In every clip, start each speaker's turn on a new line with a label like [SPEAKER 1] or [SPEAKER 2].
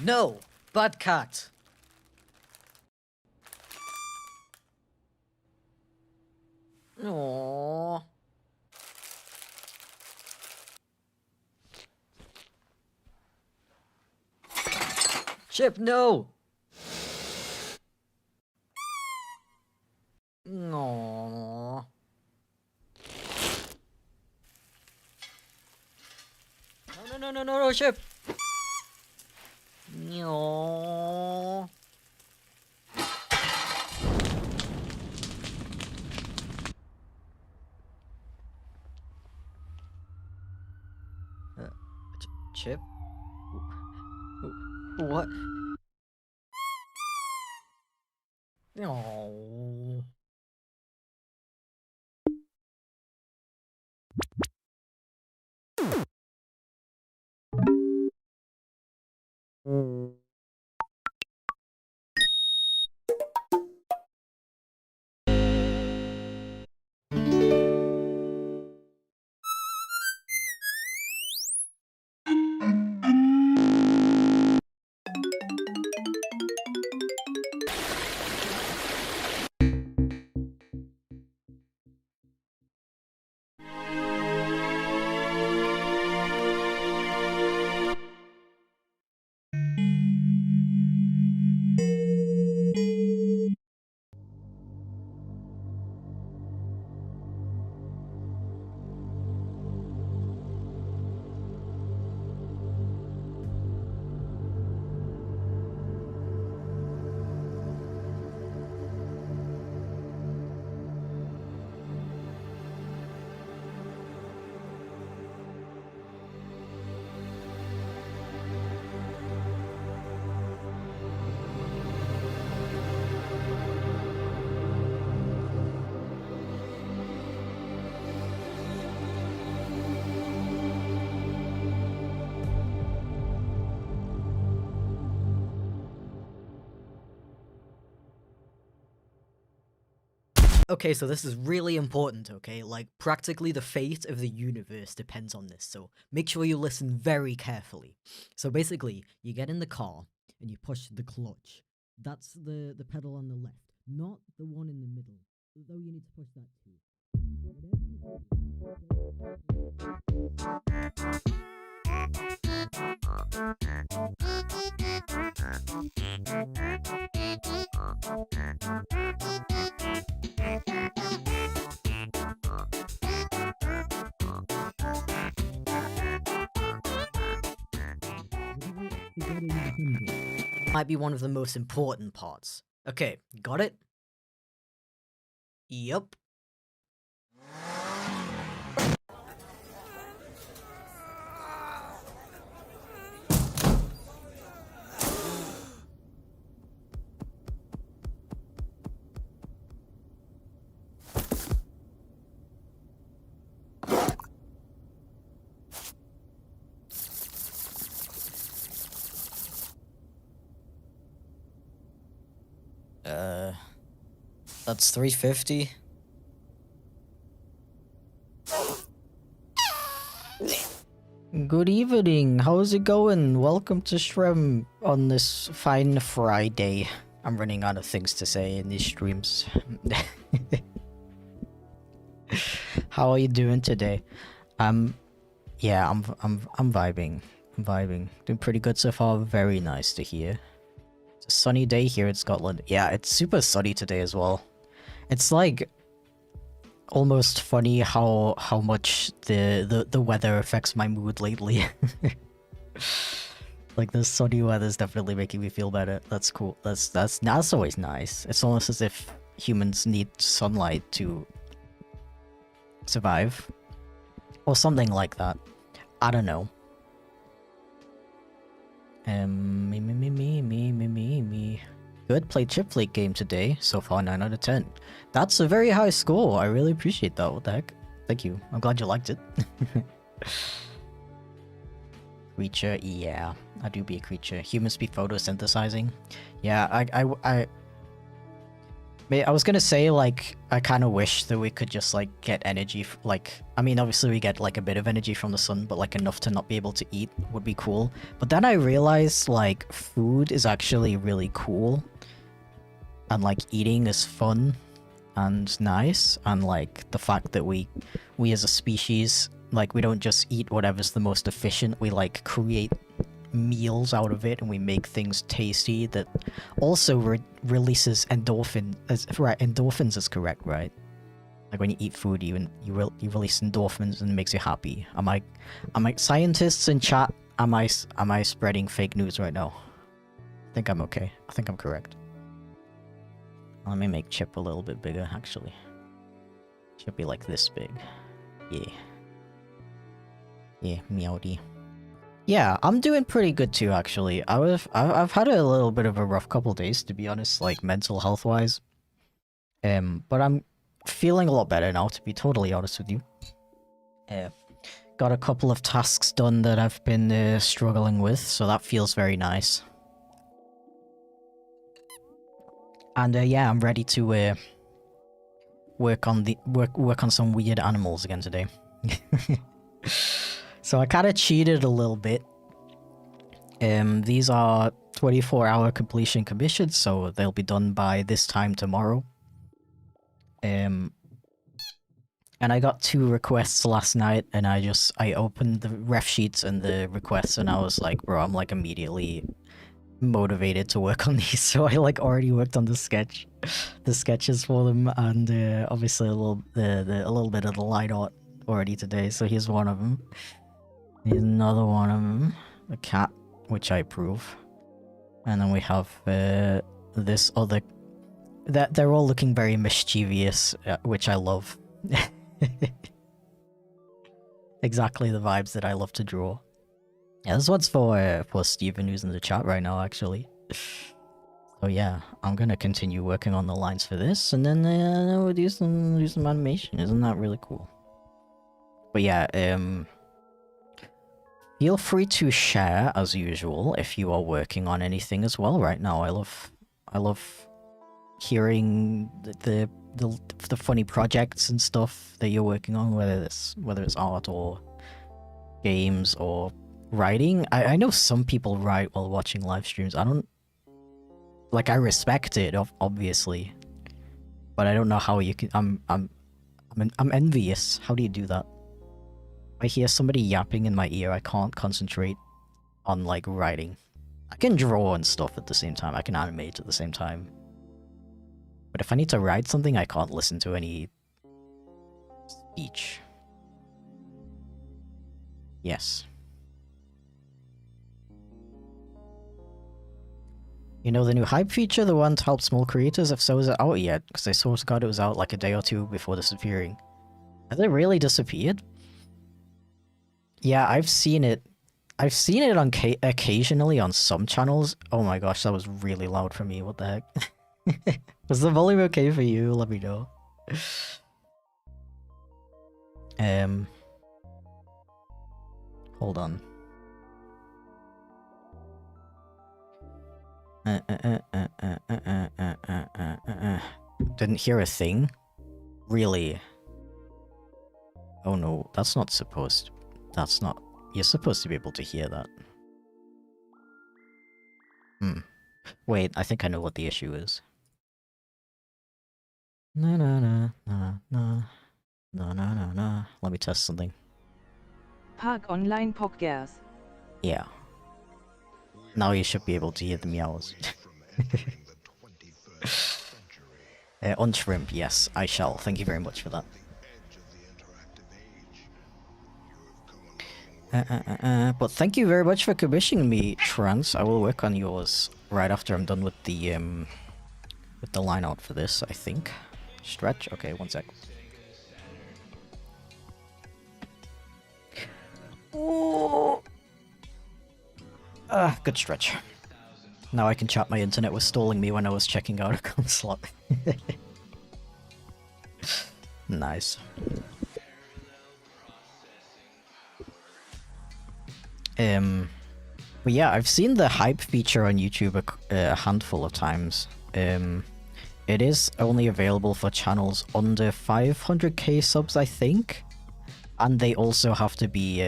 [SPEAKER 1] No! Bad cat! Aww. Chip, no! Aww. No, Chip! No. Chip? What? No. Okay, so this is really important, okay? Like, practically the fate of the universe depends on this, so make sure you listen very carefully. So basically, you get in the car, and you push the clutch. That's the pedal on the left, not the one in the middle, though you need to push that too. Might be one of the most important parts. Okay, got it? Yup. That's 350. Good evening, how's it going? Welcome to Shrem on this fine Friday. I'm running out of things to say in these streams. How are you doing today? Yeah, I'm vibing. I'm vibing. Doing pretty good so far. Very nice to hear. It's a sunny day here in Scotland. Yeah, it's super sunny today as well. It's like almost funny how much the weather affects my mood lately. Like the sunny weather is definitely making me feel better. That's cool. That's always nice. It's almost as if humans need sunlight to survive, or something like that. I don't know. Me. Good, played Chipflake game today. So far, 9 out of 10. That's a very high score. I really appreciate that. What the heck? Thank you. I'm glad you liked it. Creature, yeah. I do be a creature. Humans be photosynthesizing. Yeah, I was gonna say, like, I kind of wish that we could just, like, get energy, like, I mean, obviously we get, like, a bit of energy from the sun, but, like, enough to not be able to eat would be cool. But then I realized, like, food is actually really cool. And, like, eating is fun and nice. And, like, the fact that we as a species, like, we don't just eat whatever's the most efficient, we, like, create meals out of it, and we make things tasty that also releases endorphin. Right, endorphins is correct, right? Like when you eat food, you release endorphins and it makes you happy. Am I scientists in chat? Am I spreading fake news right now? I think I'm okay. I think I'm correct. Let me make Chip a little bit bigger, actually. Should be like this big. Yeah. Yeah, meowdy. Yeah, I'm doing pretty good too, actually. I've had a little bit of a rough couple days, to be honest, like mental health wise. But I'm feeling a lot better now, to be totally honest with you. Got a couple of tasks done that I've been struggling with, so that feels very nice. And yeah, I'm ready to work on some weird animals again today. So I kind of cheated a little bit. These are 24-hour completion commissions, so they'll be done by this time tomorrow. And I got 2 requests last night, and I opened the ref sheets and the requests, and I was like, bro, I'm like immediately motivated to work on these. So I like already worked on the sketches for them, and obviously a little bit of the light art already today. So here's one of them. Here's another one of them. The cat, which I approve. And then we have this other... They're all looking very mischievous, which I love. Exactly the vibes that I love to draw. Yeah, this one's for Steven, who's in the chat right now, actually. So yeah, I'm gonna continue working on the lines for this, and then we'll do some animation. Isn't that really cool? But yeah, feel free to share as usual if you are working on anything as well right now. I love hearing the funny projects and stuff that you're working on, whether it's art or games or writing. I know some people write while watching live streams. I don't, like, I respect it, obviously, but I don't know how you can. I'm envious. How do you do that? I hear somebody yapping in my ear, I can't concentrate on, like, writing. I can draw and stuff at the same time, I can animate at the same time. But if I need to write something, I can't listen to any speech. Yes. You know the new hype feature, the one to help small creators? If so, is it out yet? Because I swear to God it was out like a day or 2 before disappearing. Has it really disappeared? Yeah, I've seen it. I've seen it on occasionally on some channels. Oh my gosh, that was really loud for me. What the heck? Was the volume okay for you? Let me know. Hold on. Didn't hear a thing? Really? Oh no, that's not supposed... That's not... You're supposed to be able to hear that. Wait, I think I know what the issue is. Na na na na na na na na na. Let me test something.
[SPEAKER 2] Park online podcast.
[SPEAKER 1] Yeah. Now you should be able to hear the meows. On shrimp, yes, I shall. Thank you very much for that. But thank you very much for commissioning me, Trans. I will work on yours right after I'm done with the line out for this, I think. Stretch? Okay, one sec. Oh. Good stretch. Now I can chat. My internet was stalling me when I was checking out a con slot. Nice. But yeah, I've seen the hype feature on YouTube a handful of times. It is only available for channels under 500k subs, I think. And they also have to be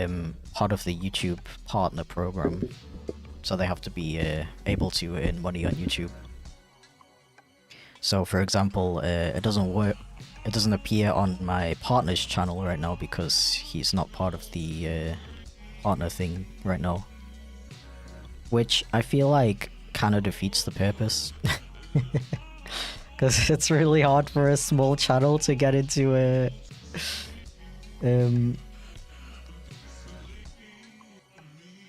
[SPEAKER 1] part of the YouTube partner program. So they have to be able to earn money on YouTube. So for example, it doesn't appear on my partner's channel right now because he's not part of the partner thing right now. Which I feel like kind of defeats the purpose. Because it's really hard for a small channel to get into a...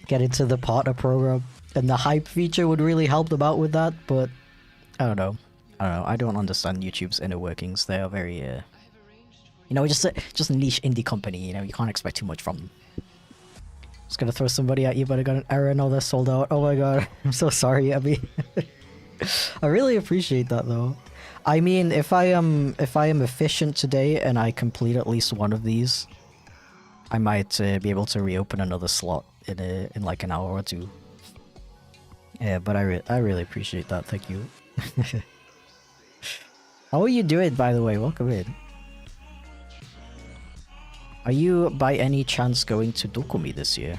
[SPEAKER 1] get into the partner program. And the hype feature would really help them out with that, but... I don't know. I don't understand YouTube's inner workings. They are very, you know, just a niche indie company, you know, you can't expect too much from them. Just gonna throw somebody at you, but I got an error, no, they're sold out. Oh my god, I'm so sorry, Abby. I really appreciate that though. I mean, if I am efficient today and I complete at least one of these, I might be able to reopen another slot in like an hour or two. Yeah, but I really appreciate that, thank you. How are you doing, by the way? Welcome in. Are you, by any chance, going to Dokumi this year?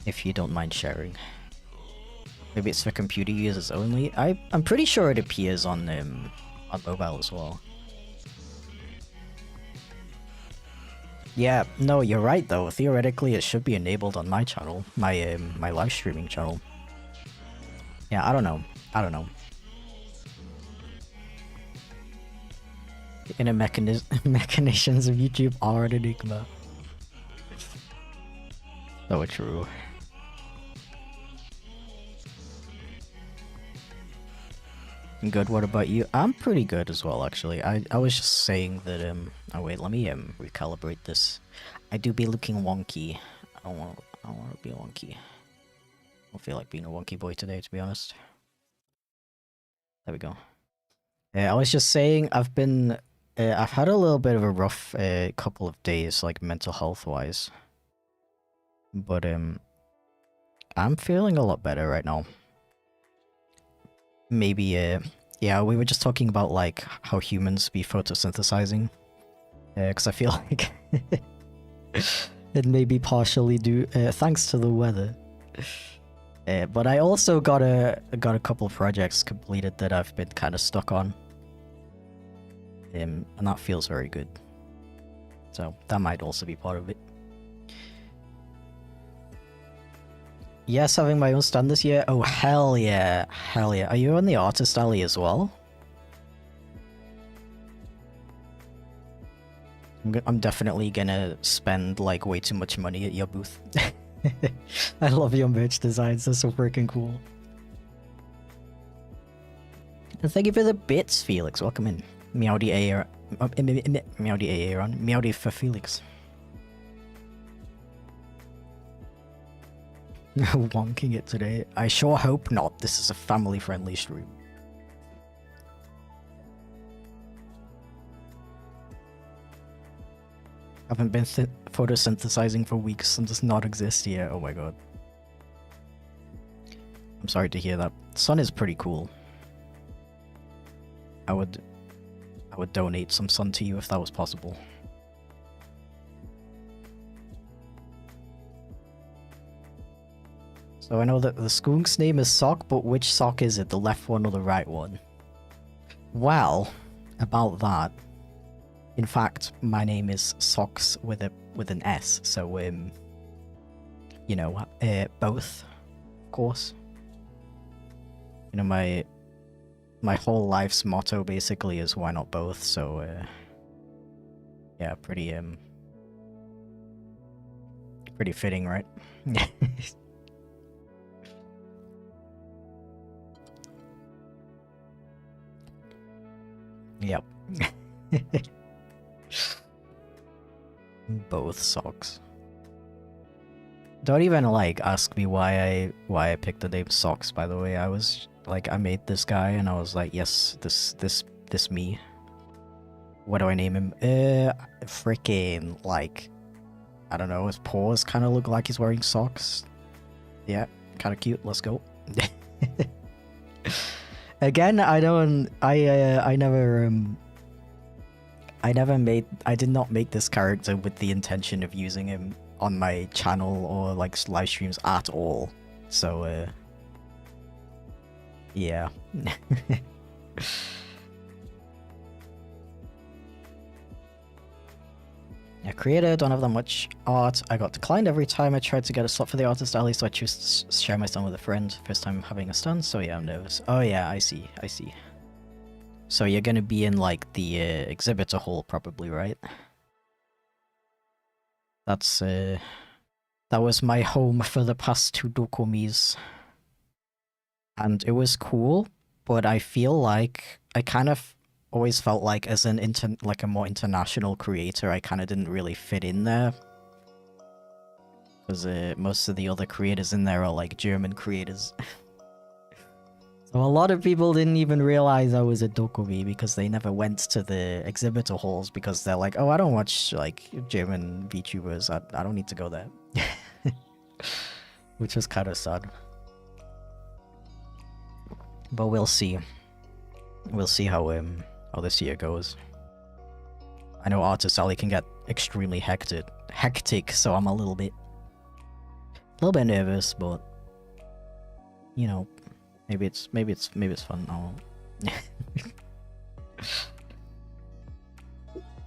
[SPEAKER 1] If you don't mind sharing. Maybe it's for computer users only? I'm pretty sure it appears on mobile as well. Yeah, no, you're right though. Theoretically, it should be enabled on my channel, my live streaming channel. Yeah, I don't know. The inner machinations of YouTube are an enigma. So true. Good, what about you? I'm pretty good as well, actually. I was just saying that, oh wait, let me, recalibrate this. I do be looking wonky. I don't want to be wonky. I don't feel like being a wonky boy today, to be honest. There we go. I was just saying, I've had a little bit of a rough couple of days, like mental health-wise. But, I'm feeling a lot better right now. Maybe, yeah, we were just talking about, like, how humans be photosynthesizing. Because I feel like it may be partially due, thanks to the weather. But I also got a couple of projects completed that I've been kind of stuck on. And that feels very good. So, that might also be part of it. Yes, having my own stand this year? Oh, hell yeah. Hell yeah. Are you on the artist alley as well? I'm definitely gonna spend, like, way too much money at your booth. I love your merch designs, they're so freaking cool. And thank you for the bits, Felix. Welcome in. Meowdy Aaron. Meowdy Aaron. Meowdy for Felix. Wonking it today. I sure hope not. This is a family-friendly stream. Haven't been photosynthesizing for weeks and does not exist yet. Oh my god. I'm sorry to hear that. Sun is pretty cool. I would donate some sun to you if that was possible. So I know that the skunk's name is Sock, but which Sock is it? The left one or the right one? Well, about that. In fact, my name is Socks with with an S. So you know, both, of course. You know, my whole life's motto basically is why not both. So yeah, pretty fitting, right? Yep. Both socks. Don't even like ask me why I picked the name Socks, by the way. I was like, I made this guy and I was like, yes, this me. What do I name him? Freaking like, I don't know, his paws kind of look like he's wearing socks. Yeah, kind of cute. Let's go. Again, I did not make this character with the intention of using him on my channel or like live streams at all. So yeah. Yeah, creator, don't have that much art. I got declined every time I tried to get a slot for the artist alley, so I choose to share my stand with a friend. First time having a stand, so yeah, I'm nervous. Oh yeah, I see. So you're gonna be in like the exhibitor hall probably, right? That's that was my home for the past 2 Dokumis. And it was cool, but I feel like I kind of always felt like as an like a more international creator, I kind of didn't really fit in there. Because most of the other creators in there are like German creators. So a lot of people didn't even realize I was a Dokumi because they never went to the exhibitor halls because they're like, oh, I don't watch like German VTubers, I don't need to go there. Which was kind of sad. But we'll see. We'll see how this year goes. I know Artist Alley can get extremely hectic, so I'm a little bit nervous, but you know, maybe it's fun. Oh.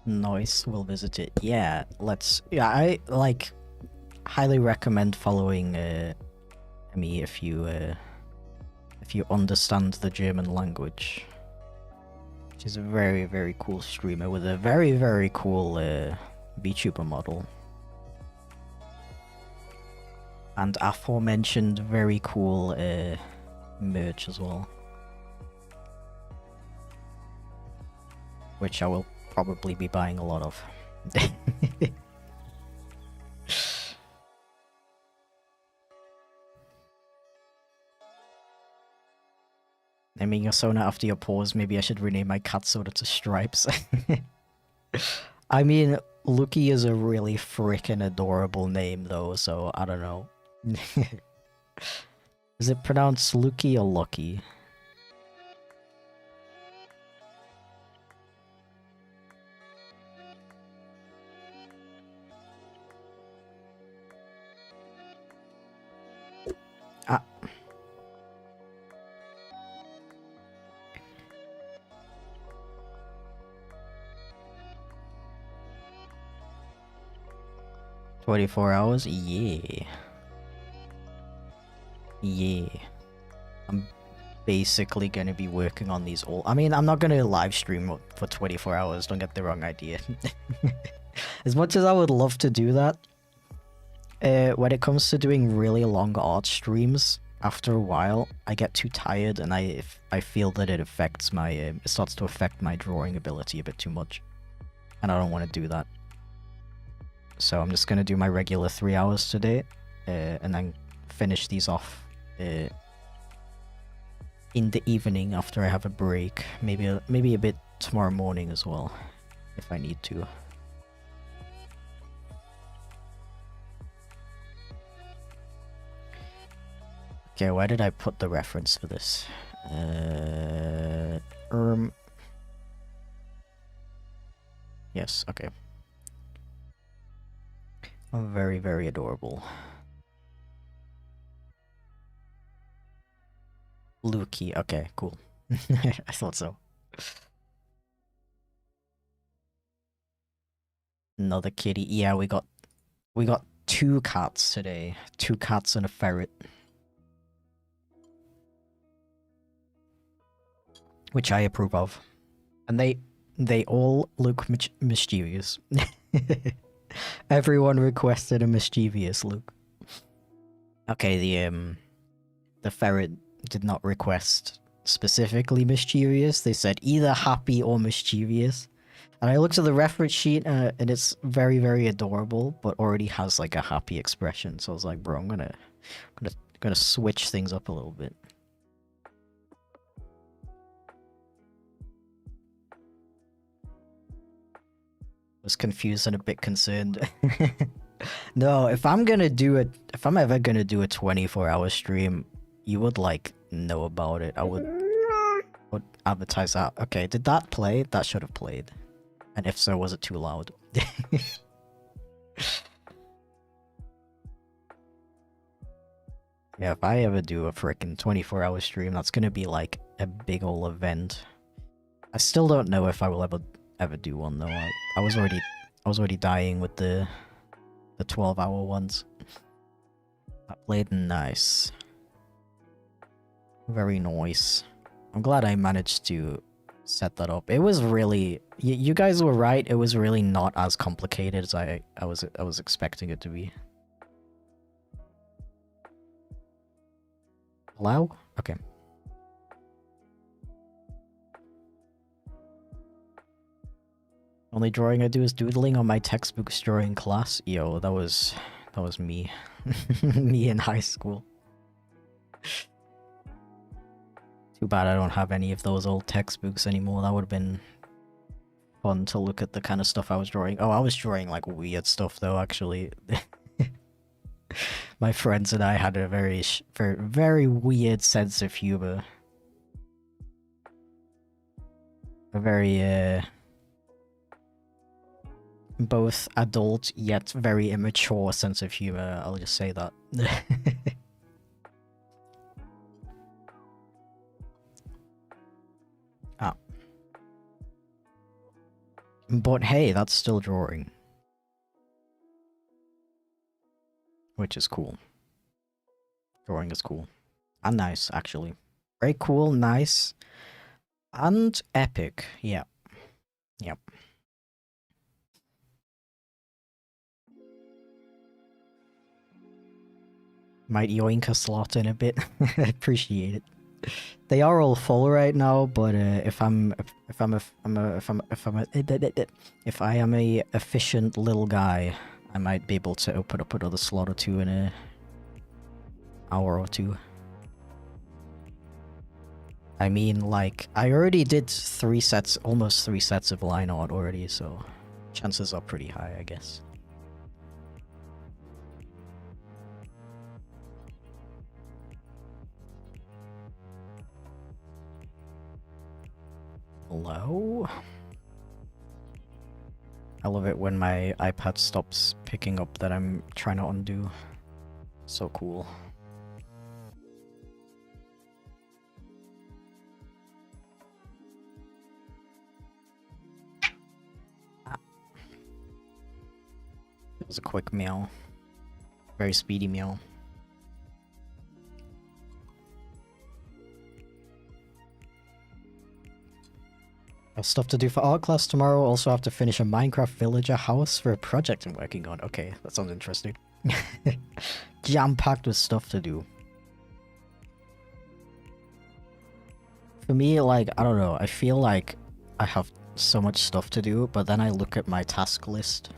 [SPEAKER 1] Nice, we'll visit it. Yeah, I like highly recommend following me if you understand the German language. She's a very, very cool streamer with a very, very cool VTuber model. And aforementioned very cool merch as well. Which I will probably be buying a lot of. Naming your Sona after your paws, maybe I should rename my cat Soda to Stripes. I mean, Lucky is a really freaking adorable name though, so I don't know. Is it pronounced Lucky or Lucky? Ah. "24 hours? Yeah. Yeah. I'm basically gonna be working on these all. I mean, I'm not gonna live stream for 24 hours, don't get the wrong idea. As much as I would love to do that, when it comes to doing really long art streams, after a while, I get too tired and I feel that it affects my, it starts to affect my drawing ability a bit too much. And I don't want to do that. So I'm just gonna do my regular 3 hours today, and then finish these off in the evening after I have a break. Maybe a bit tomorrow morning as well, if I need to. Okay, where did I put the reference for this? Yes, okay. Oh, very, very adorable. Luki, okay, cool. I thought so. Another kitty. Yeah, we got We got 2 cats today. 2 cats and a ferret. Which I approve of. And they all look mischievous. Everyone requested a mischievous look. Okay, the ferret did not request specifically mischievous. They said either happy or mischievous. And I looked at the reference sheet and it's very, very adorable, but already has like a happy expression. So I was like, bro, I'm gonna switch things up a little bit. Was confused and a bit concerned. No, if I'm ever gonna do a 24-hour stream, you would like know about it. I would advertise that. Okay, did that play? That should have played. And if so, was it too loud? Yeah, if I ever do a frickin' 24-hour stream, that's gonna be like a big ol' event. I still don't know if I will ever do one though. I was already dying with the 12-hour ones. That played nice. Very nice. I'm glad I managed to set that up. It was really... You guys were right, it was really not as complicated as I was expecting it to be. Allow? Okay. Only drawing I do is doodling on my textbook drawing class. Yo, that was me. Me in high school. Too bad I don't have any of those old textbooks anymore. That would have been fun to look at the kind of stuff I was drawing. Oh, I was drawing like weird stuff though, actually. My friends and I had a very, very weird sense of humor. A very, both adult yet very immature sense of humor, I'll just say that. Ah. But hey, that's still drawing. Which is cool. Drawing is cool. And nice, actually. Very cool, nice. And epic, yeah. Yep. Might yoink a slot in a bit. I appreciate it. They are all full right now, but if I am a efficient little guy, I might be able to open up another slot or two in a hour or two. I mean, like, I already did almost 3 sets of line art already, so chances are pretty high, I guess. Hello? I love it when my iPad stops picking up that I'm trying to undo. So cool. It was a quick meow. Very speedy meow. I have stuff to do for art class tomorrow. Also have to finish a Minecraft villager house for a project I'm working on. Okay, that sounds interesting. Jam-packed with stuff to do. For me, like, I don't know. I feel like I have so much stuff to do, but then I look at my task list.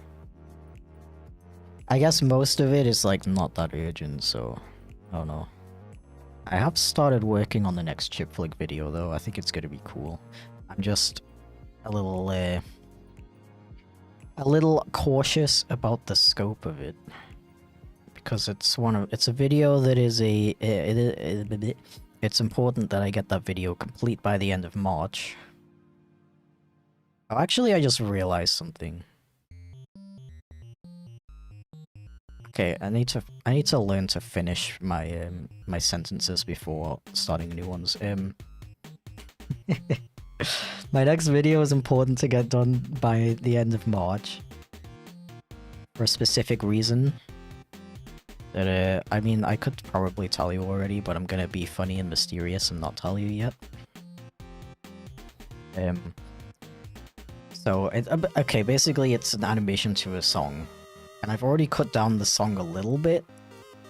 [SPEAKER 1] I guess most of it is, like, not that urgent, so... I don't know. I have started working on the next Chipflake video, though. I think it's gonna be cool. I'm just a little cautious about the scope of it, because it's a video that is it's important that I get that video complete by the end of March. Oh, actually, I just realized something. Okay, I need to learn to finish my my sentences before starting new ones. My next video is important to get done by the end of March. for a specific reason. That I mean, I could probably tell you already, but I'm gonna be funny and mysterious and not tell you yet. So, okay, basically it's an animation to a song. And I've already cut down the song a little bit,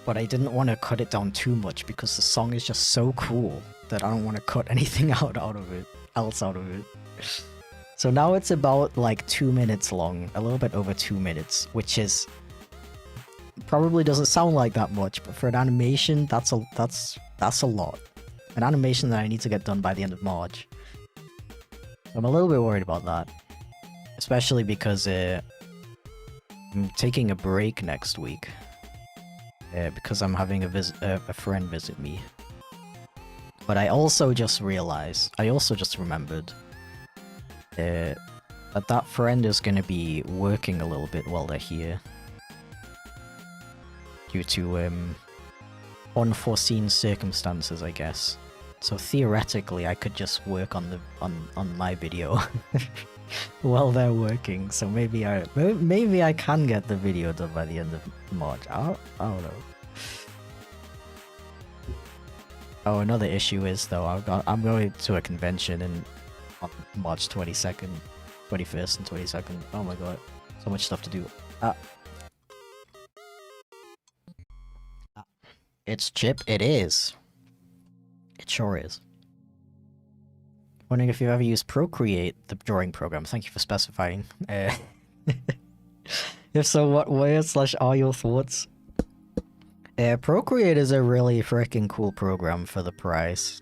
[SPEAKER 1] but I didn't want to cut it down too much because the song is just so cool that I don't want to cut anything out of it. So now it's about like 2 minutes long, a little bit over 2 minutes, which is probably doesn't sound like that much, but for an animation, that's a lot. An animation that I need to get done by the end of March. I'm a little bit worried about that, especially because I'm taking a break next week because I'm having a friend visit me. But I also just remembered that friend is going to be working a little bit while they're here due to unforeseen circumstances, I guess. So theoretically, I could just work on my video while they're working. So maybe I can get the video done by the end of March. I don't know. Oh, another issue is though I'm going to a convention on March 22nd, 21st, and 22nd. Oh my god, so much stuff to do. It's Chip. It is. It sure is. Wondering if you've ever used Procreate, the drawing program. Thank you for specifying. If so, what were/are your thoughts? Procreate is a really freaking cool program for the price.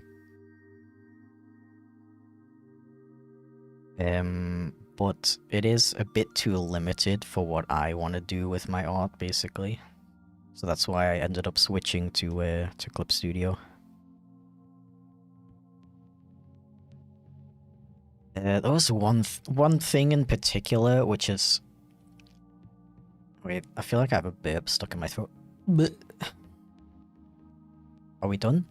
[SPEAKER 1] But it is a bit too limited for what I want to do with my art, basically. So that's why I ended up switching to Clip Studio. There was one thing in particular, which is... Wait, I feel like I have a burp stuck in my throat. Blech. Are we done?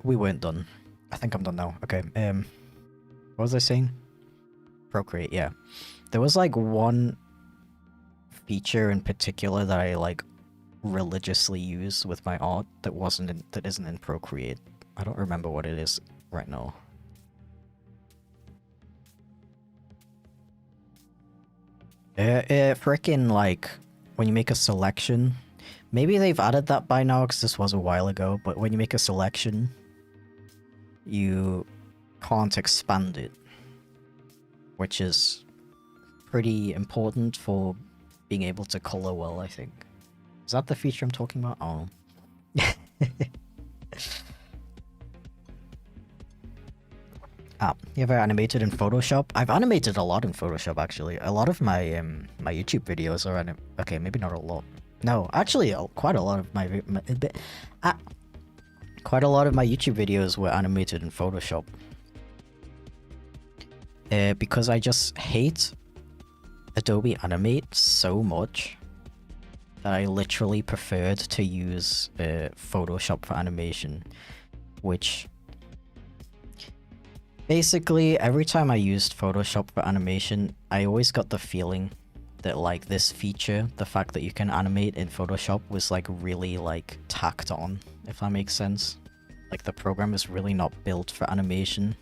[SPEAKER 1] We weren't done. I think I'm done now. Okay, what was I saying? Procreate, yeah. There was like one feature in particular that I like religiously use with my art that isn't in Procreate. I don't remember what it is right now. Frickin' like when you make a selection, maybe they've added that by now because this was a while ago, but when you make a selection, you can't expand it, which is pretty important for being able to color well, I think. Is that the feature I'm talking about? Oh. You ever animated in Photoshop? I've animated a lot in Photoshop, actually. A lot of my my YouTube videos are okay, maybe not a lot. No, actually, quite a lot of my YouTube videos were animated in Photoshop. Because I just hate Adobe Animate so much that I literally preferred to use Photoshop for animation, which basically every time I used Photoshop for animation, I always got the feeling that like this feature, the fact that you can animate in Photoshop, was like really like tacked on, if that makes sense. Like the program is really not built for animation.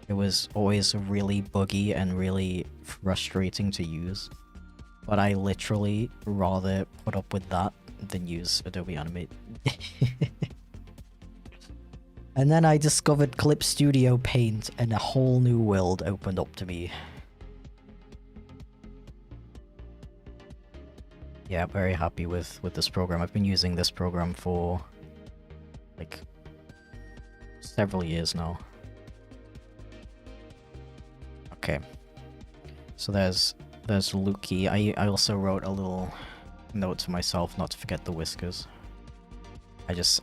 [SPEAKER 1] It was always really buggy and really frustrating to use. But I literally rather put up with that than use Adobe Animate. And then I discovered Clip Studio Paint and a whole new world opened up to me. Yeah, very happy with this program. I've been using this program for like several years now. Okay. So there's Luki. I also wrote a little note to myself not to forget the whiskers.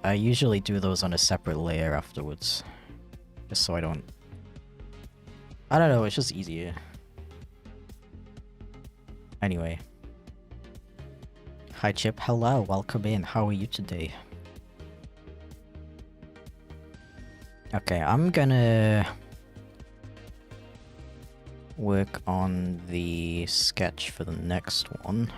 [SPEAKER 1] I usually do those on a separate layer afterwards. Just so I don't know, it's just easier. Anyway. Hi Chip, hello, welcome in. How are you today? Okay, I'm gonna
[SPEAKER 2] work on the sketch for the next one.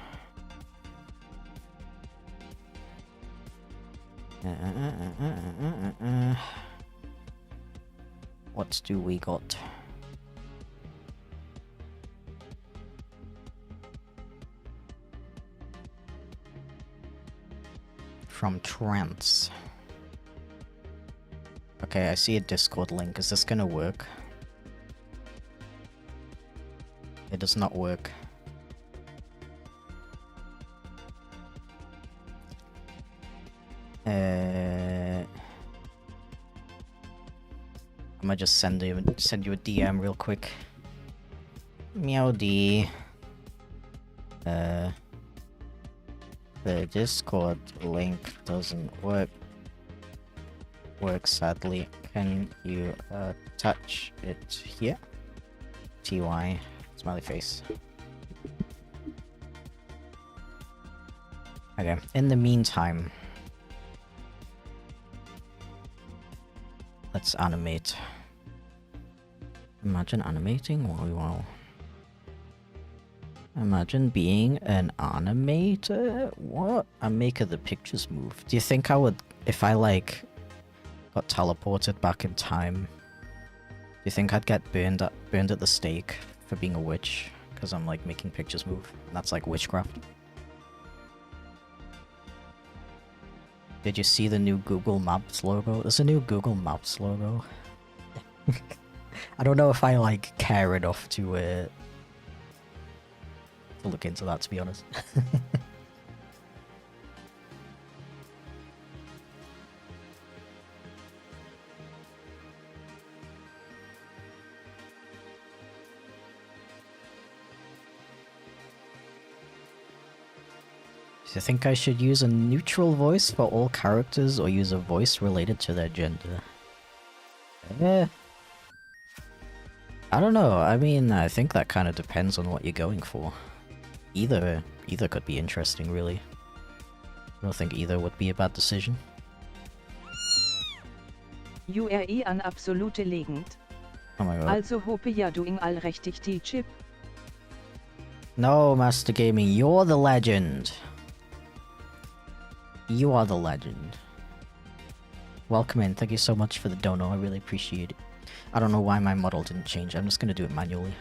[SPEAKER 2] What do we got? From Trance. Okay, I see a Discord link. Is this gonna work? It does not work. I might just send you a DM real quick. Meow D. The Discord link doesn't work sadly. Can you touch it here? TY. Smiley face. Okay, in the meantime, let's animate. Imagine animating? Wow. Imagine being an animator? What? I make the pictures move. Do you think I would, if I like got teleported back in time, do you think I'd get burned at the stake for being a witch? Because I'm like making pictures move. And that's like witchcraft. Did you see the new Google Maps logo? There's a new Google Maps logo. I don't know if I like care enough to look into that, to be honest. Do you think I should use a neutral voice for all characters or use a voice related to their gender? I don't know. I mean, I think that kind of depends on what you're going for. Either could be interesting, really. I don't think either would be a bad decision.
[SPEAKER 3] URI an absolute Legend.
[SPEAKER 2] Oh my god.
[SPEAKER 3] Also hope ja doing all richtig die Chip.
[SPEAKER 2] No, Master Gaming, you're the legend. You are the legend. Welcome in. Thank you so much for the dono. I really appreciate it. I don't know why my model didn't change. I'm just gonna do it manually.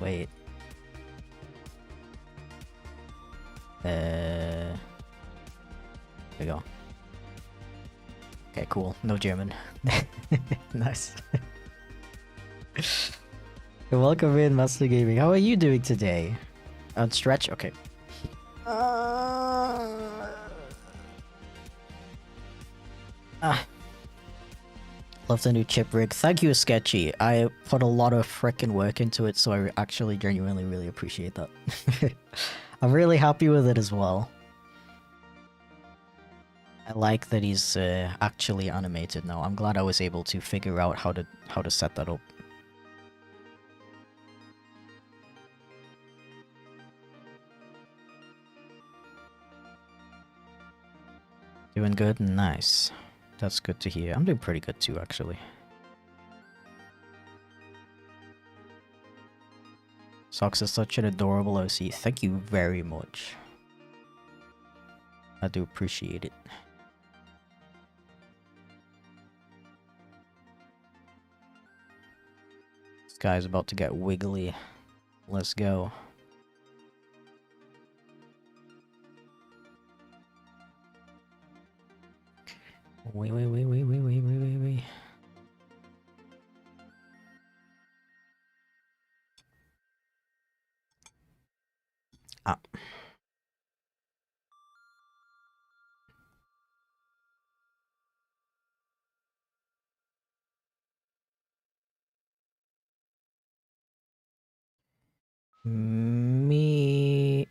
[SPEAKER 2] Wait. There we go. Okay, cool. No German. Nice. Welcome in, Master Gaming. How are you doing today? On stretch? Okay. Love the new chip rig. Thank you, Sketchy. I put a lot of frickin' work into it, so I actually genuinely really appreciate that. I'm really happy with it as well. I like that he's actually animated now. I'm glad I was able to figure out how to set that up. Doing good? Nice. That's good to hear. I'm doing pretty good too, actually. Socks is such an adorable OC. Thank you very much. I do appreciate it. This guy's about to get wiggly. Let's go. Wait. Ah. Meow.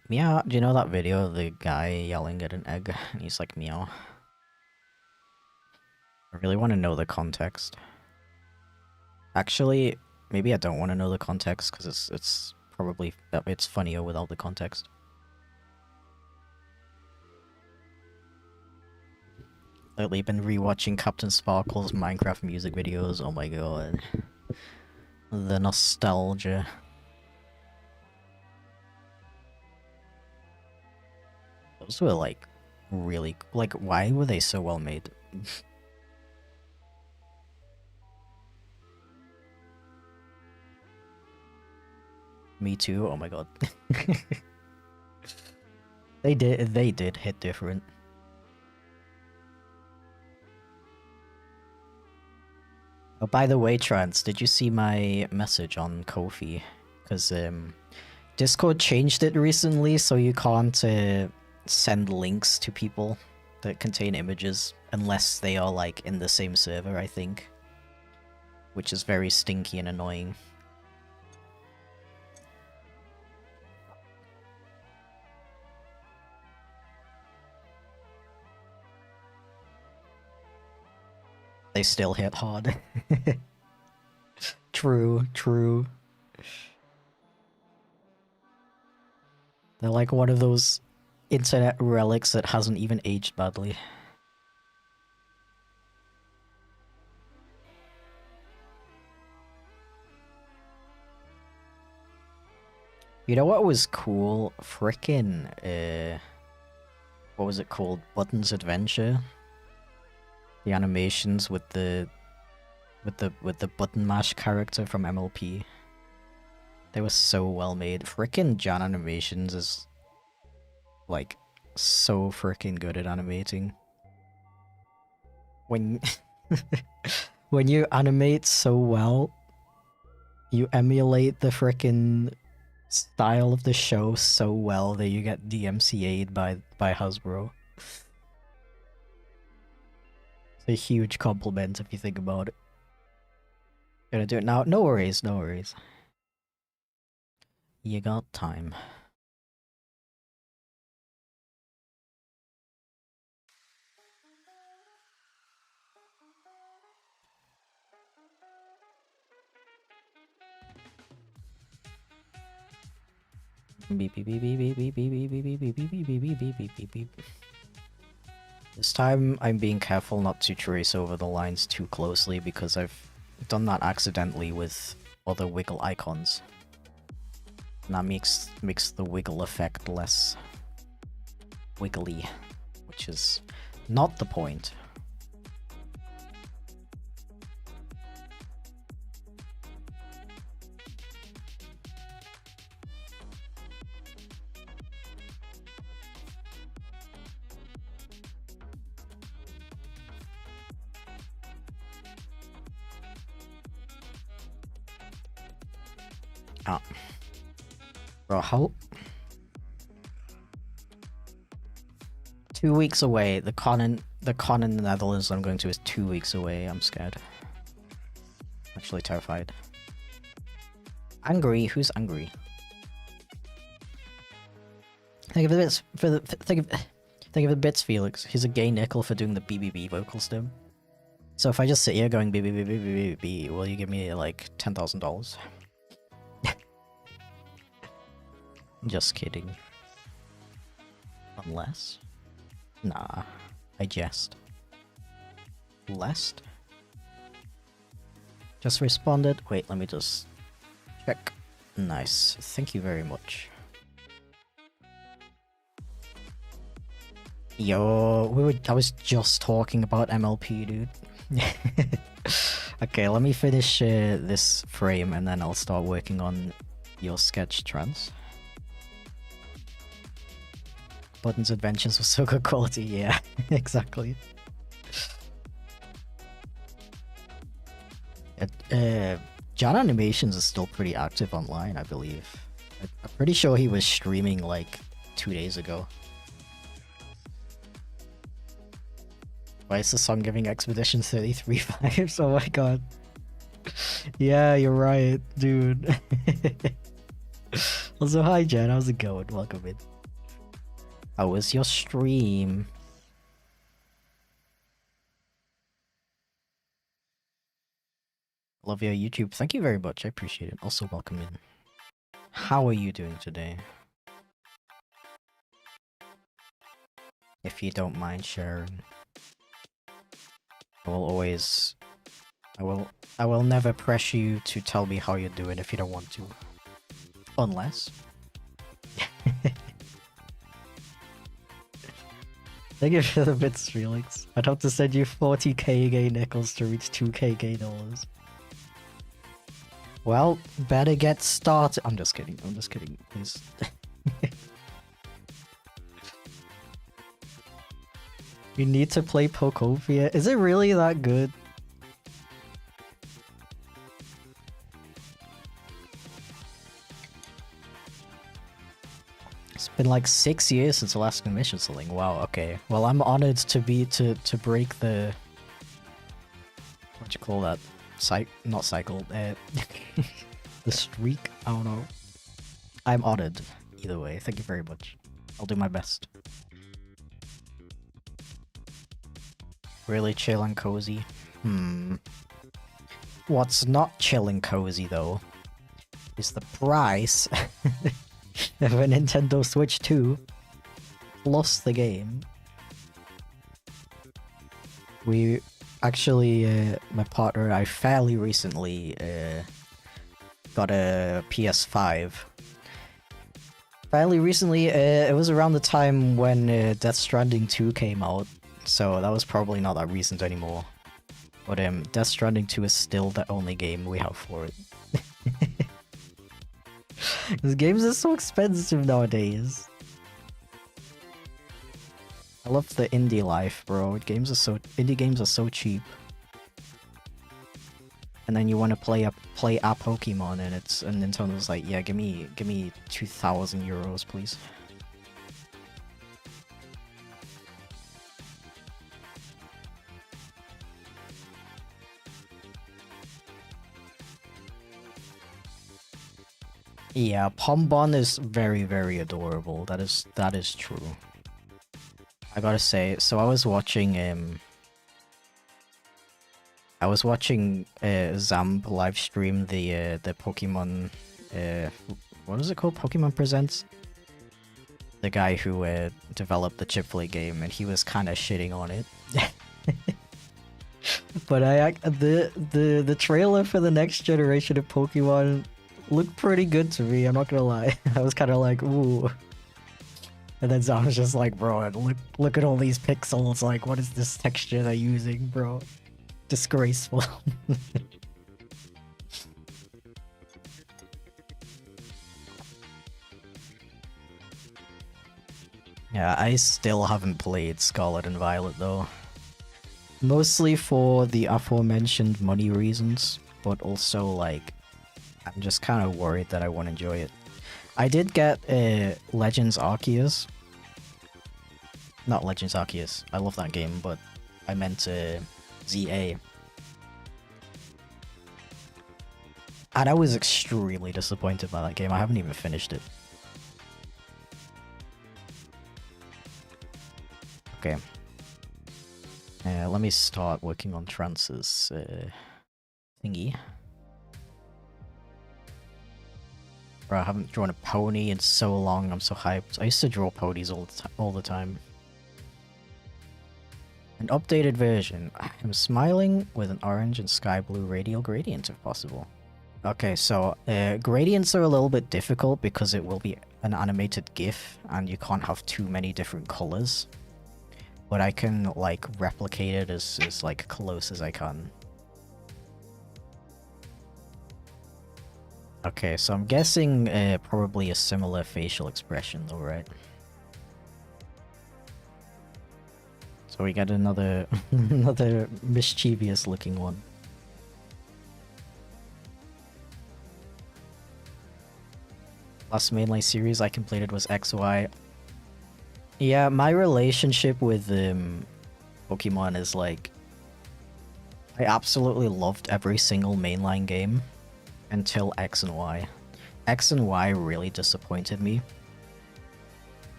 [SPEAKER 2] Do you know that video of the guy yelling at an egg? And he's like, meow. I really want to know the context. Actually, maybe I don't want to know the context because it's probably it's funnier without the context. Lately, been rewatching Captain Sparkle's Minecraft music videos. Oh my god. The nostalgia. Those were like really like, why were they so well made? Me too. Oh my god. They did hit different. Oh, by the way, Trance, did you see my message on Ko-fi? Because Discord changed it recently, so you can't send links to people that contain images unless they are like in the same server, I think. Which is very stinky and annoying. They still hit hard. True, true. They're like one of those internet relics that hasn't even aged badly. You know what was cool? Frickin' what was it called? Button's Adventure? The animations with the button mash character from MLP. They were so well made. Frickin' Jan Animations is like so frickin' good at animating. When when you animate so well, you emulate the frickin' style of the show so well that you get DMCA'd by Hasbro. It's a huge compliment if you think about it. Gonna do it now? No worries, no worries. You got time. Beep beep beep beep beep beep beep beep beep beep beep beep beep beep beep beep beep beep. This time I'm being careful not to trace over the lines too closely because I've done that accidentally with other wiggle icons. And that makes the wiggle effect less wiggly, which is not the point. Ah. Bro, how... 2 weeks away. The con in the Netherlands I'm going to is 2 weeks away. I'm scared. Actually terrified. Angry? Who's angry? Think of the bits think of the bits, Felix. He's a gay nickel for doing the BBB vocal stem. So if I just sit here going BBB, will you give me like $10,000? Just kidding. Unless? Nah, I jest. Lest? Just responded. Wait, let me just check. Nice. Thank you very much. Yo, I was just talking about MLP, dude. Okay, let me finish this frame and then I'll start working on your sketch, Trans. Button's Adventures was so good quality, yeah, exactly. John Animations is still pretty active online, I believe. I'm pretty sure he was streaming like 2 days ago. Why is the song giving Expedition 33 vibes? Oh my god. Yeah, you're right, dude. Also, hi Jen, how's it going? Welcome in. How was your stream? Love your YouTube. Thank you very much. I appreciate it. Also, welcome in. How are you doing today? If you don't mind sharing. I will always I will never pressure you to tell me how you're doing if you don't want to. Unless. Thank you for the bits, Felix. I'd hope to send you 40k gay nickels to reach 2k gay dollars. Well, better get started. I'm just kidding, please. You need to play Pokovia. Is it really that good? It's been like 6 years since the last commission selling. Wow, okay. Well, I'm honored to break the... What do you call that? Not cycle. The streak? I don't know. I'm honored. Either way, thank you very much. I'll do my best. Really chill and cozy? What's not chill and cozy though is the price of a Nintendo Switch 2 plus the game. We actually, my partner and I fairly recently got a PS5. Fairly recently, it was around the time when Death Stranding 2 came out. So that was probably not that recent anymore. But Death Stranding 2 is still the only game we have for it. These games are so expensive nowadays. I love the indie life, bro. Indie games are so cheap. And then you want to play a Pokemon and Nintendo's like, yeah, give me 2,000 euros, please. Yeah, Pombon is very, very adorable. That is true. I gotta say, so I was watching Zamp live stream the Pokemon what is it called? Pokemon Presents? The guy who developed the Chipflake game, and he was kinda shitting on it. But the trailer for the next generation of Pokemon looked pretty good to me, I'm not gonna lie. I was kinda like, ooh. And then Zom was just like, bro, look at all these pixels, like, what is this texture they're using, bro? Disgraceful. Yeah, I still haven't played Scarlet and Violet though. Mostly for the aforementioned money reasons, but also like, I'm just kind of worried that I won't enjoy it. I did get Legends Arceus. Not Legends Arceus, I love that game, but I meant ZA. And I was extremely disappointed by that game, I haven't even finished it. Okay. Let me start working on Trance's thingy. Bro, I haven't drawn a pony in so long, I'm so hyped. I used to draw ponies all the time. An updated version. I'm smiling with an orange and sky blue radial gradient if possible. Okay, so gradients are a little bit difficult because it will be an animated GIF and you can't have too many different colors. But I can like replicate it as like close as I can. Okay, so I'm guessing probably a similar facial expression though, right? So we got another another mischievous looking one. Last mainline series I completed was XY. Yeah, my relationship with Pokemon is like, I absolutely loved every single mainline game until X and Y. X and Y really disappointed me.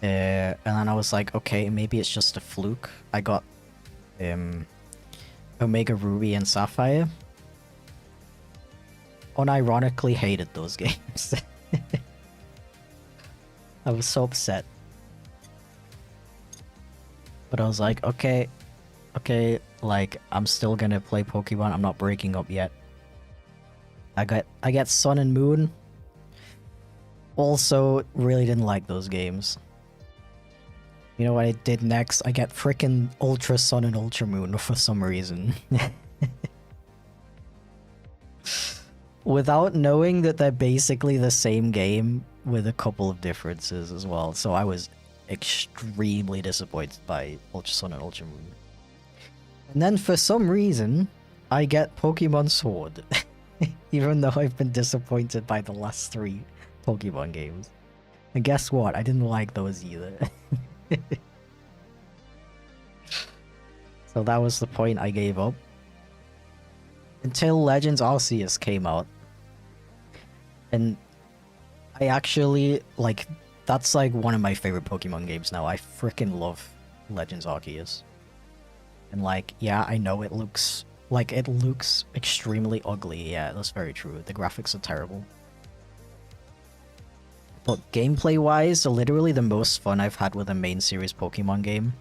[SPEAKER 2] And then I was like, okay, maybe it's just a fluke. I got Omega Ruby and Sapphire. Unironically hated those games. I was so upset. But I was like, okay, Okay, like, I'm still gonna play Pokemon. I'm not breaking up yet. I get Sun and Moon. Also, really didn't like those games. You know what I did next? I get frickin' Ultra Sun and Ultra Moon for some reason. Without knowing that they're basically the same game with a couple of differences as well. So I was extremely disappointed by Ultra Sun and Ultra Moon. And then for some reason, I get Pokemon Sword. Even though I've been disappointed by the last 3 Pokemon games. And guess what? I didn't like those either. So that was the point I gave up. Until Legends Arceus came out. And I actually, like, that's like one of my favorite Pokemon games now. I freaking love Legends Arceus. And like, yeah, I know it looks extremely ugly. Yeah, that's very true. The graphics are terrible. But gameplay-wise, literally the most fun I've had with a main series Pokemon game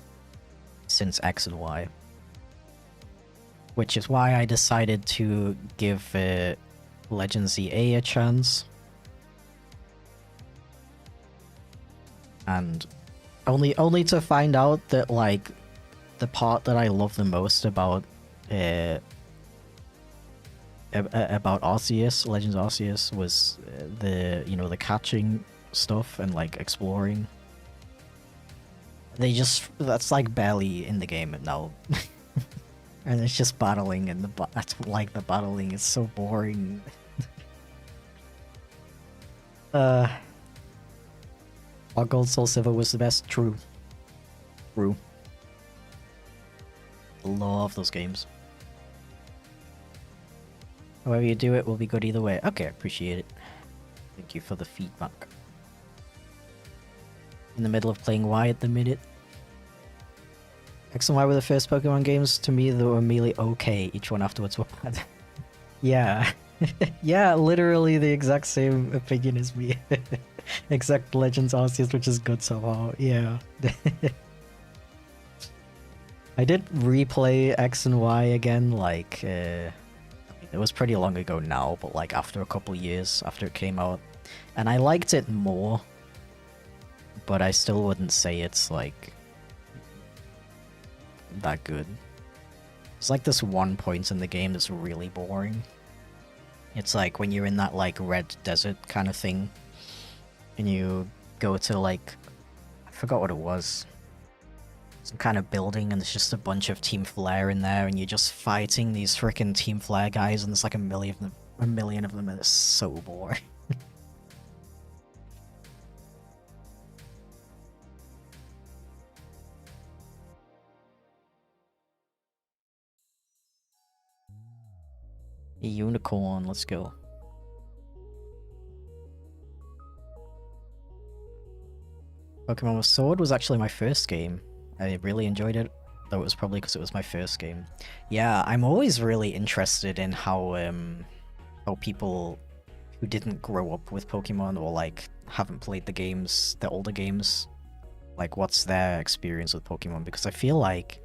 [SPEAKER 2] since X and Y. Which is why I decided to give Legends EA a chance. And only to find out that, like, the part that I love the most about Arceus, Legends Arceus, was the catching stuff and like exploring. That's like barely in the game now. And it's just battling, and the battling is so boring. Our Gold Soul Silver was the best. True. Love those games. However you do it will be good either way. Okay, I appreciate it. Thank you for the feedback. In the middle of playing Y at the minute. X and Y were the first Pokemon games. To me, they were merely okay. Each one afterwards were bad. Yeah. Yeah, literally the exact same opinion as me. Except Legends Arceus, which is good somehow. Yeah. I did replay X and Y again, like, it was pretty long ago now, but like after a couple years after it came out. And I liked it more, but I still wouldn't say it's like that good. There's like this one point in the game that's really boring. It's like when you're in that like red desert kind of thing, and you go to like, I forgot what it was, some kind of building, and there's just a bunch of Team Flare in there, and you're just fighting these freaking Team Flare guys, and there's like a million of them, and it's so boring. A unicorn, let's go. Pokemon with Sword was actually my first game. I really enjoyed it, though it was probably because it was my first game. Yeah, I'm always really interested in how people who didn't grow up with Pokemon or like haven't played the games, the older games, like what's their experience with Pokemon, because I feel like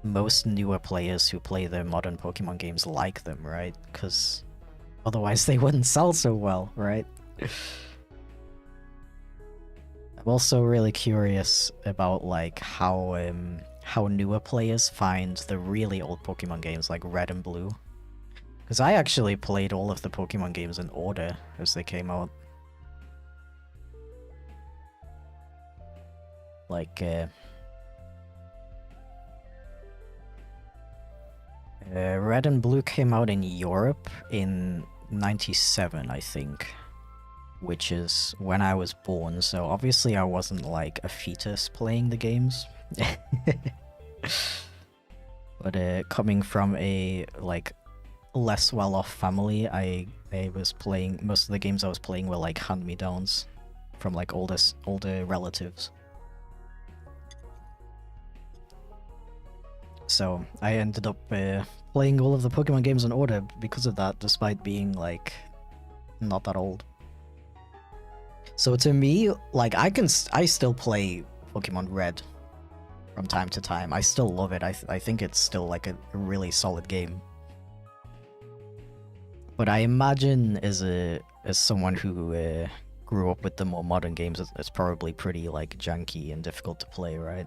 [SPEAKER 2] most newer players who play the modern Pokemon games like them, right? Because otherwise they wouldn't sell so well, right? I'm also really curious about like how newer players find the really old Pokemon games like Red and Blue. Because I actually played all of the Pokemon games in order as they came out. Like, Red and Blue came out in Europe in '97, I think. Which is when I was born, so obviously I wasn't like a fetus playing the games. But coming from a like less well-off family, I was playing, most of the games I was playing were like hand-me-downs from like older relatives. So I ended up playing all of the Pokemon games in order because of that, despite being like not that old. So to me, like I still play Pokemon Red from time to time. I still love it. I think it's still like a really solid game. But I imagine as someone who grew up with the more modern games, it's probably pretty like janky and difficult to play, right?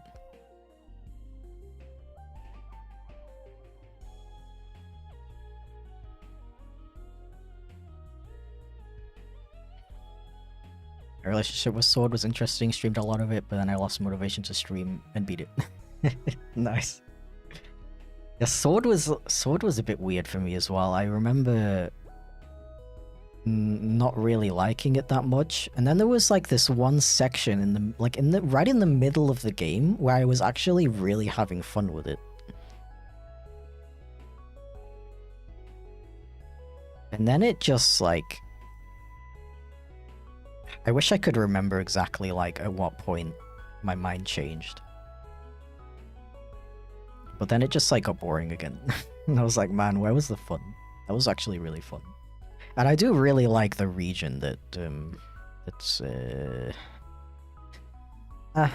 [SPEAKER 2] My relationship with Sword was interesting, streamed a lot of it, but then I lost motivation to stream and beat it. Nice. Yeah, Sword was a bit weird for me as well. I remember not really liking it that much, and then there was like this one section in the right in the middle of the game where I was actually really having fun with it. And then it just like, I wish I could remember exactly like at what point my mind changed. But then it just like got boring again. And I was like, man, where was the fun? That was actually really fun. And I do really like the region that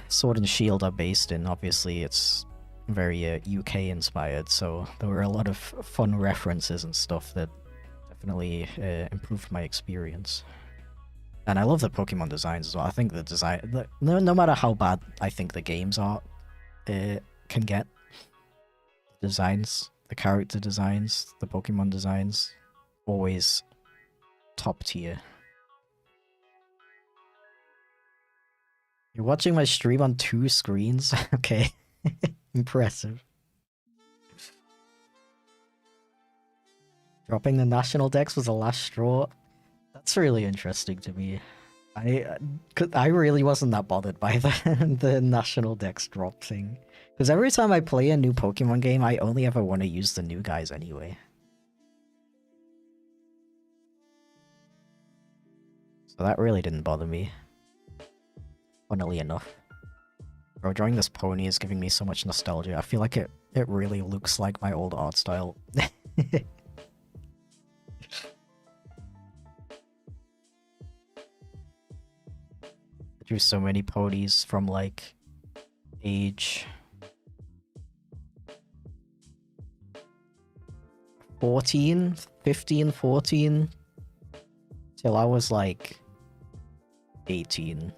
[SPEAKER 2] Sword and Shield are based in. Obviously it's very UK inspired, so there were a lot of fun references and stuff that definitely improved my experience. And I love the Pokemon designs as well. I think the design, no matter how bad I think the games are, can get, designs, the character designs, the Pokemon designs, always top tier. You're watching my stream on 2 screens? Okay. Impressive. Dropping the national dex was the last straw. That's really interesting to me. I really wasn't that bothered by the national dex drop thing. Because every time I play a new Pokemon game, I only ever want to use the new guys anyway. So that really didn't bother me. Funnily enough. Bro, drawing this pony is giving me so much nostalgia. I feel like it really looks like my old art style. I drew so many ponies from like age 14, 15, 14 till I was like 18.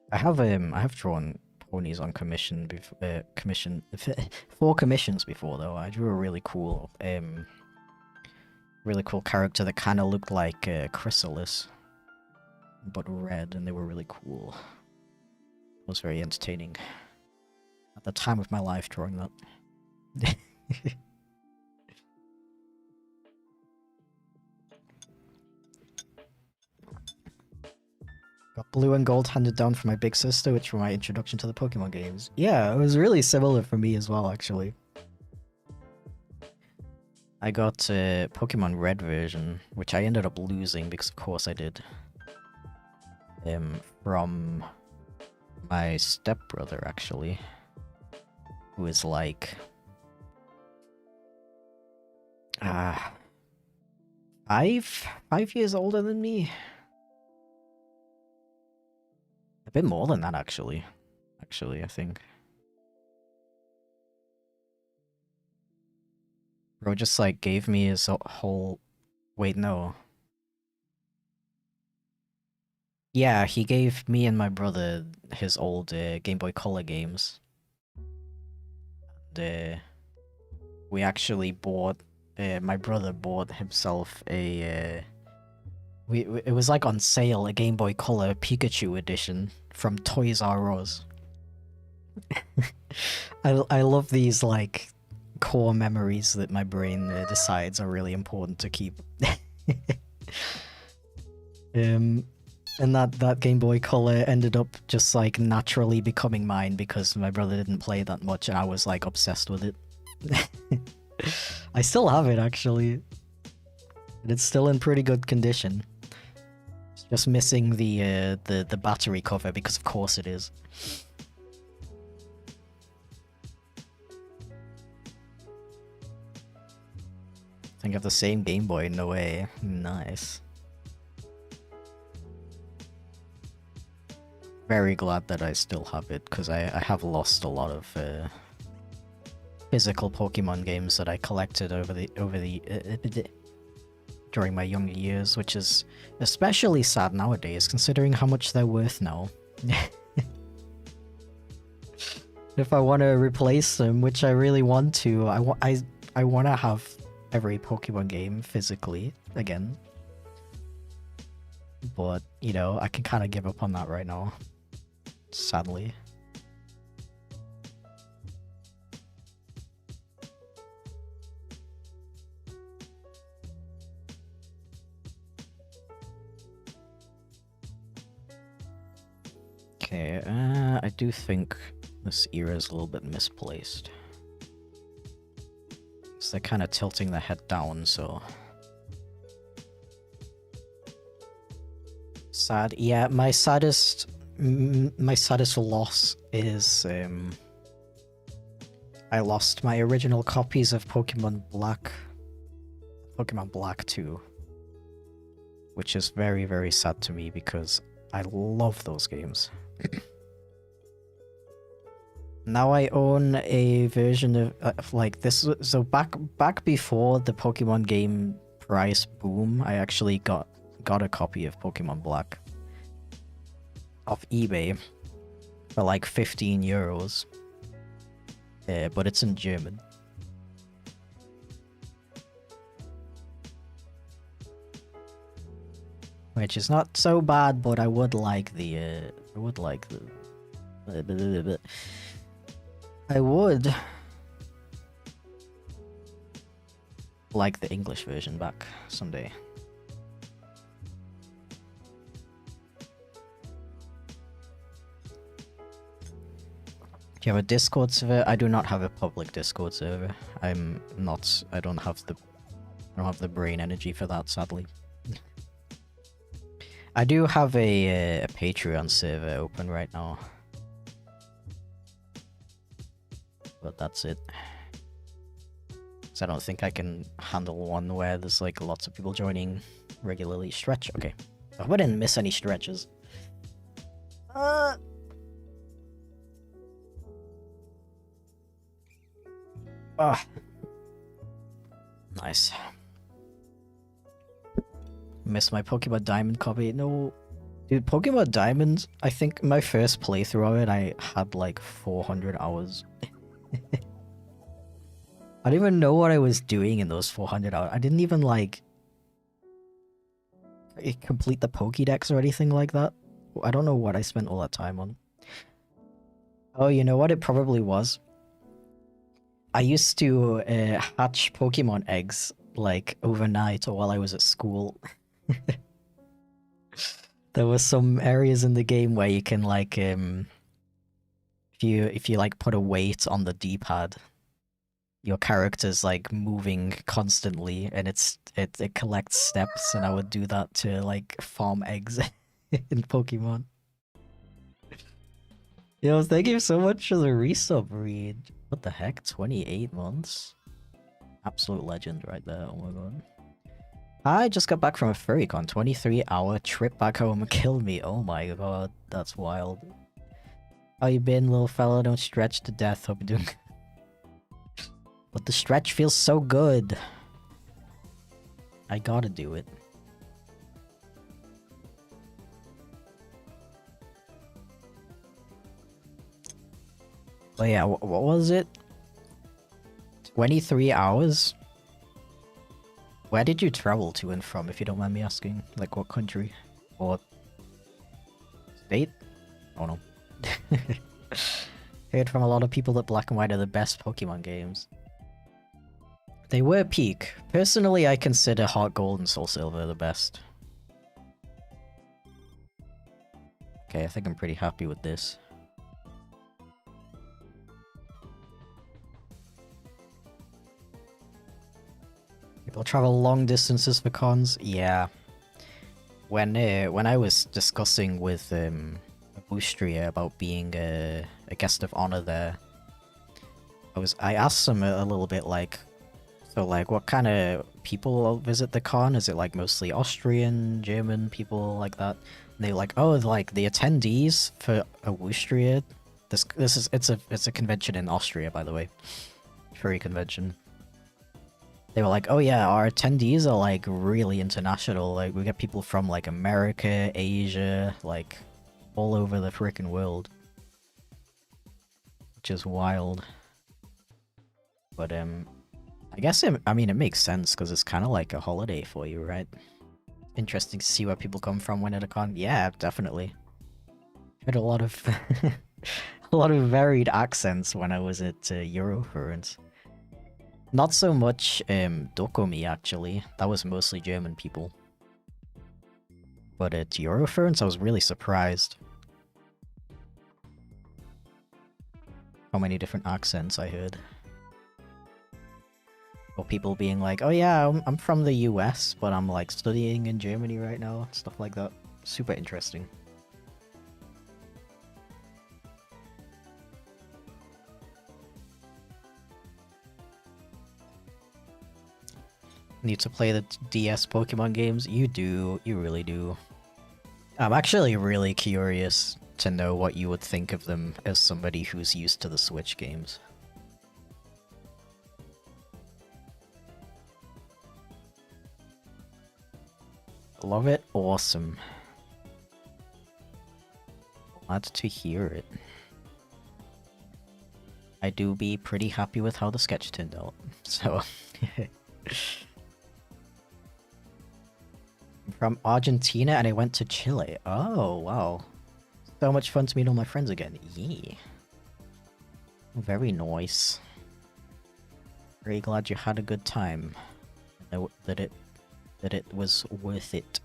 [SPEAKER 2] I have drawn ponies on commission before, for commissions before though. I drew a really cool character that kind of looked like Chrysalis, but red, and they were really cool. It was very entertaining at the time of my life drawing that. Got blue and gold handed down from my big sister, which were my introduction to the Pokemon games. Yeah, it was really similar for me as well, actually. I got a Pokemon Red version, which I ended up losing because of course I did. From my stepbrother, actually. Who is like... 5 years older than me? A bit more than that, actually. I think. Bro just, like, gave me his whole... Wait, no. Yeah, he gave me and my brother his old Game Boy Color games. And, we actually bought... my brother bought himself a... it was like on sale, a Game Boy Color Pikachu edition from Toys R Us. I love these like core memories that my brain decides are really important to keep. And that Game Boy Color ended up just like naturally becoming mine because my brother didn't play that much and I was like obsessed with it. I still have it actually. And it's still in pretty good condition. It's just missing the battery cover because of course it is. think of the same Game Boy, no way. Nice. Very glad that I still have it, because I have lost a lot of physical Pokemon games that I collected during my younger years, which is especially sad nowadays, considering how much they're worth now. If I want to replace them, which I really want to, I want to have every Pokemon game physically again. But, you know, I can kind of give up on that right now. Sadly. Okay, I do think this era is a little bit misplaced. So they're kind of tilting their head down, so... Sad. Yeah, my saddest loss is, I lost my original copies of Pokemon Black 2. Which is very, very sad to me because I love those games. Now I own a version of like this. So back before the Pokemon game price boom, I actually got a copy of Pokemon Black off eBay for like 15 euros. But it's in German. Which is not so bad, but I would like the I would like the English version back someday. Do you have a Discord server? I do not have a public Discord server. I don't have the brain energy for that, sadly. I do have a Patreon server open right now. But that's it. So I don't think I can handle one where there's like lots of people joining regularly. Stretch? Okay. I hope I didn't miss any stretches. Nice. Missed my Pokemon Diamond copy. No. Dude, Pokemon Diamond, I think my first playthrough of it, I had like 400 hours. I don't even know what I was doing in those 400 hours. I didn't even like complete the Pokédex or anything like that. I don't know what I spent all that time on. Oh, you know what it probably was? I used to hatch Pokemon eggs like overnight or while I was at school. There were some areas in the game where you can like if you like put a weight on the D-pad, your character's like moving constantly and it collects steps, and I would do that to like farm eggs in Pokemon. Yo, thank you so much for the resub, Reed. What the heck? 28 months? Absolute legend right there, oh my god. I just got back from a FurryCon, 23-hour trip back home and killed me. Oh my god, that's wild. How you been, little fella? Don't stretch to death. Hope you're doing good. But the stretch feels so good. I gotta do it. But yeah, what was it? 23 hours? Where did you travel to and from, if you don't mind me asking? Like, what country? Or state? Oh no. Heard from a lot of people that Black and White are the best Pokemon games. They were peak. Personally, I consider Heart Gold and Soul Silver the best. Okay, I think I'm pretty happy with this. People travel long distances for cons. Yeah. When I was discussing with Boostria about being a guest of honor there, I asked them a little bit like, So, like, what kind of people visit the con? Is it, like, mostly Austrian, German people like that? And they're like, oh, like, the attendees for Austria. It's a convention in Austria, by the way. Furry convention. They were like, oh yeah, our attendees are, like, really international. Like, we get people from, like, America, Asia, like, all over the frickin' world. Which is wild. But, I guess I mean, it makes sense because it's kind of like a holiday for you, right? Interesting to see where people come from when at a con. Yeah, definitely. Heard a lot of a lot of varied accents when I was at Eurofurence. Not so much Dokomi actually. That was mostly German people. But at Eurofurence, I was really surprised how many different accents I heard. Or people being like, oh yeah, I'm from the US, but I'm like studying in Germany right now, stuff like that. Super interesting. Need to play the DS Pokemon games? You do, you really do. I'm actually really curious to know what you would think of them as somebody who's used to the Switch games. Love it. Awesome. Glad to hear it. I do be pretty happy with how the sketch turned out, so... I'm from Argentina and I went to Chile. Oh, wow. So much fun to meet all my friends again. Yeah. Very nice. Very glad you had a good time. That it was worth it.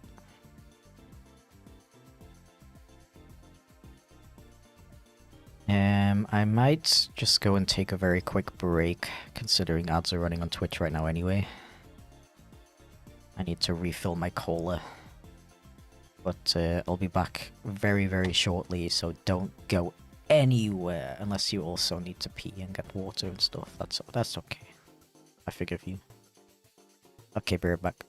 [SPEAKER 2] I might just go and take a very quick break, considering ads are running on Twitch right now anyway. I need to refill my cola. But I'll be back very, very shortly, so don't go anywhere unless you also need to pee and get water and stuff. That's okay. I forgive you. Okay, be right back.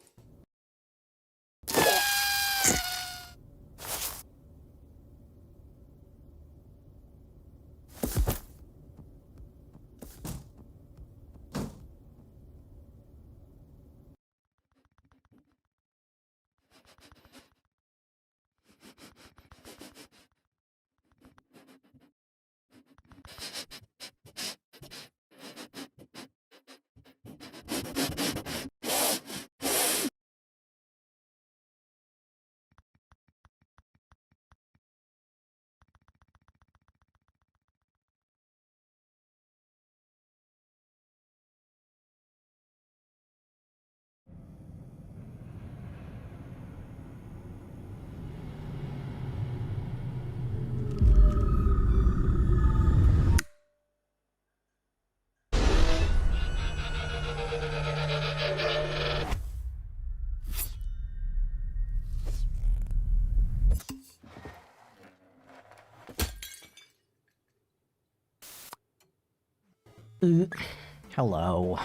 [SPEAKER 2] Hello.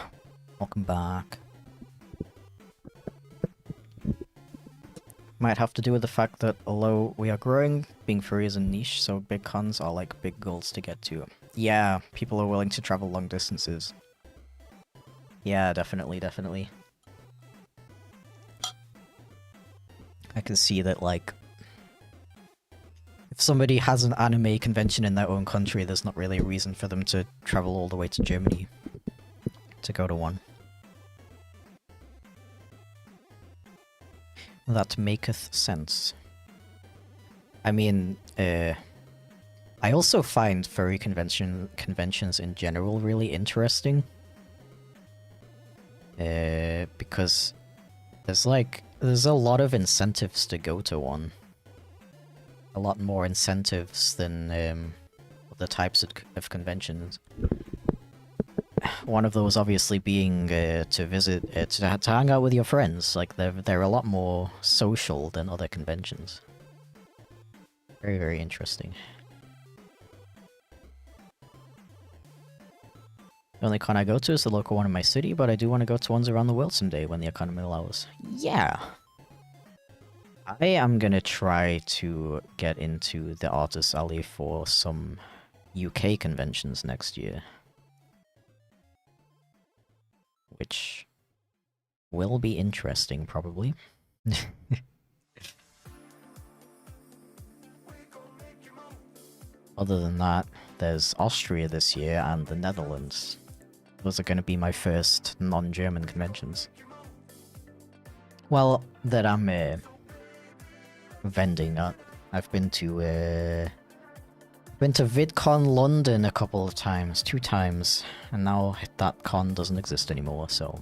[SPEAKER 2] Welcome back. Might have to do with the fact that although we are growing, being furry is a niche, so big cons are like big goals to get to. Yeah, people are willing to travel long distances. Yeah, definitely, definitely. I can see that, like, if somebody has an anime convention in their own country, there's not really a reason for them to travel all the way to Germany to go to one. That maketh sense. I mean, I also find furry conventions in general really interesting. Because there's a lot of incentives to go to one. A lot more incentives than other types of conventions. One of those obviously being to visit, to hang out with your friends. Like, they're a lot more social than other conventions. Very, very interesting. The only con I go to is the local one in my city, but I do want to go to ones around the world someday when the economy allows. Yeah! I am gonna try to get into the Artist Alley for some UK conventions next year. Which will be interesting, probably. Other than that, there's Austria this year and the Netherlands. Those are going to be my first non-German conventions. Well, that I'm vending at. I've been to VidCon London a couple of times, 2 times, and now that con doesn't exist anymore, so...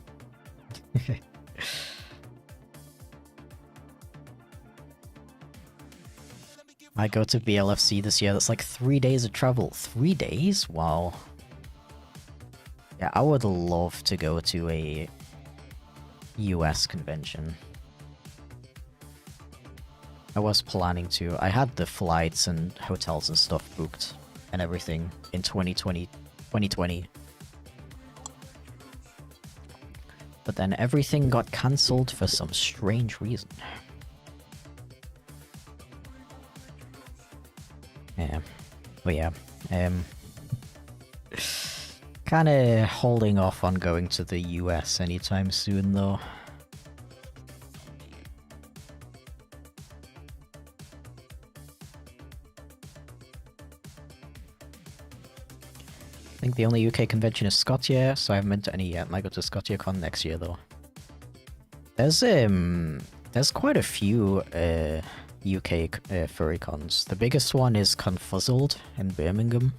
[SPEAKER 2] I go to BLFC this year, that's like 3 days of travel. 3 days? Wow. Yeah, I would love to go to a US convention. I was planning to. I had the flights and hotels and stuff booked and everything in 2020. But then everything got cancelled for some strange reason. Yeah. But yeah. Kinda holding off on going to the US anytime soon though. I think the only UK convention is Scotia, so I haven't been to any yet. I might go to ScotiaCon next year though. There's quite a few UK furry cons. The biggest one is Confuzzled in Birmingham.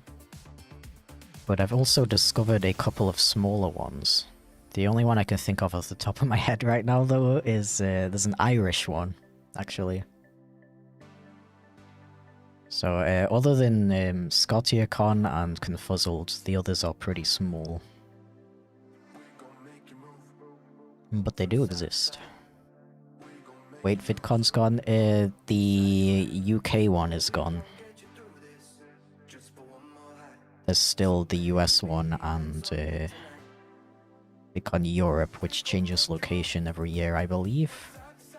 [SPEAKER 2] But I've also discovered a couple of smaller ones. The only one I can think of off the top of my head right now though is there's an Irish one, actually. So other than ScotiaCon and Confuzzled, the others are pretty small. But they do exist. Wait, VidCon's gone? The UK one is gone. There's still the US one and VidCon Europe, which changes location every year, I believe.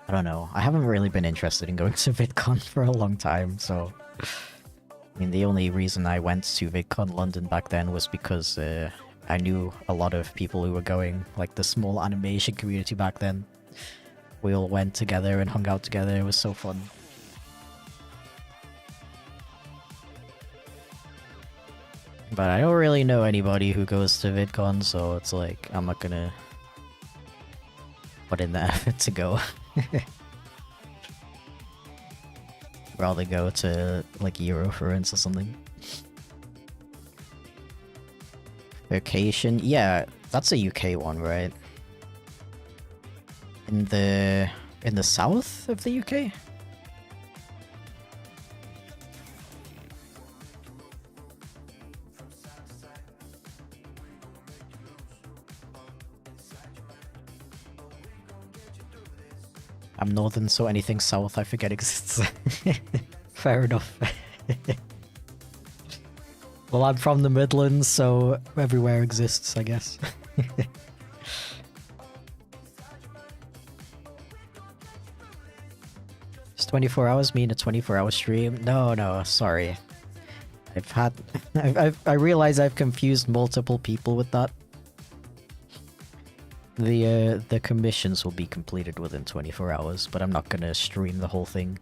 [SPEAKER 2] I don't know. I haven't really been interested in going to VidCon for a long time, so... I mean, the only reason I went to VidCon London back then was because I knew a lot of people who were going, like the small animation community back then. We all went together and hung out together, it was so fun. But I don't really know anybody who goes to VidCon, so it's like, I'm not gonna put in the effort to go. Rather go to, like, Eurofluence or something. Vacation? Yeah, that's a UK one, right? In the south of the UK? I'm northern, so anything south I forget exists. Fair enough. Well, I'm from the Midlands, so everywhere exists, I guess. Does 24 hours mean a 24-hour stream? No, sorry. I realize I've confused multiple people with that. The commissions will be completed within 24 hours, but I'm not gonna stream the whole thing.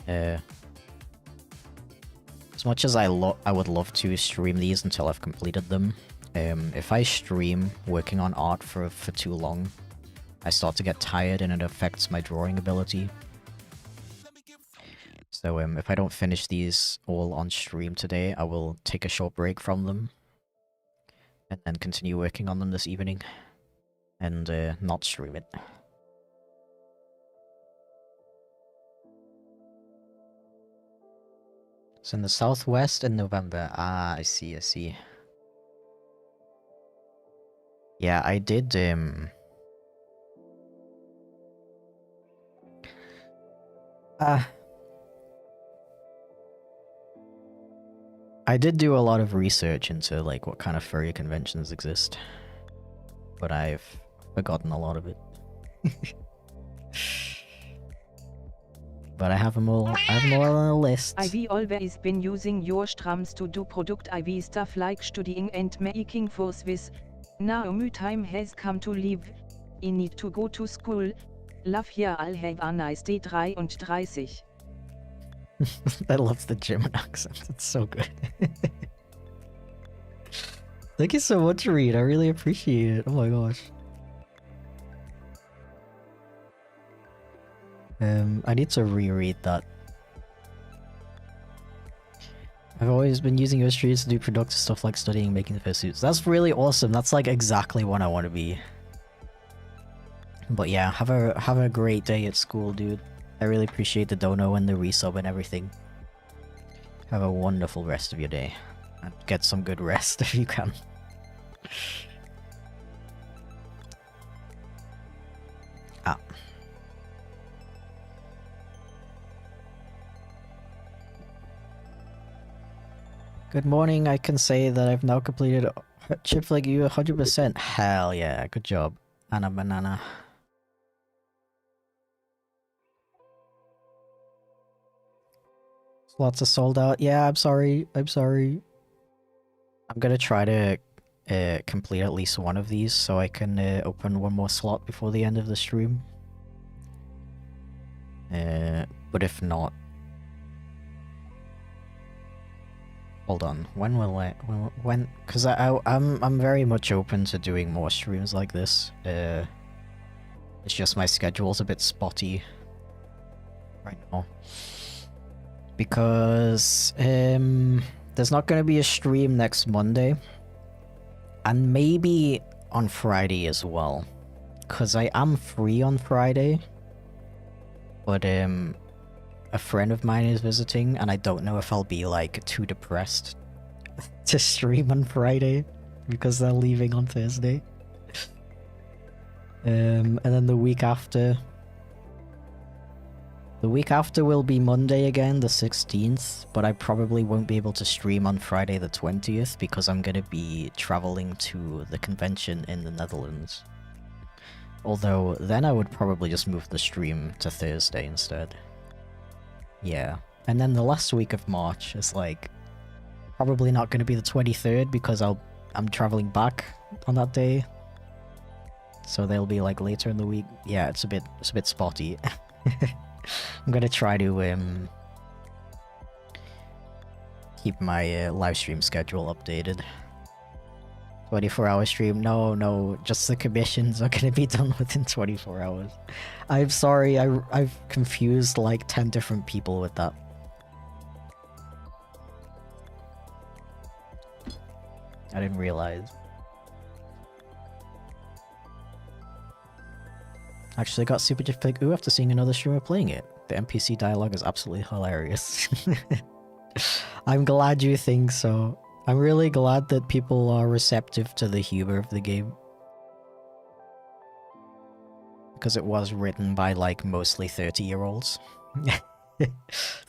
[SPEAKER 2] As much as I would love to stream these until I've completed them, if I stream working on art for too long, I start to get tired and it affects my drawing ability. So if I don't finish these all on stream today, I will take a short break from them. And then continue working on them this evening. And not stream it. So in the southwest in November. Ah, I see. Yeah, I did, I did do a lot of research into like what kind of furry conventions exist, but I've forgotten a lot of it. But I have them all. I have them all on a list.
[SPEAKER 3] I've always been using your strams to do product IV stuff like studying and making for Swiss. Now my time has come to leave. I need to go to school. Love ya all, have a nice day 33.
[SPEAKER 2] I love the German accent. It's so good. Thank you so much, Reed. I really appreciate it. Oh my gosh. I need to reread that. I've always been using your streams to do productive stuff like studying and making the fursuits. That's really awesome. That's like exactly what I want to be. But yeah, have a great day at school, dude. I really appreciate the dono and the resub and everything. Have a wonderful rest of your day. And get some good rest if you can. Ah. Good morning, I can say that I've now completed Chipflake you 100%. Hell yeah, good job. Anna Banana. Lots of sold out. Yeah, I'm sorry. I'm sorry. I'm gonna try to complete at least one of these so I can open one more slot before the end of the stream. But if not... Hold on, when will I... When... Because I'm very much open to doing more streams like this. It's just my schedule's a bit spotty right now. Because there's not going to be a stream next Monday. And maybe on Friday as well. Because I am free on Friday. But a friend of mine is visiting and I don't know if I'll be like too depressed to stream on Friday. Because they're leaving on Thursday. And then the week after... The week after will be Monday again, the 16th, but I probably won't be able to stream on Friday the 20th because I'm gonna be traveling to the convention in the Netherlands. Although, then I would probably just move the stream to Thursday instead. Yeah. And then the last week of March is like, probably not gonna be the 23rd because I'm traveling back on that day. So they'll be like later in the week. Yeah, it's a bit spotty. I'm gonna try to keep my live stream schedule updated. 24-hour stream? No, just the commissions are gonna be done within 24 hours. I'm sorry, I've confused like 10 different people with that. I didn't realize. Actually got super Chipflake ooh after seeing another streamer playing it. The NPC dialogue is absolutely hilarious. I'm glad you think so. I'm really glad that people are receptive to the humor of the game. Because it was written by like mostly 30-year-olds.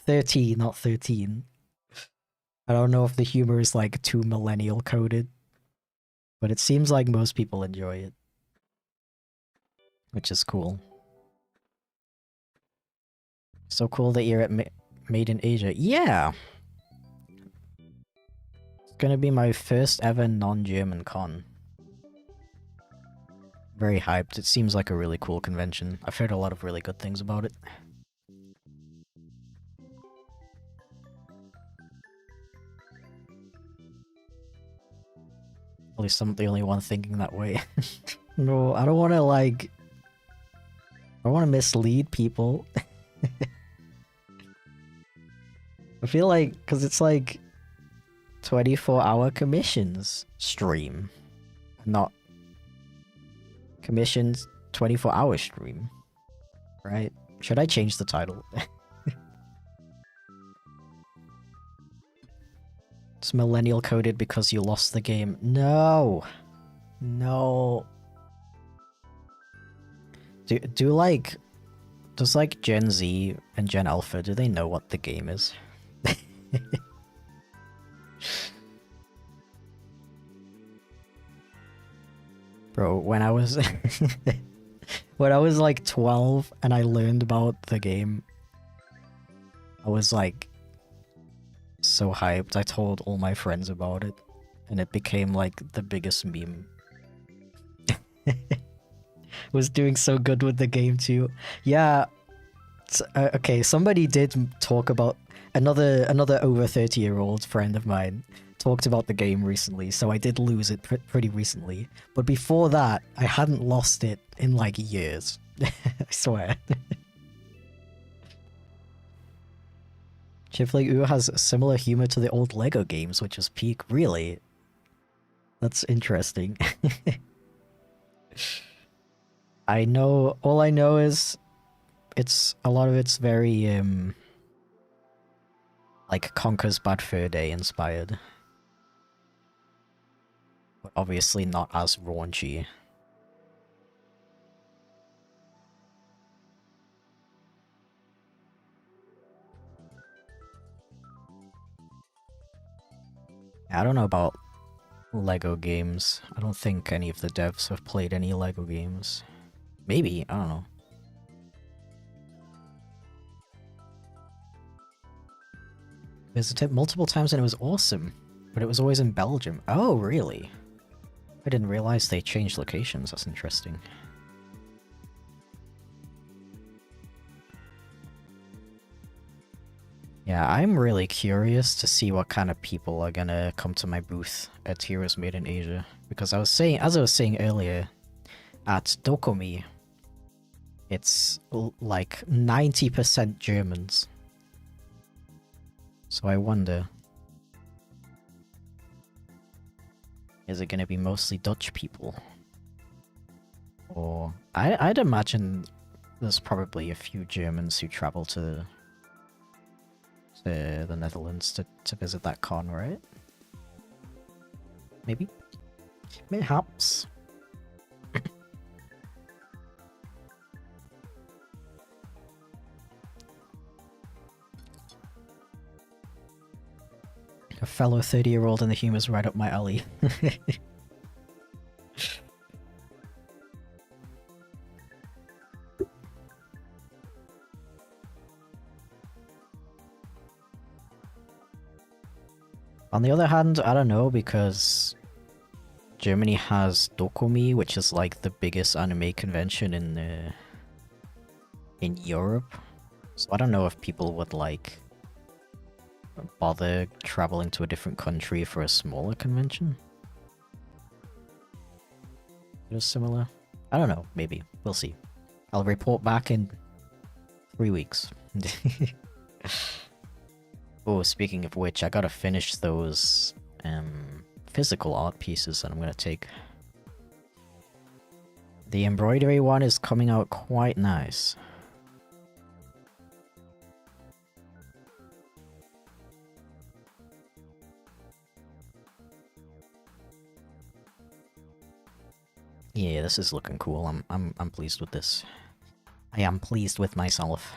[SPEAKER 2] 30, not 13. I don't know if the humor is like too millennial coded. But it seems like most people enjoy it. Which is cool. So cool that you're at Made in Asia. Yeah! It's gonna be my first ever non-German con. Very hyped. It seems like a really cool convention. I've heard a lot of really good things about it. At least I'm the only one thinking that way. No, I don't want to like... I don't want to mislead people. I feel like, because it's like 24-hour commissions stream, not commissions 24-hour stream, right? Should I change the title? It's millennial coded because you lost the game. No! No. Do like... Does like Gen Z and Gen Alpha, do they know what the game is? Bro, when I was when I was like 12 and I learned about the game, I was like so hyped. I told all my friends about it and it became like the biggest meme. Was doing so good with the game too. Yeah, okay, somebody did talk about another over 30-year-old friend of mine talked about the game recently, so I did lose it pretty recently. But before that, I hadn't lost it in like years. I swear. Chipflake Ooh has similar humor to the old Lego games, which is peak. Really? That's interesting. I know, all I know is a lot of it's very, like Conker's Bad Fur Day inspired. But obviously not as raunchy. I don't know about Lego games. I don't think any of the devs have played any Lego games. Maybe, I don't know. Visited multiple times and it was awesome, but it was always in Belgium. Oh, really? I didn't realize they changed locations. That's interesting. Yeah, I'm really curious to see what kind of people are gonna come to my booth at Heroes Made in Asia. Because as I was saying earlier, at Dokomi, it's like 90% Germans. So I wonder, is it gonna be mostly Dutch people? Or I'd imagine there's probably a few Germans who travel to the Netherlands to visit that con, right? Maybe? Perhaps. A fellow 30-year-old and the humor's right up my alley. On the other hand, I don't know, because Germany has Dokomi, which is like the biggest anime convention in Europe. So I don't know if people would like bother traveling to a different country for a smaller convention. It is similar. I don't know, maybe. We'll see. I'll report back in 3 weeks. Oh, speaking of which, I gotta finish those physical art pieces that I'm gonna take. The embroidery one is coming out quite nice. Yeah, this is looking cool. I'm pleased with this. I am pleased with myself.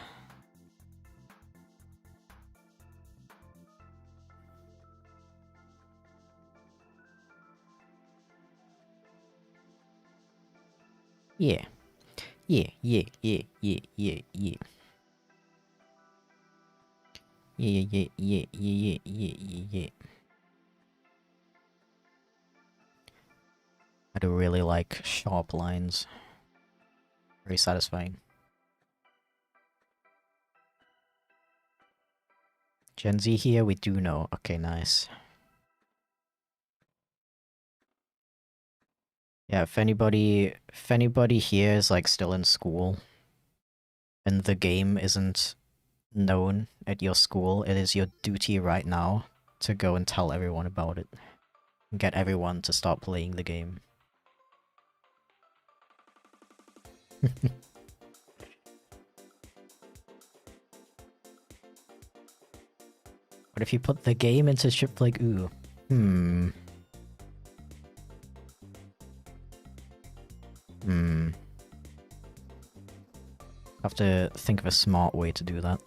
[SPEAKER 2] Yeah. Yeah. Yeah. Yeah. Yeah. Yeah. Yeah. Yeah. Yeah. Yeah. Yeah. Yeah. Yeah. Yeah. I do really like sharp lines. Very satisfying. Gen Z here, we do know. Okay, nice. Yeah, if anybody here is like still in school and the game isn't known at your school, it is your duty right now to go and tell everyone about it. And get everyone to start playing the game. What if you put the game into Chipflake Ooh? Have to think of a smart way to do that.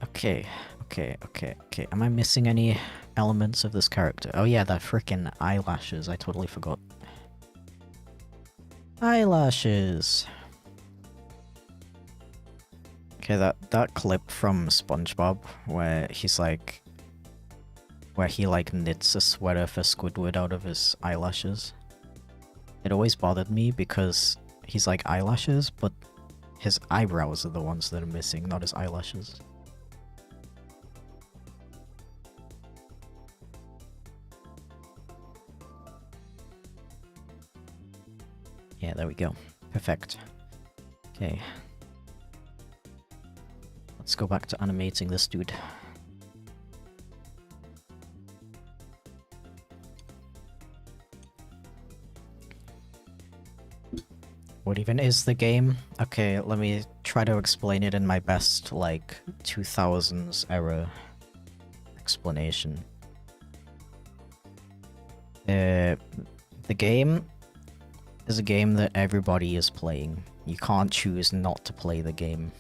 [SPEAKER 2] Okay, okay. Am I missing any elements of this character? Oh yeah, that freaking eyelashes. I totally forgot. Eyelashes. Okay, that clip from SpongeBob where he's like, where he like knits a sweater for Squidward out of his eyelashes. It always bothered me because he's like eyelashes, but his eyebrows are the ones that are missing, not his eyelashes. Yeah, there we go. Perfect. Okay. Let's go back to animating this dude. What even is the game? Okay, let me try to explain it in my best, like, 2000s era explanation. The game is a game that everybody is playing. You can't choose not to play the game.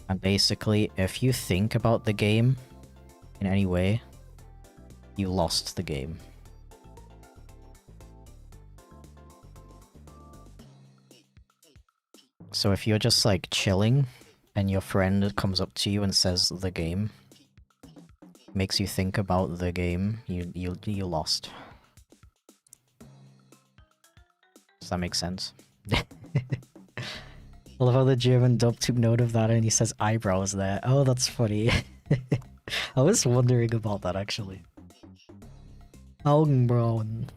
[SPEAKER 2] And basically, if you think about the game in any way, you lost the game. So if you're just like chilling and your friend comes up to you and says the game, makes you think about the game, you lost. Does that make sense? I love how the German dub took note of that and he says eyebrows there. Oh, that's funny. I was wondering about that actually. Augenbrauen.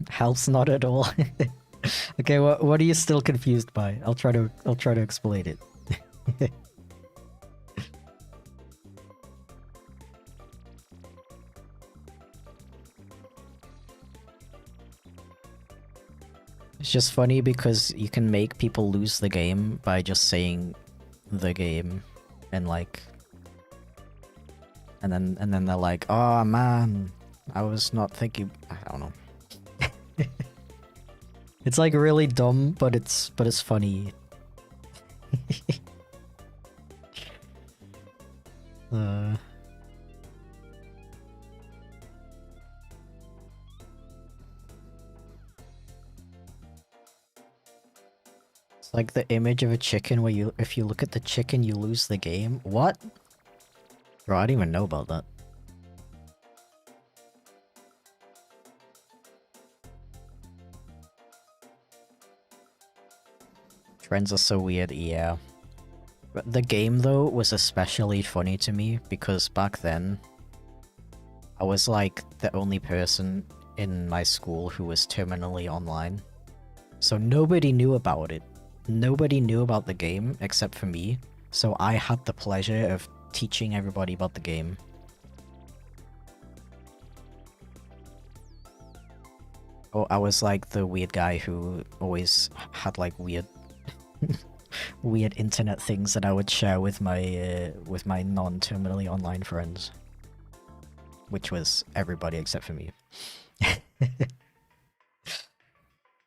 [SPEAKER 2] Helps not at all. Okay, what are you still confused by? I'll try to explain it. It's just funny because you can make people lose the game by just saying the game and like and then they're like, "Oh man, I was not thinking." I don't know. It's like really dumb, but it's funny. It's like the image of a chicken where if you look at the chicken, you lose the game. What? Bro, I didn't even know about that. Trends are so weird, yeah. But the game, though, was especially funny to me because back then, I was like the only person in my school who was terminally online. So nobody knew about it. Nobody knew about the game except for me. So I had the pleasure of teaching everybody about the game. Oh, I was like the weird guy who always had like weird weird internet things that I would share with my non-terminally online friends, which was everybody except for me.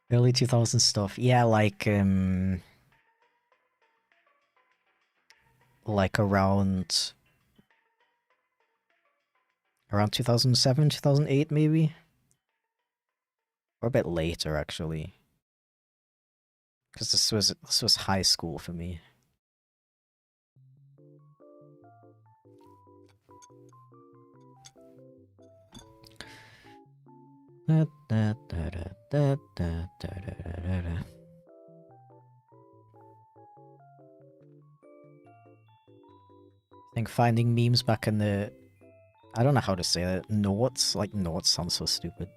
[SPEAKER 2] Early 2000s stuff, yeah, like around 2007, 2008 maybe, or a bit later actually. Because this was high school for me. I think finding memes back in the... I don't know how to say that. Noughts? Like, noughts sounds so stupid.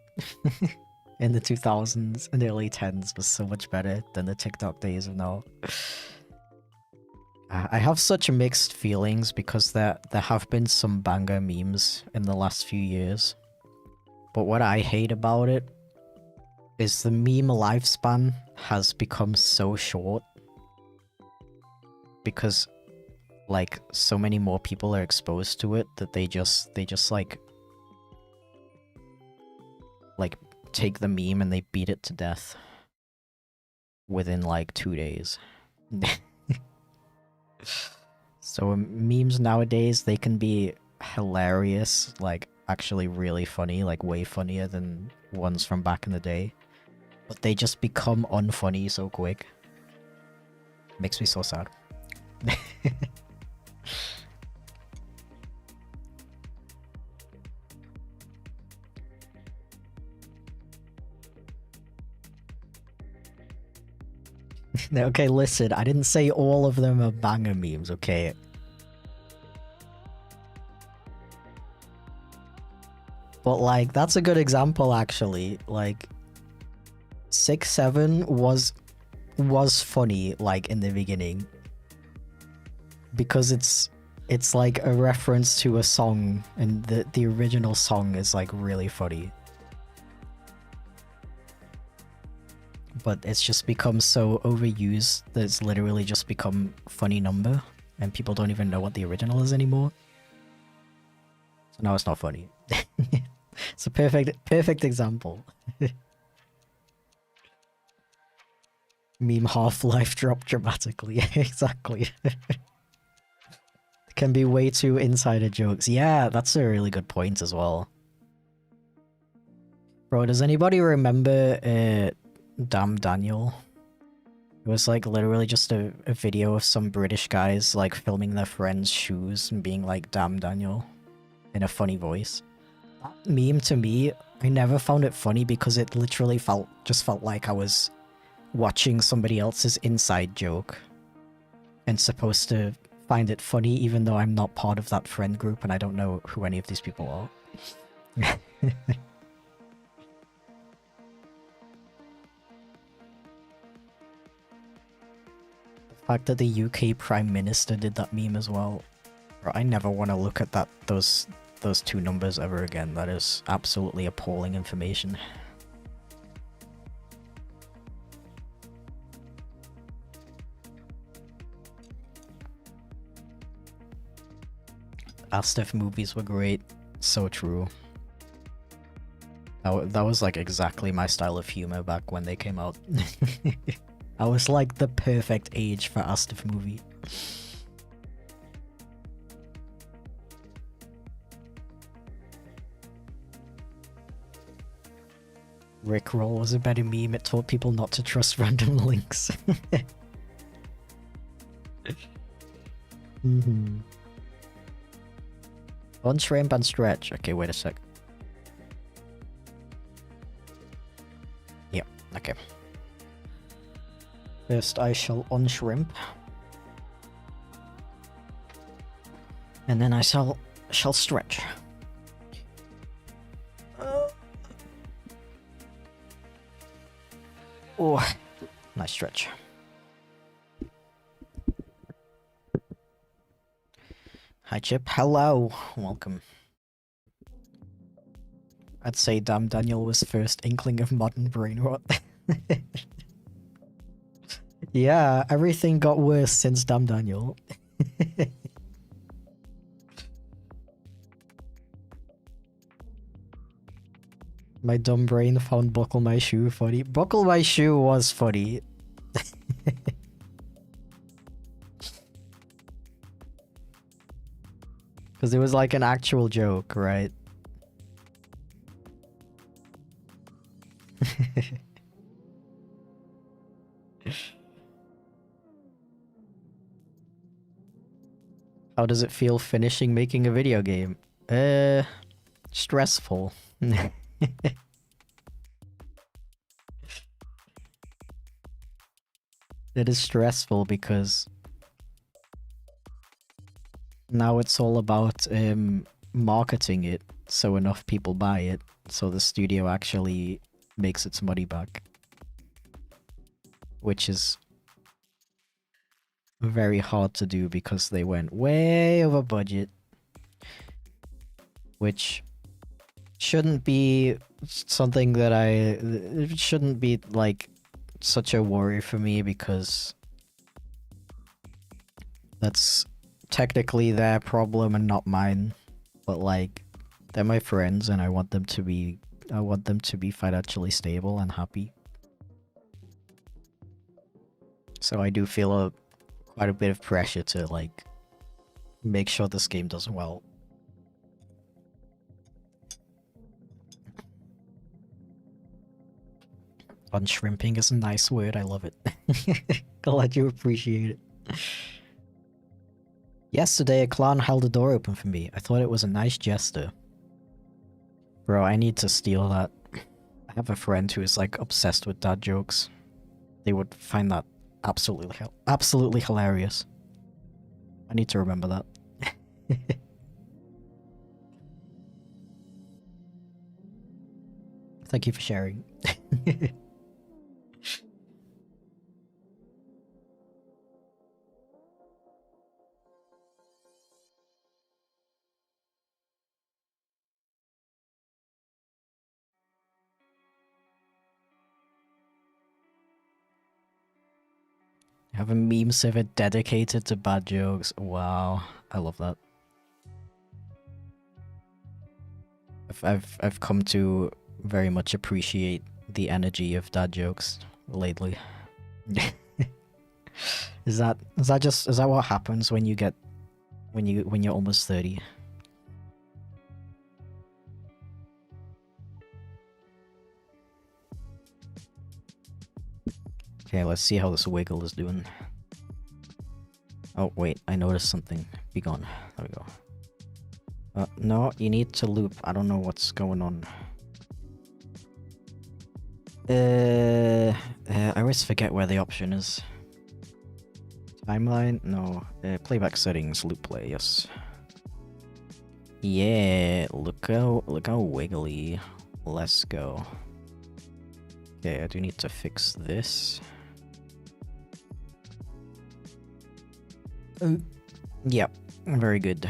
[SPEAKER 2] In the 2000s and early 10s was so much better than the TikTok days of now. I have such mixed feelings because there have been some banger memes in the last few years. But what I hate about it is the meme lifespan has become so short. Because, like, so many more people are exposed to it that they just like take the meme and they beat it to death within like 2 days. So memes nowadays, they can be hilarious, like actually really funny, like way funnier than ones from back in the day. But they just become unfunny so quick. Makes me so sad. Okay, listen, I didn't say all of them are banger memes, okay? But like, that's a good example actually. Like 6-7 was funny like in the beginning. Because it's like a reference to a song, and the original song is like really funny. But it's just become so overused that it's literally just become funny number, and people don't even know what the original is anymore. So now it's not funny. It's a perfect example. Meme Half-Life dropped dramatically. Exactly. Can be way too insider jokes. Yeah, that's a really good point as well. Bro, does anybody remember Damn Daniel? It was like literally just a video of some British guys like filming their friends' shoes and being like, "Damn Daniel," in a funny voice. That meme to me, I never found it funny because it literally felt like I was watching somebody else's inside joke and supposed to find it funny even though I'm not part of that friend group and I don't know who any of these people are. The fact that the UK Prime Minister did that meme as well. Bro, I never want to look at those two numbers ever again. That is absolutely appalling information. Astef movies were great. So true. That was like exactly my style of humor back when they came out. I was like the perfect age for Astef movie. Rickroll was a better meme. It taught people not to trust random links. Unshrimp and stretch. Okay, wait a sec. Yep, okay. First I shall unshrimp. And then I shall stretch. Oh, nice stretch. Hi Chip, hello, welcome. I'd say Damn Daniel was first inkling of modern brain rot. Yeah, everything got worse since Damn Daniel. My dumb brain found Buckle My Shoe funny. Buckle My Shoe was funny. Because it was like an actual joke, right? How does it feel finishing making a video game? Stressful. It is stressful because now it's all about marketing it so enough people buy it, so the studio actually makes its money back. Which is very hard to do because they went way over budget. Which shouldn't be something that it shouldn't be like such a worry for me because that's technically their problem and not mine. But like, they're my friends and I want them to be I want them to be financially stable and happy. So I do feel quite a bit of pressure to like make sure this game does well. Unshrimping is a nice word, I love it. Glad you appreciate it. Yesterday a clown held the door open for me. I thought it was a nice gesture. Bro, I need to steal that. I have a friend who is like obsessed with dad jokes. They would find that absolutely hilarious. I need to remember that. Thank you for sharing. I have a meme server dedicated to bad jokes. Wow, I love that. I've come to very much appreciate the energy of dad jokes lately. Is that what happens when you get when you're almost 30? Okay, let's see how this wiggle is doing. Oh wait, I noticed something. Be gone. There we go. No, you need to loop. I don't know what's going on. I always forget where the option is. Timeline? No. Playback settings, loop play, yes. Yeah, look how wiggly. Let's go. Okay, I do need to fix this. Yep, very good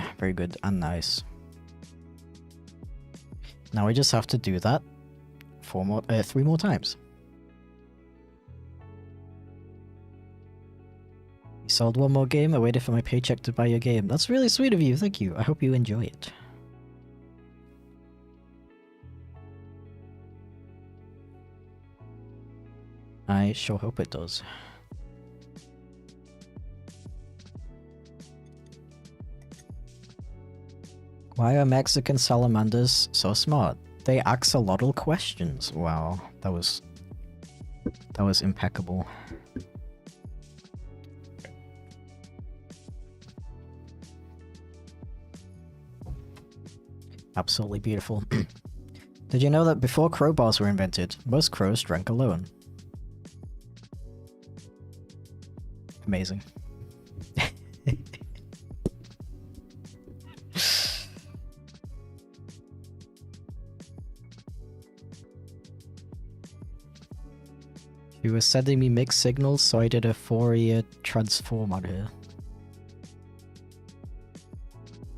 [SPEAKER 2] and nice. Now we just have to do that 3 more times. You sold one more game? I waited for my paycheck to buy your game. That's really sweet of you, thank you. I hope you enjoy it. I sure hope it does. Why are Mexican salamanders so smart? They axolotl questions. Wow, that was impeccable. Absolutely beautiful. Did you know that before crowbars were invented, most crows drank alone? Amazing. She was sending me mixed signals, so I did a Fourier transform on her.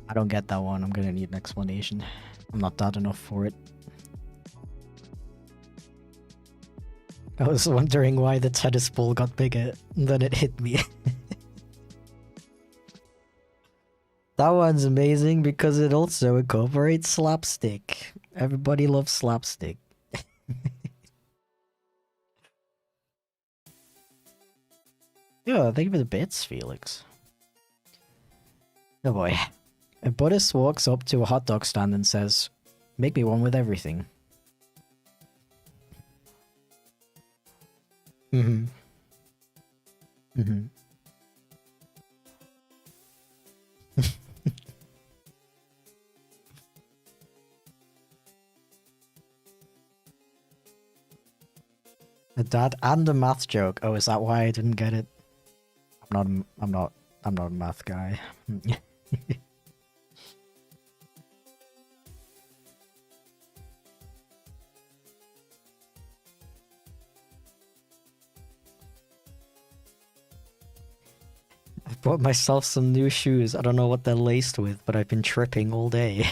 [SPEAKER 2] I don't get that one. I'm gonna need an explanation. I'm not dad enough for it. I was wondering why the tennis ball got bigger, and then it hit me. That one's amazing because it also incorporates slapstick. Everybody loves slapstick. Yeah, thank you for the bits, Felix. Oh boy. A Buddhist walks up to a hot dog stand and says, "Make me one with everything." Mm-hmm. Mm-hmm. A dad and a math joke. Oh, is that why I didn't get it? I'm not a math guy. I bought myself some new shoes. I don't know what they're laced with, but I've been tripping all day.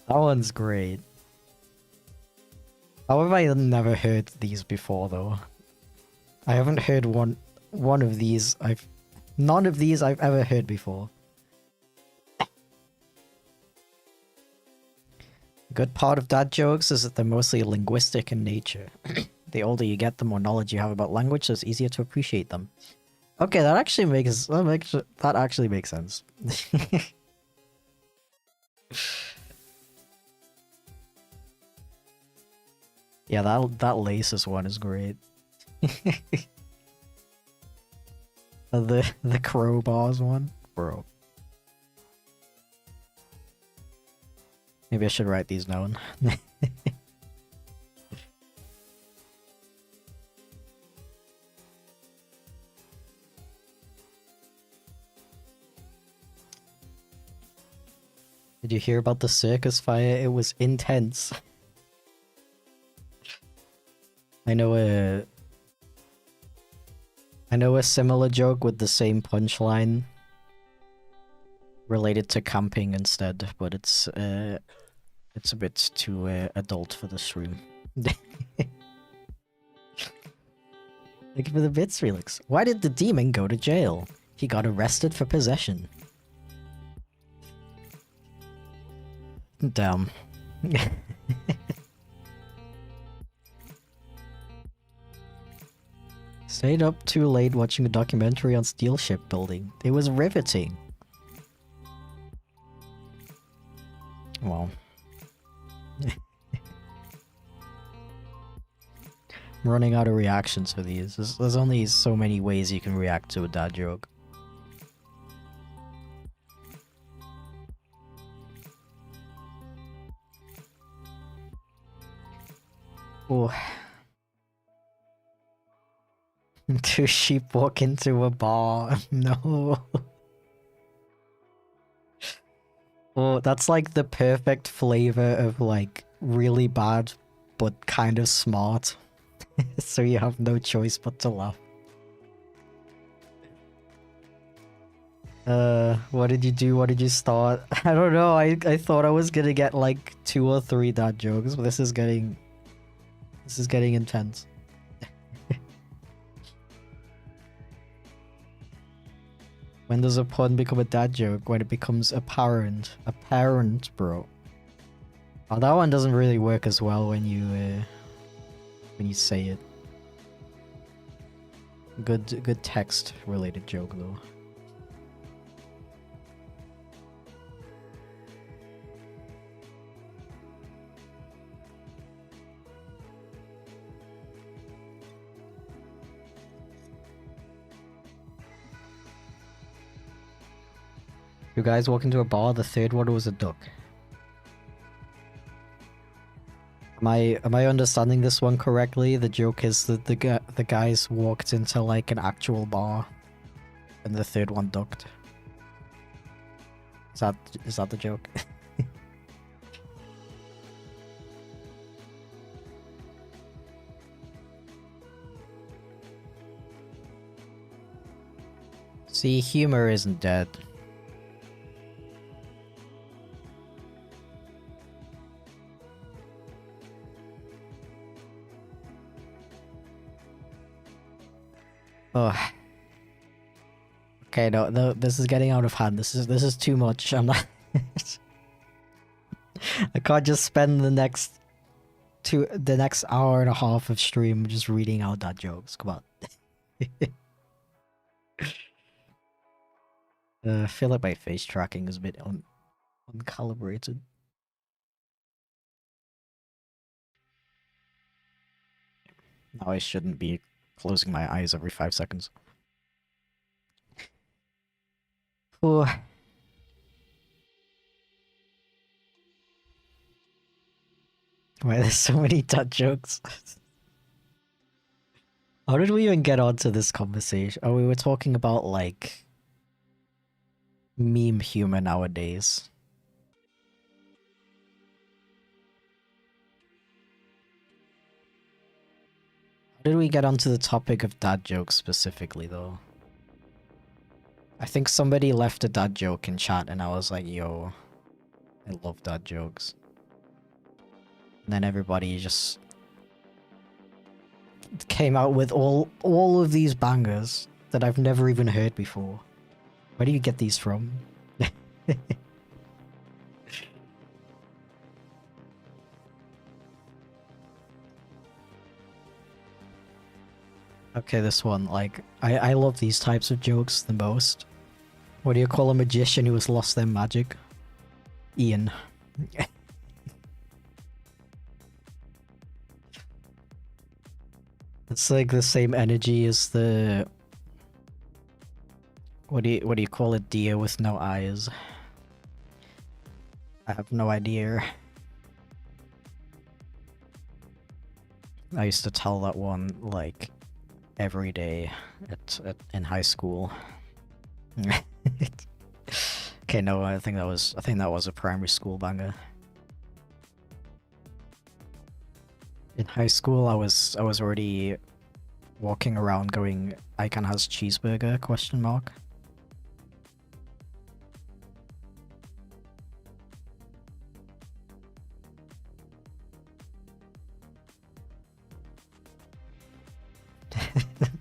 [SPEAKER 2] That one's great. How have I never heard these before, though? I haven't heard one of these. None of these I've ever heard before. good part of dad jokes is that they're mostly linguistic in nature. The older you get, the more knowledge you have about language, so it's easier to appreciate them. Okay, that actually makes sense. Yeah, that laces one is great. The crowbars one, bro. Maybe I should write these down. Did you hear about the circus fire? It was intense. I know a similar joke with the same punchline related to camping instead, but it's a bit too adult for the stream. Thank you for the bits, Relics. Why did the demon go to jail? He got arrested for possession. Damn. Stayed up too late watching a documentary on steel shipbuilding. It was riveting. Well. I'm running out of reactions for these. There's only so many ways you can react to a dad joke. Oh. Two sheep walk into a bar. No. Oh, that's like the perfect flavor of like really bad but kind of smart. So you have no choice but to laugh. What did you do? What did you start? I don't know. I thought I was gonna get like 2 or 3 dad jokes, but this is getting intense. When does a pun become a dad joke? When it becomes apparent. Apparent, bro. Oh, that one doesn't really work as well when you say it. Good text related joke though. You guys walk into a bar, the third one was a duck. Am I understanding this one correctly? The joke is that the guys walked into like an actual bar and the third one ducked. Is that the joke? See, humor isn't dead. Oh. Okay, no, this is getting out of hand. This is too much. I'm not. I can't just spend the next hour and a half of stream just reading out dad jokes. Come on. I feel like my face tracking is a bit uncalibrated. Now I shouldn't be closing my eyes every 5 seconds. Oh. Why there's so many dad jokes? How did we even get onto this conversation? Oh, we were talking about like meme humor nowadays. How did we get onto the topic of dad jokes specifically though? I think somebody left a dad joke in chat and I was like, yo, I love dad jokes. And then everybody just came out with all of these bangers that I've never even heard before. Where do you get these from? Okay, this one, like, I love these types of jokes the most. What do you call a magician who has lost their magic? Ian. It's like the same energy as the... What do you call a deer with no eyes? I have no idea. I used to tell that one, like, every day in high school. Okay, no, I think that was a primary school banger. In high school, I was already walking around going, "I can has cheeseburger?" question mark.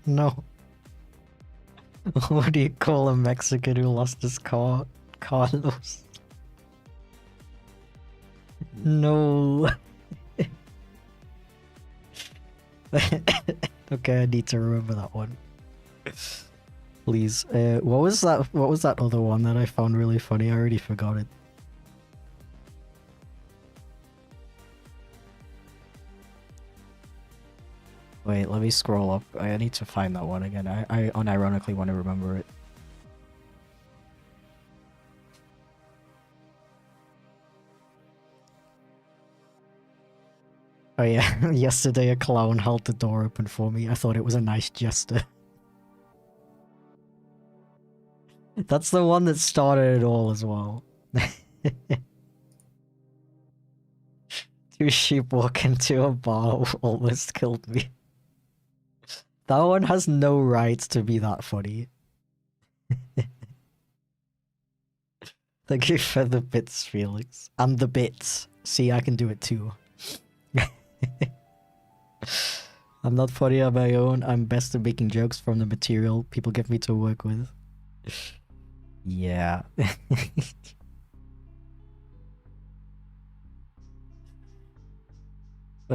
[SPEAKER 2] No. What do you call a Mexican who lost his car? Carlos. No. Okay, I need to remember that one. Please. What was that other one that I found really funny? I already forgot it. Wait, let me scroll up. I need to find that one again. I unironically want to remember it. Oh yeah, yesterday a clown held the door open for me. I thought it was a nice gesture. That's the one that started it all as well. Two sheep walk into a bar almost killed me. That one has no right to be that funny. Thank you for the bits, Felix. And the bits. See, I can do it too. I'm not funny on my own. I'm best at making jokes from the material people give me to work with. Yeah.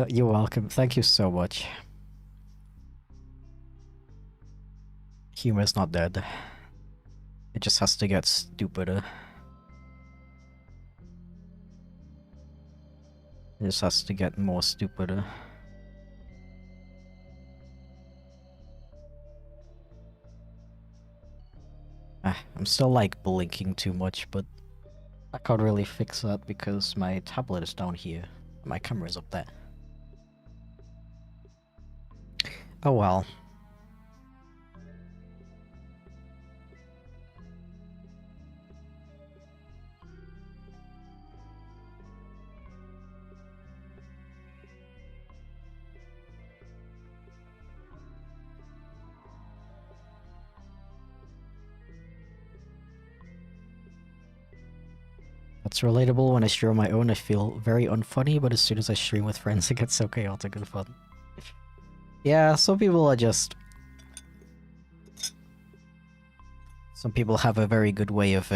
[SPEAKER 2] You're welcome. Thank you so much. Humor's not dead. It just has to get stupider. It just has to get more stupider. I'm still like blinking too much, but I can't really fix that because my tablet is down here. My camera is up there. Oh well. It's relatable. When I stream on my own, I feel very unfunny, but as soon as I stream with friends, it gets so chaotic and fun. Yeah, some people are just... Some people have a very good way of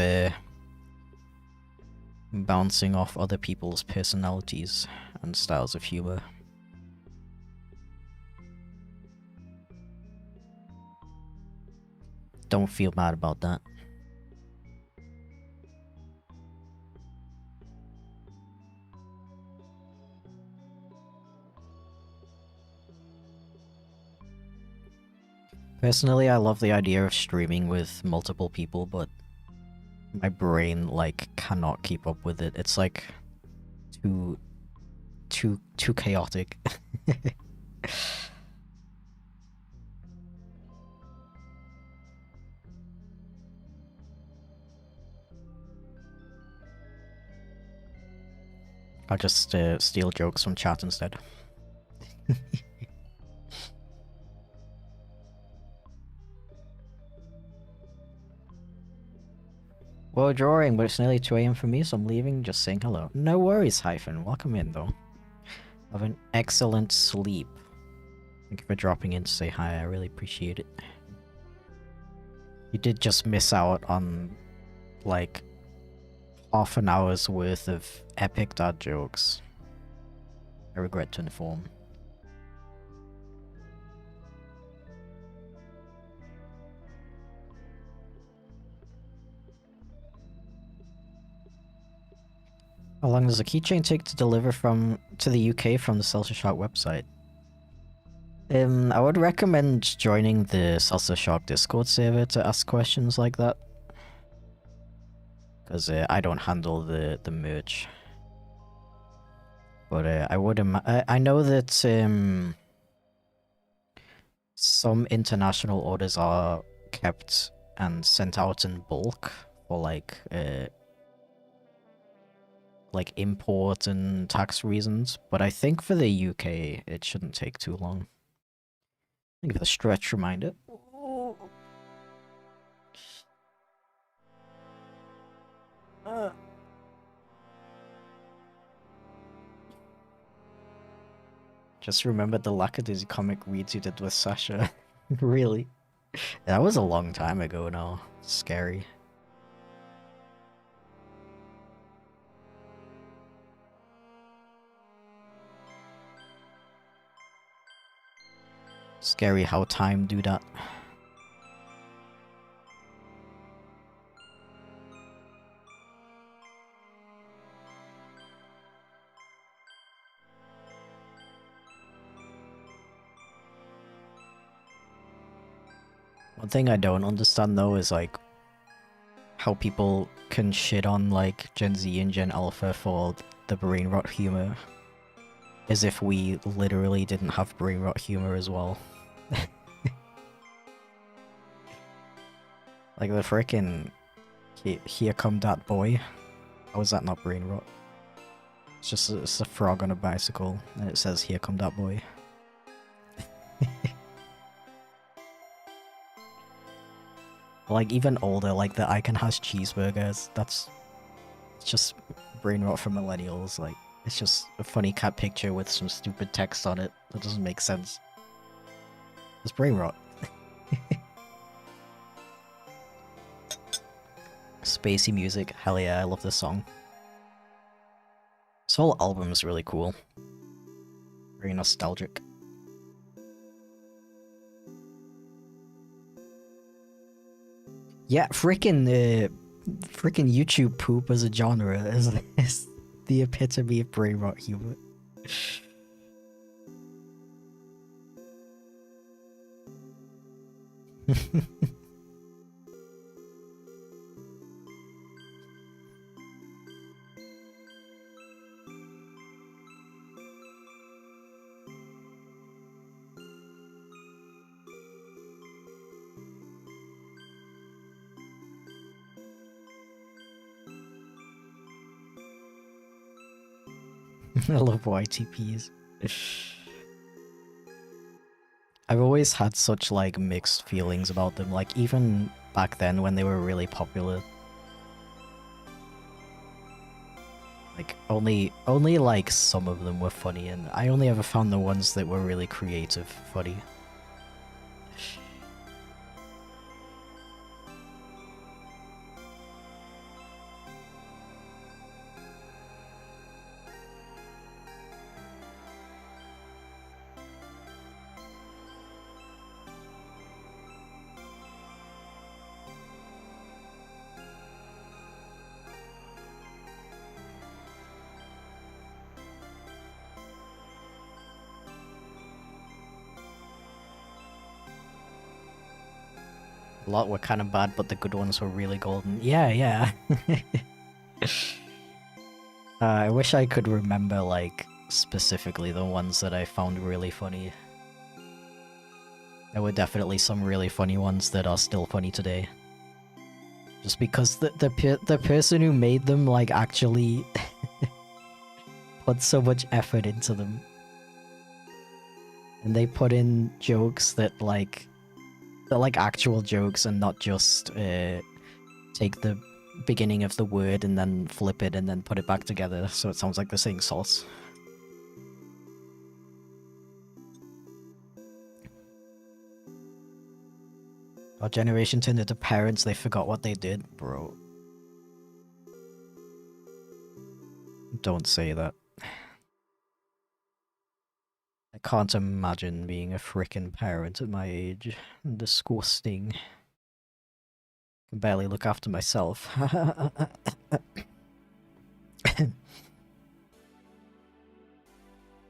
[SPEAKER 2] bouncing off other people's personalities and styles of humor. Don't feel bad about that. Personally, I love the idea of streaming with multiple people, but my brain, like, cannot keep up with it. It's, like, too chaotic. I'll just steal jokes from chat instead. Well, drawing, but it's nearly 2 AM for me, so I'm leaving, just saying hello. No worries, Hyphen. Welcome in, though. Have an excellent sleep. Thank you for dropping in to say hi, I really appreciate it. You did just miss out on, like, half an hour's worth of epic dad jokes. I regret to inform. How long does a keychain take to deliver to the UK from the Salsa Shark website? I would recommend joining the Salsa Shark Discord server to ask questions like that. Because I don't handle the merch. But I know that some international orders are kept and sent out in bulk for like import and tax reasons, but I think for the UK it shouldn't take too long. Thank you for the stretch reminder. Just remembered the Lackadaisy comic reads you did with Sasha. Really? That was a long time ago now. Scary. Scary how time do that. One thing I don't understand though is like how people can shit on like Gen Z and Gen Alpha for the brain rot humor, as if we literally didn't have brain rot humor as well. Like the frickin' here come that boy. How is that not brain rot? It's a frog on a bicycle and it says here come that boy. Like even older, like the icon has cheeseburgers. It's just brain rot for millennials. Like it's just a funny cat picture with some stupid text on it that doesn't make sense. It's brain rot. Spacey music, hell yeah, I love this song. This whole album is really cool. Very nostalgic. Yeah, freaking YouTube poop as a genre is the epitome of brain rot humor. I love YTPs. I've always had such like mixed feelings about them, like even back then when they were really popular. Like only like some of them were funny, and I only ever found the ones that were really creative funny. A lot were kind of bad, but the good ones were really golden. Yeah, yeah. I wish I could remember, like, specifically the ones that I found really funny. There were definitely some really funny ones that are still funny today. Just because the person who made them, like, actually put so much effort into them. And they put in jokes that, like... They're like actual jokes and not just take the beginning of the word and then flip it and then put it back together so it sounds like they're saying sauce. Our generation turned into parents, they forgot what they did, bro. Don't say that. I can't imagine being a frickin' parent at my age. Disgusting. Can barely look after myself.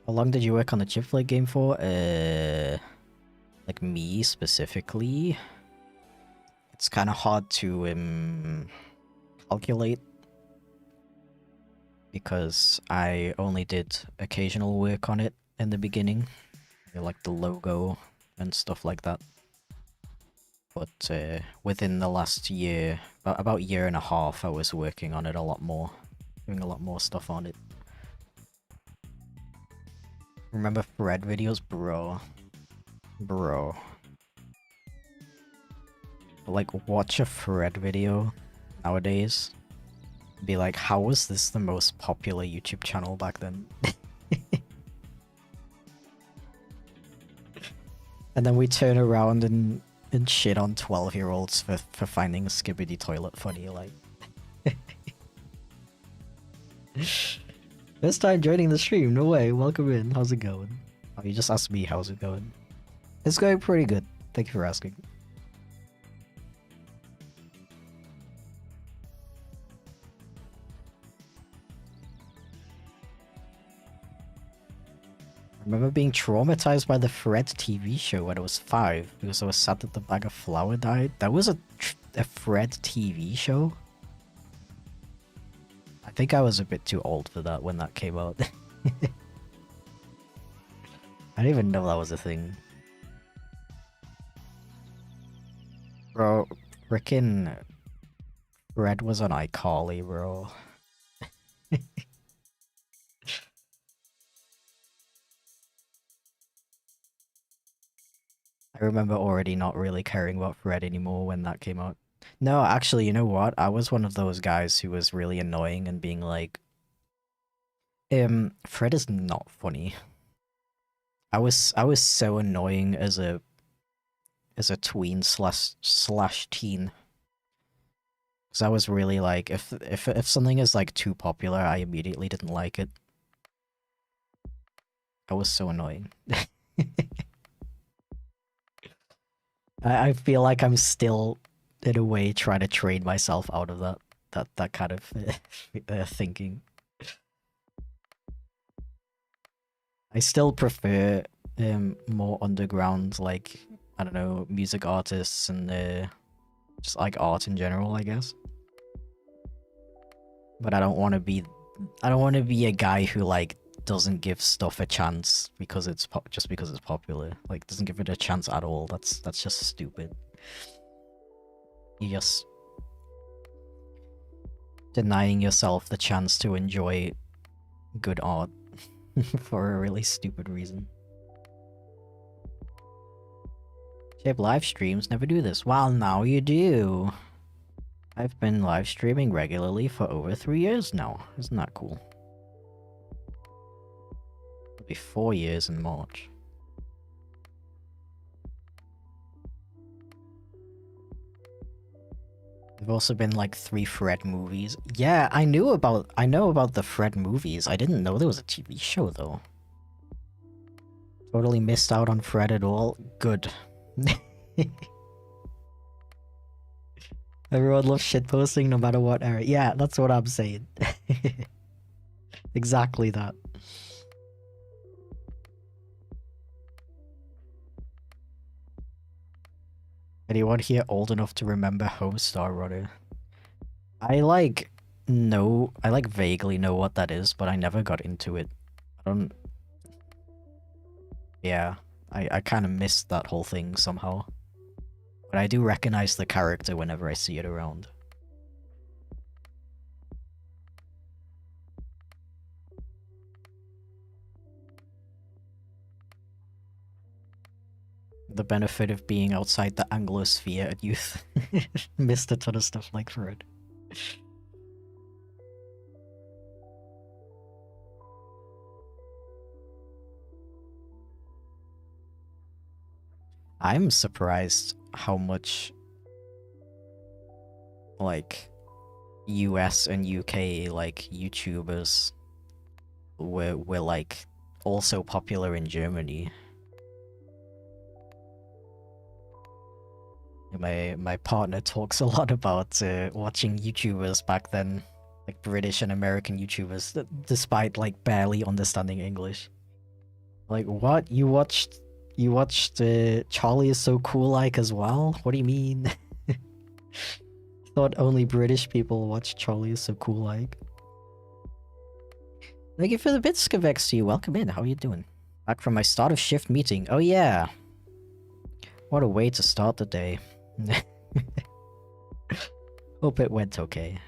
[SPEAKER 2] How long did you work on the Chipflake game for? Like me specifically, it's kind of hard to calculate because I only did occasional work on it in the beginning, like the logo and stuff like that. But within the last year, about year and a half, I was working on it a lot more, doing a lot more stuff on it. Remember Fred videos? Bro. Like, watch a Fred video nowadays. Be like, how was this the most popular YouTube channel back then? And then we turn around and shit on 12-year-olds for finding a skibbity toilet funny, like. First time joining the stream, no way, welcome in, how's it going? Oh, you just asked me how's it going. It's going pretty good, thank you for asking. I remember being traumatized by the Fred TV show when I was 5 because I was sad that the bag of flour died. That was a Fred TV show? I think I was a bit too old for that when that came out. I didn't even know that was a thing. Bro, frickin' Fred was on iCarly, bro. I remember already not really caring about Fred anymore when that came out. No, actually, you know what? I was one of those guys who was really annoying and being like, Fred is not funny. I was so annoying as a tween slash teen. Because I was really like, if something is like too popular, I immediately didn't like it. I was so annoying. I feel like I'm still, in a way, trying to train myself out of that kind of thinking. I still prefer more underground, like, I don't know, music artists and just like art in general, I guess. But I don't want to be a guy who like doesn't give stuff a chance because it's just because it's popular. Like, doesn't give it a chance at all. That's just stupid. You're just denying yourself the chance to enjoy good art for a really stupid reason. Chip live streams never do this. Well, now you do. I've been live streaming regularly for over 3 years now. Isn't that cool? It'll be 4 years in March. There've also been like 3 Fred movies. Yeah, I know about the Fred movies. I didn't know there was a TV show though. Totally missed out on Fred at all. Good. Everyone loves shitposting no matter what era. Yeah, that's what I'm saying. Exactly that. Anyone here old enough to remember Homestar Runner? I vaguely know what that is, but I never got into it. I don't... Yeah, I kind of missed that whole thing somehow. But I do recognize the character whenever I see it around. The benefit of being outside the Anglosphere at youth. Missed a ton of stuff like Fred. I'm surprised how much like US and UK like YouTubers were like also popular in Germany. My partner talks a lot about watching YouTubers back then, like British and American YouTubers, despite like barely understanding English. Like, what? You watched Charlie is So Cool like as well? What do you mean? Thought only British people watch Charlie is So Cool like. Thank you for the bits, Skavexy. Welcome in. How are you doing? Back from my start of shift meeting. Oh yeah. What a way to start the day. Hope it went okay.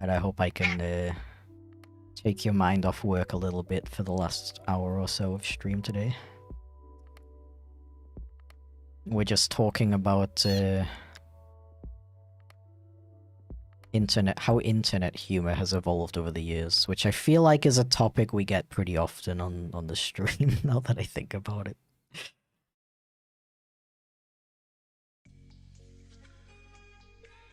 [SPEAKER 2] And I hope I can take your mind off work a little bit for the last hour or so of stream today. We're just talking about how internet humor has evolved over the years, which I feel like is a topic we get pretty often on the stream, now that I think about it.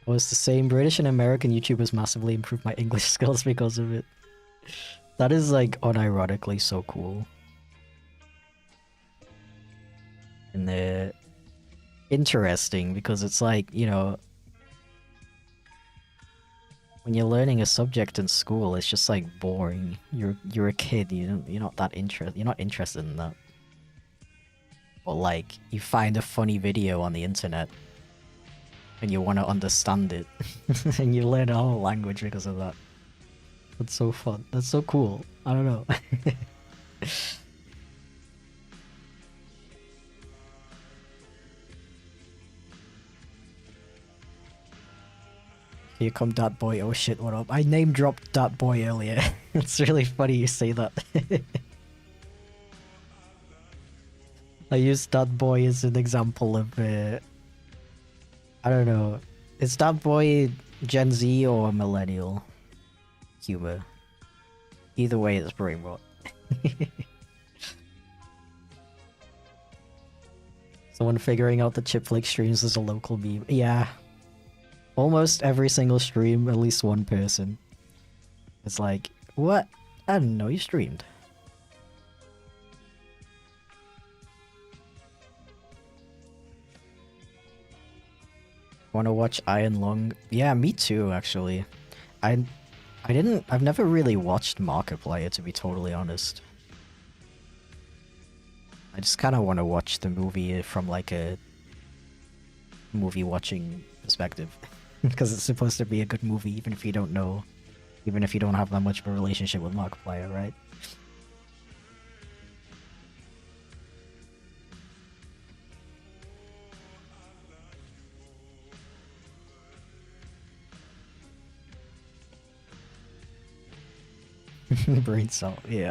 [SPEAKER 2] I was the same. British and American YouTubers massively improved my English skills because of it. That is, like, unironically so cool. And they're interesting because it's like, you know, when you're learning a subject in school, it's just like boring. You're a kid, you're not that you're not interested in that. But like, you find a funny video on the internet and you want to understand it, and you learn a whole language because of that. That's so fun. That's so cool. I don't know. Here come that boy. Oh shit, what up? I name dropped that boy earlier. It's really funny you say that. I used that boy as an example of I don't know. Is that boy Gen Z or millennial humor? Either way, it's brain rot. Someone figuring out the Chipflake streams as a local meme. Yeah. Almost every single stream, at least one person. It's like, what? I didn't know you streamed. Want to watch Iron Lung? Yeah, me too, actually. I've never really watched Markiplier, to be totally honest. I just kind of want to watch the movie from like a movie watching perspective. Because it's supposed to be a good movie, even if you don't know, even if you don't have that much of a relationship with Markiplier, right? Brain salt, yeah.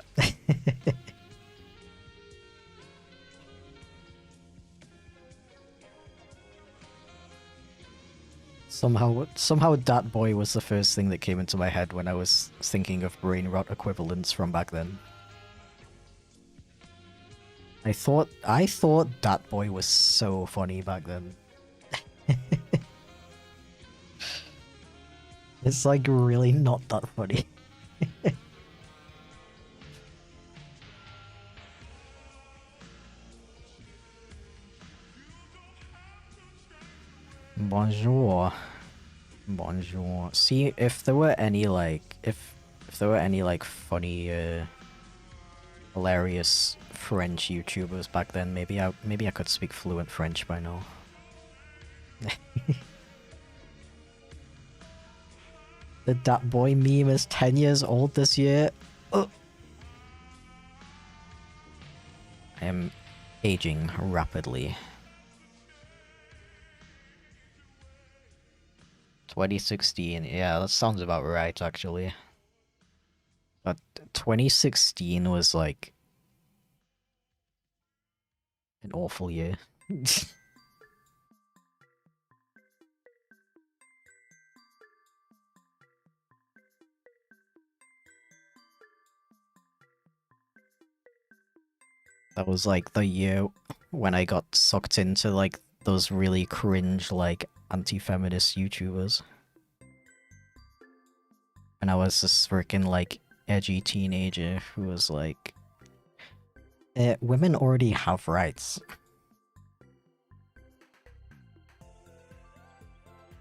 [SPEAKER 2] Somehow that boy was the first thing that came into my head when I was thinking of brain rot equivalents from back then. I thought that boy was so funny back then. It's like really not that funny. Bonjour. Bonjour. See, if there were any like if there were any like funny hilarious French YouTubers back then, maybe I could speak fluent French by now. That boy meme is 10 years old this year. I am aging rapidly. 2016, yeah, that sounds about right, actually. But 2016 was like an awful year. That was like the year when I got sucked into like those really cringe like anti-feminist YouTubers. And I was this freaking like edgy teenager who was like, women already have rights.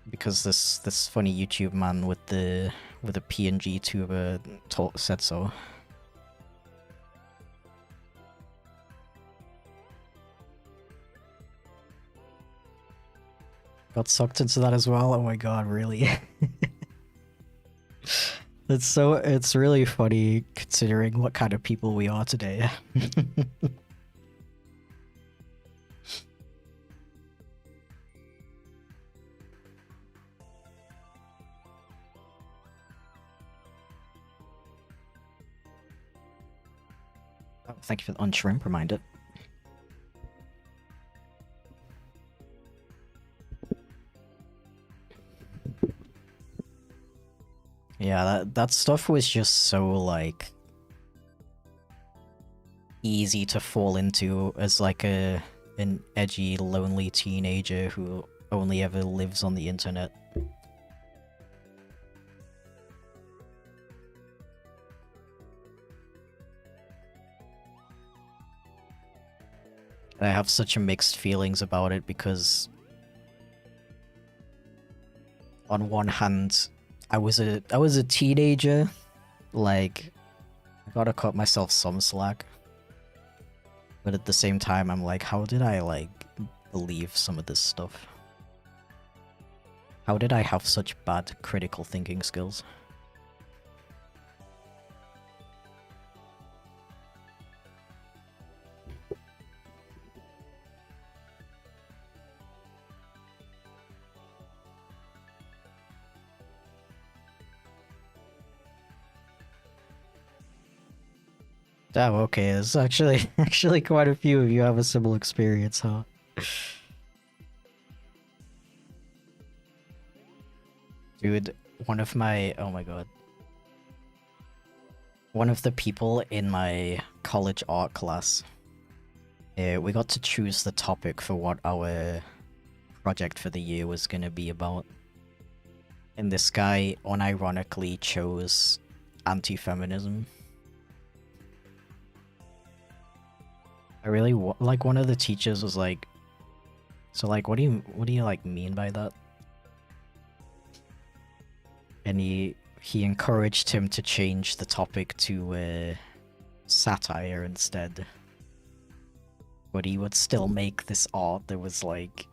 [SPEAKER 2] Because this funny YouTube man with the PNG tuber said so. got sucked into that as well. Oh my god, really? It's really funny considering what kind of people we are today. Oh, thank you for the on-shrimp reminder. Yeah, that stuff was just so, like, easy to fall into as, like, an edgy, lonely teenager who only ever lives on the internet. I have such mixed feelings about it because on one hand, I was a teenager, like, I gotta cut myself some slack. But at the same time, I'm like, how did I, like, believe some of this stuff? How did I have such bad critical thinking skills? Oh, okay, there's actually quite a few of you have a similar experience, huh? Dude, oh my god. One of the people in my college art class, we got to choose the topic for what our project for the year was gonna be about. And this guy unironically chose anti-feminism. I really like, one of the teachers was like, so like, what do you like mean by that? And he encouraged him to change the topic to satire instead. But he would still make this art that was like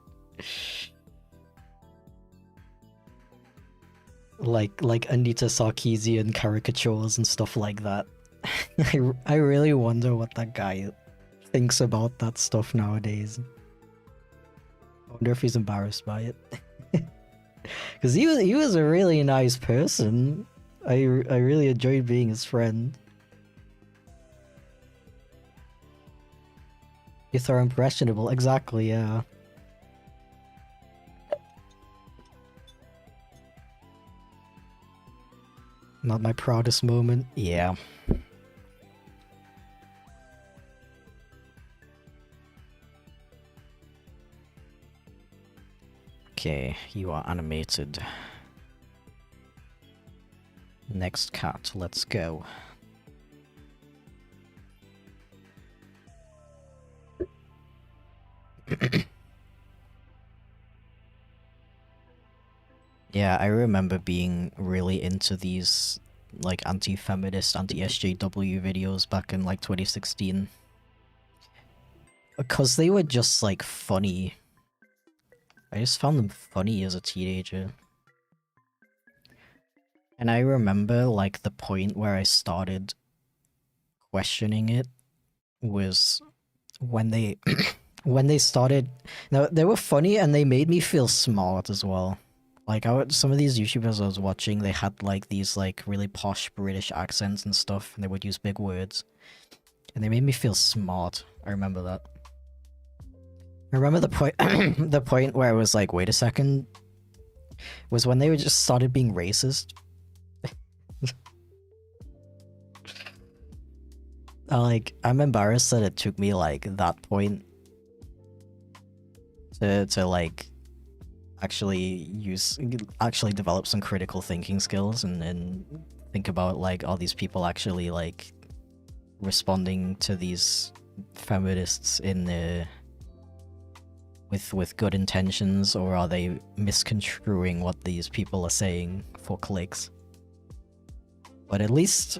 [SPEAKER 2] Anita Sarkeesian caricatures and stuff like that. I really wonder what that guy thinks about that stuff nowadays. I wonder if he's embarrassed by it. Because he was a really nice person. I really enjoyed being his friend. You throw impressionable, exactly, yeah. Not my proudest moment, yeah. Okay, you are animated. Next cat, let's go. Yeah, I remember being really into these, like, anti-feminist, anti-SJW videos back in, like, 2016. Because they were just, like, funny. I just found them funny as a teenager. And I remember, like, the point where I started questioning it was when they when they started. Now, they were funny and they made me feel smart as well. Like, some of these YouTubers I was watching, they had, like, these, like, really posh British accents and stuff, and they would use big words. And they made me feel smart. I remember that. I remember the point the point where I was like, wait a second, was when they were just started being racist. I'm embarrassed that it took me, like, that point to like actually develop some critical thinking skills and think about, like, are these people actually, like, responding to these feminists in the with good intentions, or are they misconstruing what these people are saying for clicks? But at least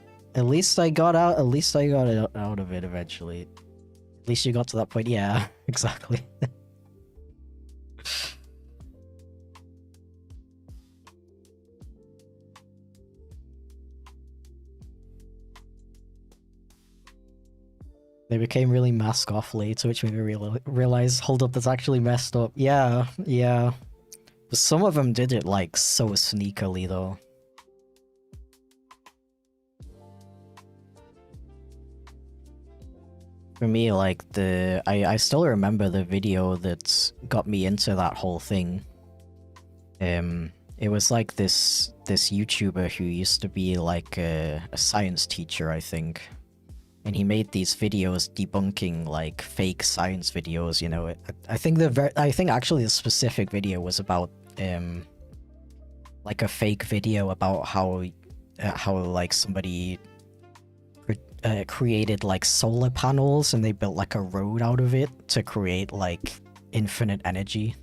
[SPEAKER 2] I got out. At least I got it out of it eventually. At least you got to that point. Yeah, exactly. They became really mask off later, which made me realize, hold up, that's actually messed up. Yeah, yeah. But some of them did it, like, so sneakily, though. For me, like, I still remember the video that got me into that whole thing. It was like this YouTuber who used to be like a science teacher, I think. And he made these videos debunking like fake science videos, you know. I think actually the specific video was about like a fake video about how like somebody created like solar panels and they built like a road out of it to create like infinite energy.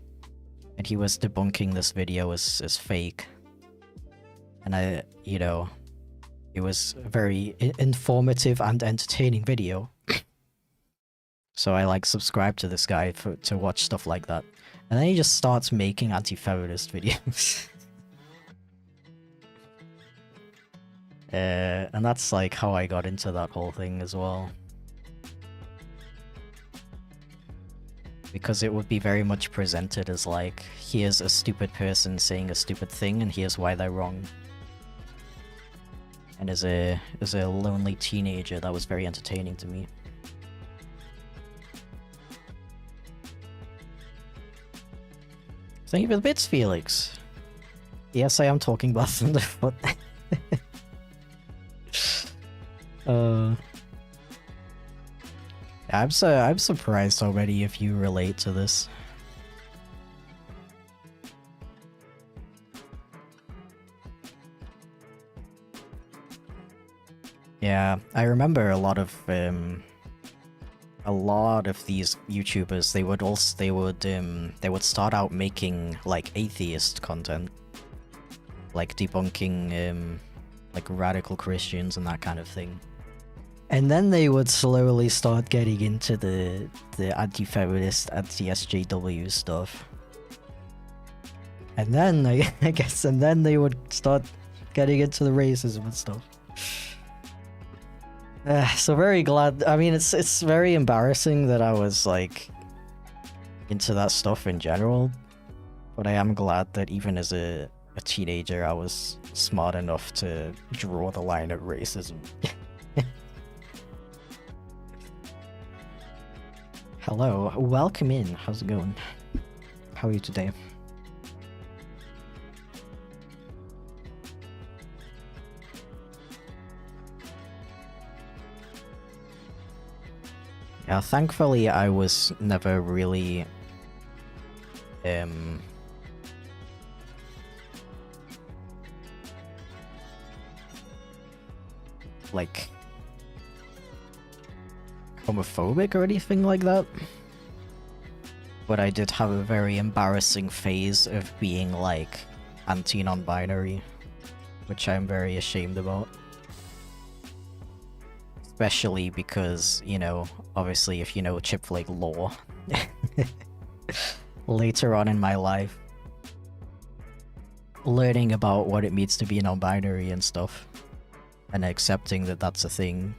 [SPEAKER 2] And he was debunking this video as fake. And you know, it was a very informative and entertaining video. So I like subscribed to this guy to watch stuff like that. And then he just starts making anti-feminist videos. And that's like how I got into that whole thing as well. Because it would be very much presented as like, here's a stupid person saying a stupid thing and here's why they're wrong. And as a lonely teenager, that was very entertaining to me. Thank you for the bits, Felix. Yes, I am talking about Thunderfoot. I'm surprised how many of you relate to this. Yeah, I remember a lot of these YouTubers. They would start out making like atheist content, like debunking like radical Christians and that kind of thing. And then they would slowly start getting into the anti-feminist, anti-SJW stuff. And then I guess, and then they would start getting into the racism and stuff. So very glad. I mean, it's very embarrassing that I was like into that stuff in general, but I am glad that even as a teenager, I was smart enough to draw the line at racism. Hello, welcome in. How's it going? How are you today? Yeah, thankfully I was never really like homophobic or anything like that. But I did have a very embarrassing phase of being like anti-non-binary, which I'm very ashamed about. Especially because, you know, obviously if you know Chipflake lore, later on in my life, learning about what it means to be non-binary and stuff, and accepting that that's a thing,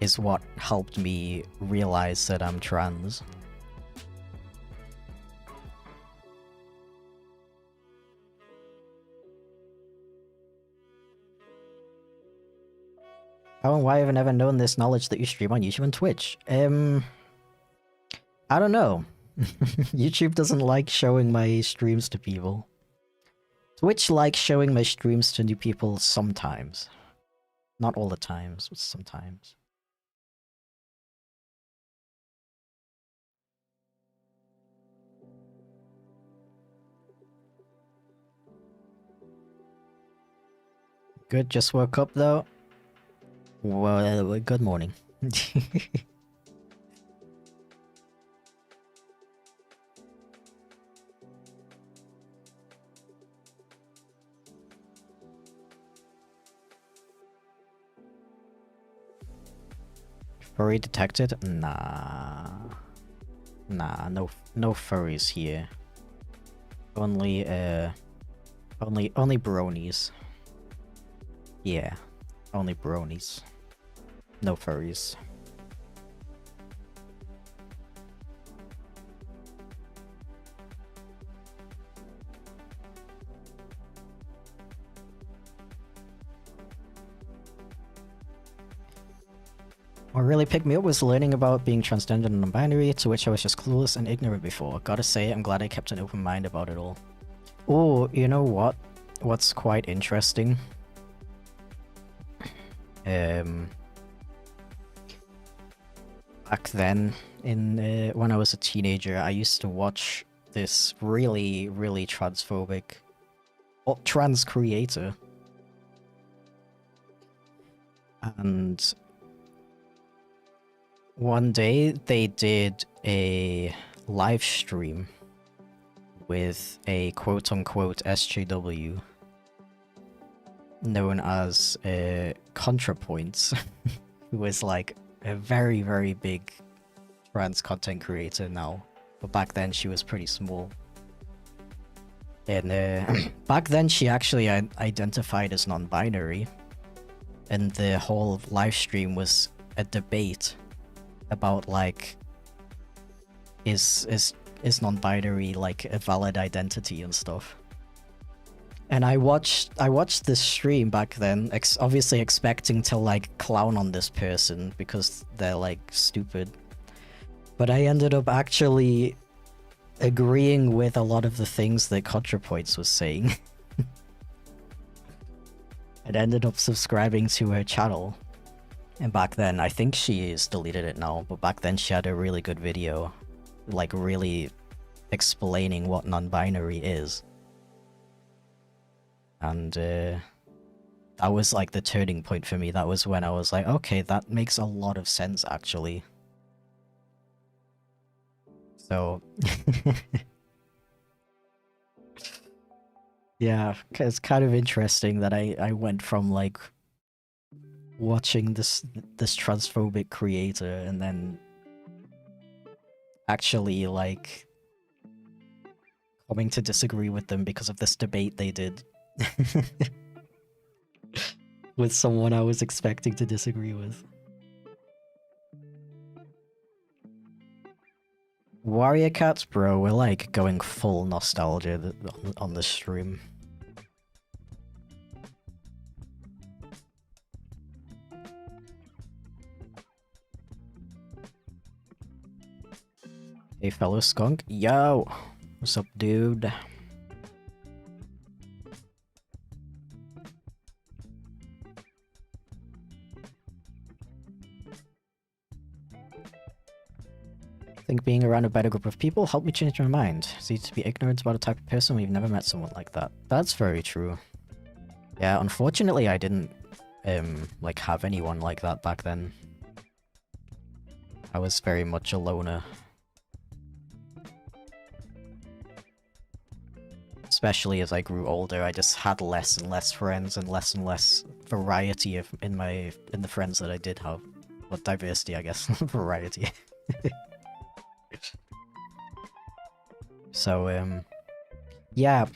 [SPEAKER 2] is what helped me realize that I'm trans. How and why have I never known this knowledge that you stream on YouTube and Twitch? I don't know. YouTube doesn't like showing my streams to people. Twitch likes showing my streams to new people sometimes. Not all the times, but sometimes. Good, just woke up though. Well, good morning. Furry detected? Nah. Nah, no furries here. Only bronies. Yeah, only bronies. No furries. What really picked me up was learning about being transgender and non-binary, to which I was just clueless and ignorant before. Gotta say, I'm glad I kept an open mind about it all. Oh, you know what? What's quite interesting? Back then, when I was a teenager, I used to watch this really, really transphobic, trans creator. And one day they did a live stream with a quote-unquote SJW known as ContraPoints, who was like a very, very big trans content creator now. But back then she was pretty small. And back then she actually identified as non-binary. And the whole live stream was a debate about like, is non-binary like a valid identity and stuff. And I watched this stream back then, obviously expecting to like clown on this person because they're like stupid. But I ended up actually agreeing with a lot of the things that ContraPoints was saying. And ended up subscribing to her channel. And back then, I think she's deleted it now, but back then she had a really good video, like really explaining what non-binary is. And that was like the turning point for me. That was when I was like, okay, that makes a lot of sense actually. So yeah, it's kind of interesting that I went from like watching this transphobic creator and then actually like coming to disagree with them because of this debate they did with someone I was expecting to disagree with. Warrior Cats, bro, we're like going full nostalgia on this stream. Hey fellow skunk, yo! What's up, dude? I think being around a better group of people helped me change my mind. It's easy to be ignorant about a type of person when you've never met someone like that. That's very true. Yeah, unfortunately I didn't, like have anyone like that back then. I was very much a loner. Especially as I grew older, I just had less and less friends and less variety in the friends that I did have. Well, diversity, I guess. Variety. So, yeah,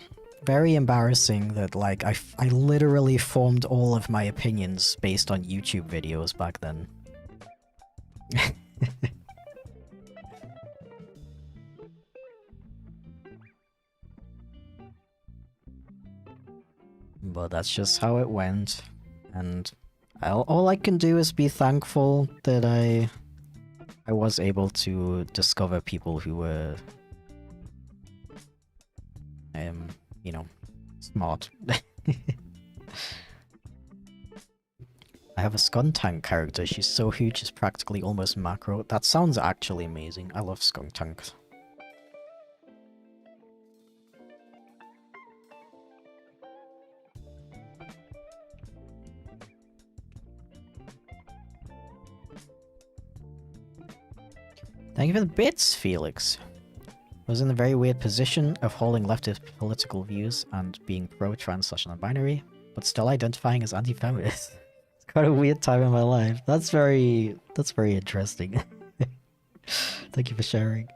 [SPEAKER 2] very embarrassing that, like, I literally formed all of my opinions based on YouTube videos back then. But that's just how it went, and all I can do is be thankful that I was able to discover people who were, you know, smart. I have a skunk tank character. She's so huge, she's practically almost macro. That sounds actually amazing. I love skunk tanks. Thank you for the bits, Felix. I was in the very weird position of holding leftist political views and being pro-trans / non-binary, but still identifying as anti-feminist. It's quite a weird time in my life. That's very interesting. Thank you for sharing.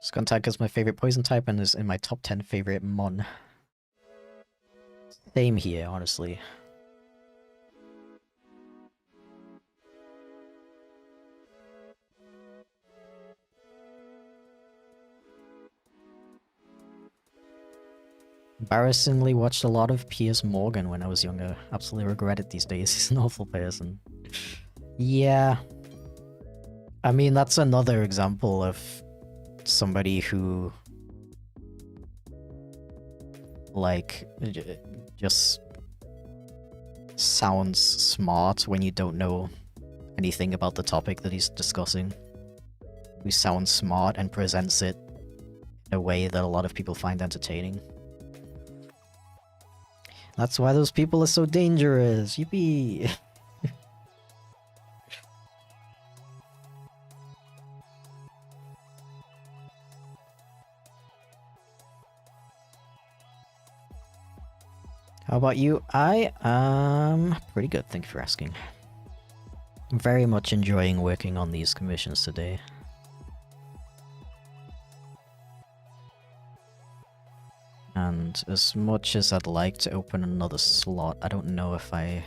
[SPEAKER 2] Skuntank is my favorite poison type and is in my top 10 favorite mon. Same here, honestly. embarrassingly watched a lot of Piers Morgan when I was younger. Absolutely regret it these days. He's an awful person. Yeah. I mean, that's another example of somebody who, like, just sounds smart when you don't know anything about the topic that he's discussing. Who sounds smart and presents it in a way that a lot of people find entertaining. That's why those people are so dangerous. Yippee! How about you? I am pretty good, thank you for asking. I'm very much enjoying working on these commissions today. And as much as I'd like to open another slot, I don't know if I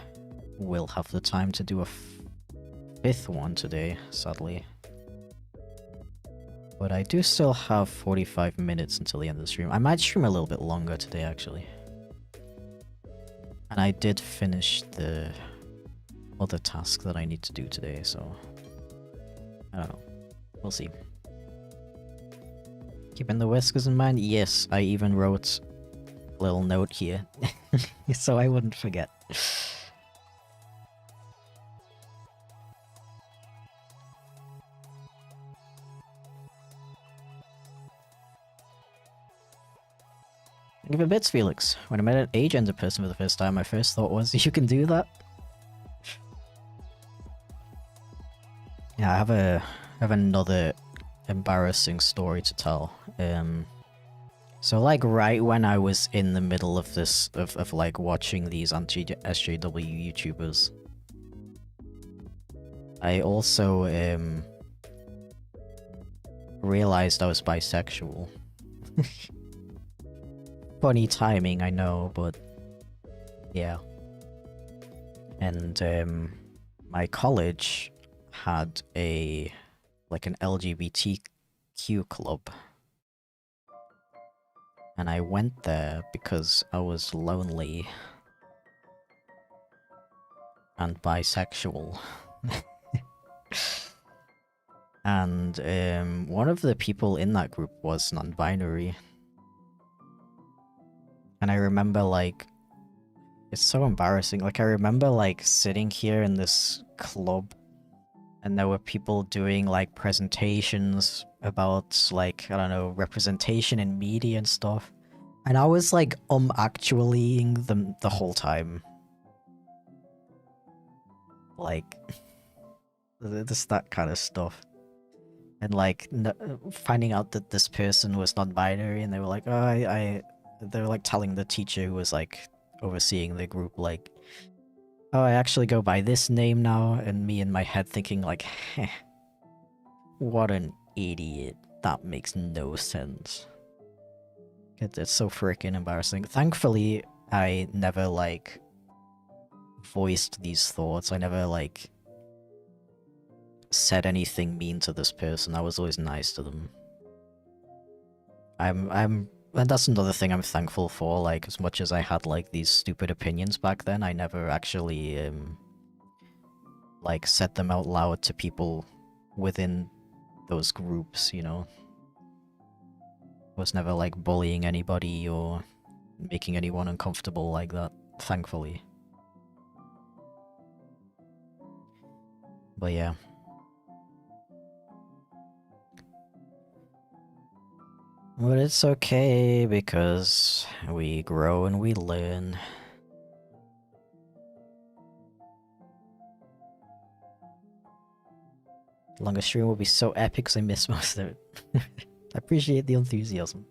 [SPEAKER 2] will have the time to do a fifth one today, sadly. But I do still have 45 minutes until the end of the stream. I might stream a little bit longer today, actually. And I did finish the other task that I need to do today, so I don't know. We'll see. Keeping the whiskers in mind? Yes, I even wrote a little note here, so I wouldn't forget. Give it bits, Felix. When I met an agender person for the first time, my first thought was, you can do that? Yeah, I have another embarrassing story to tell. So like right when I was in the middle of this, of like watching these anti-SJW YouTubers, I also realized I was bisexual. Funny timing, I know, but yeah. And my college had an LGBTQ club. And I went there because I was lonely and bisexual. And one of the people in that group was non-binary. And I remember, like, it's so embarrassing. Like, I remember, like, sitting here in this club, and there were people doing, like, presentations about, like, I don't know, representation in media and stuff. And I was, like, actuallying them the whole time. Like, just that kind of stuff. And, like, finding out that this person was non-binary, and they were like, oh, they were like telling the teacher who was like overseeing the group, like, oh, I actually go by this name now, and me in my head thinking like, heh, what an idiot. That makes no sense. It's so freaking embarrassing. Thankfully, I never like voiced these thoughts. I never like said anything mean to this person. I was always nice to them. And that's another thing I'm thankful for, like, as much as I had, like, these stupid opinions back then, I never actually, like, said them out loud to people within those groups, you know? I was never, like, bullying anybody or making anyone uncomfortable like that, thankfully. But yeah. But it's okay, because we grow and we learn. Longer stream will be so epic because I miss most of it. I appreciate the enthusiasm.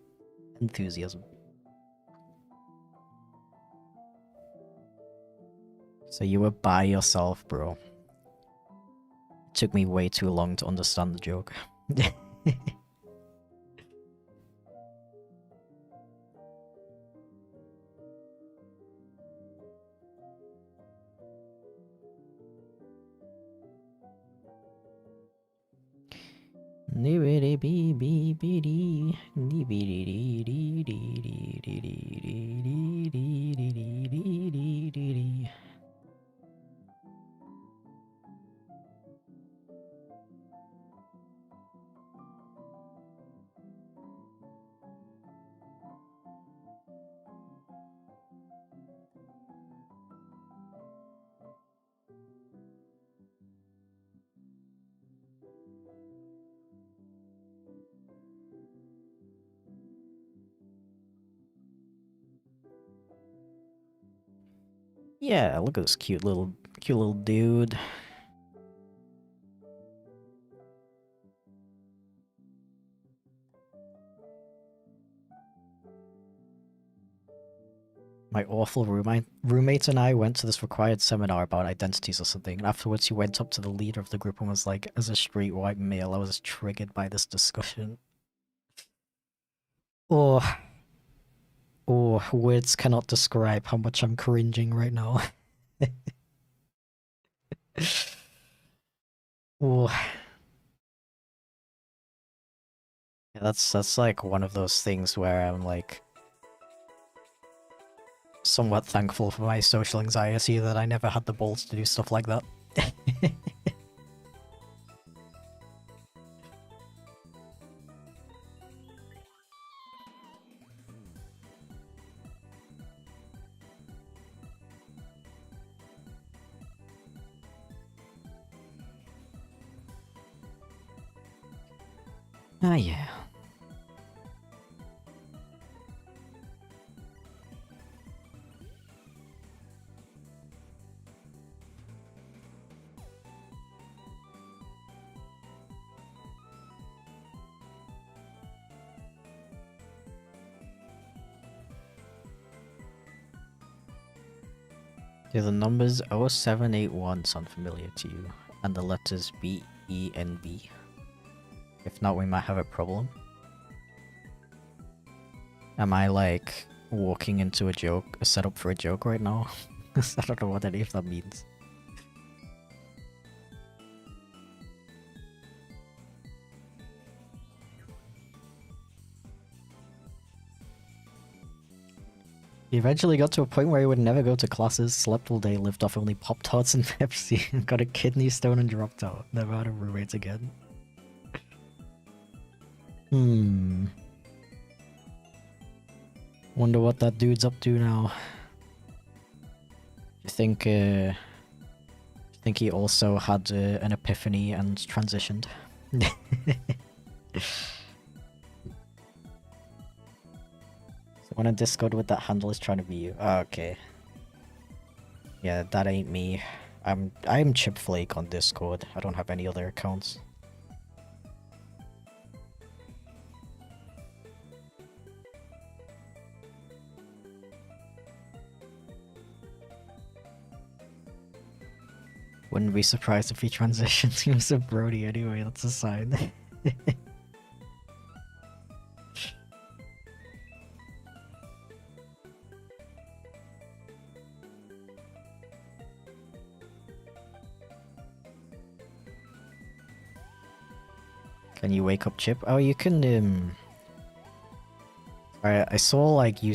[SPEAKER 2] So you were by yourself, bro. It took me way too long to understand the joke. Yeah, look at this cute little dude. My awful roommate and I went to this required seminar about identities or something, and afterwards he went up to the leader of the group and was like, as a straight white male, I was triggered by this discussion. Oh, words cannot describe how much I'm cringing right now. Oh. Yeah, that's like one of those things where I'm like somewhat thankful for my social anxiety that I never had the balls to do stuff like that. Ah, yeah. Do the numbers 0781 sound familiar to you? And the letters B, E, and B? If not, we might have a problem. Am I like walking into a joke, a setup for a joke right now? I don't know what any of that means. He eventually got to a point where he would never go to classes, slept all day, lived off only Pop-Tarts and Pepsi, and got a kidney stone and dropped out. Never had a roommate again. Wonder what that dude's up to now. You think he also had an epiphany and transitioned? Someone in Discord with that handle is trying to be you. Oh, okay. Yeah, that ain't me. I'm Chipflake on Discord. I don't have any other accounts. Wouldn't be surprised if he transitioned. He was a Brody anyway, that's a sign. Can you wake up Chip? Oh, you can, I saw like you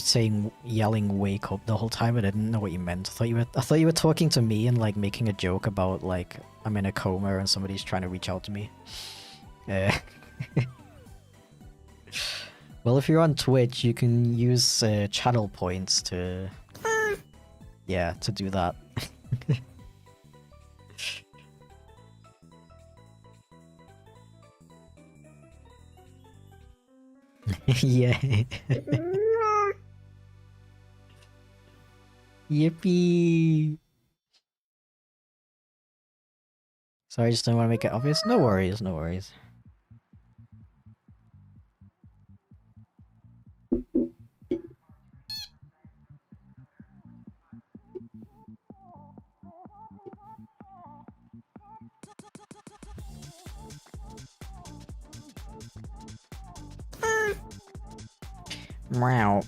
[SPEAKER 2] yelling wake up the whole time, and I didn't know what you meant. I thought you were talking to me and like making a joke about like I'm in a coma and somebody's trying to reach out to me. Well, if you're on Twitch, you can use channel points to to do that. Yeah. Yippee! Sorry, I just didn't want to make it obvious. No worries, no worries. Meow.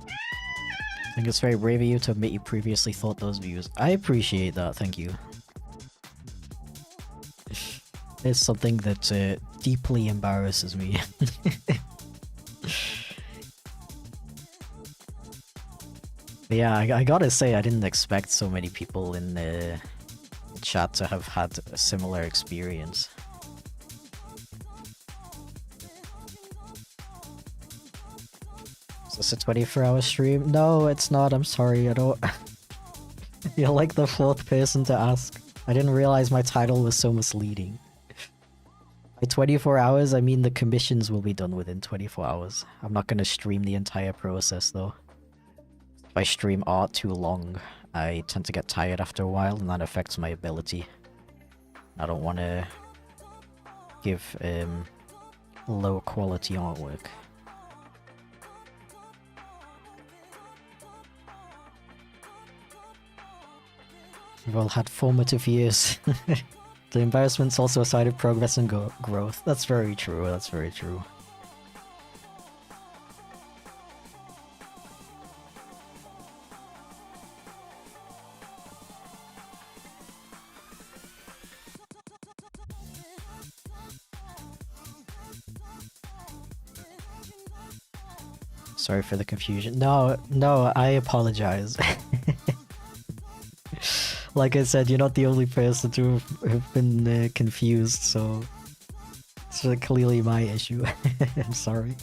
[SPEAKER 2] I think it's very brave of you to admit you previously thought those views. I appreciate that, thank you. It's something that deeply embarrasses me. But yeah, I gotta say, I didn't expect so many people in the chat to have had a similar experience. Is this a 24-hour stream? No, it's not. I'm sorry. I don't. You're like the fourth person to ask. I didn't realize my title was so misleading. By 24 hours, I mean the commissions will be done within 24 hours. I'm not gonna stream the entire process though. If I stream art too long, I tend to get tired after a while, and that affects my ability. I don't want to give low quality artwork. We've all had formative years. The embarrassment's also a sign of progress and growth. That's very true, that's very true. Sorry for the confusion. No, I apologize. Like I said, you're not the only person to have been confused, so it's clearly my issue. I'm sorry.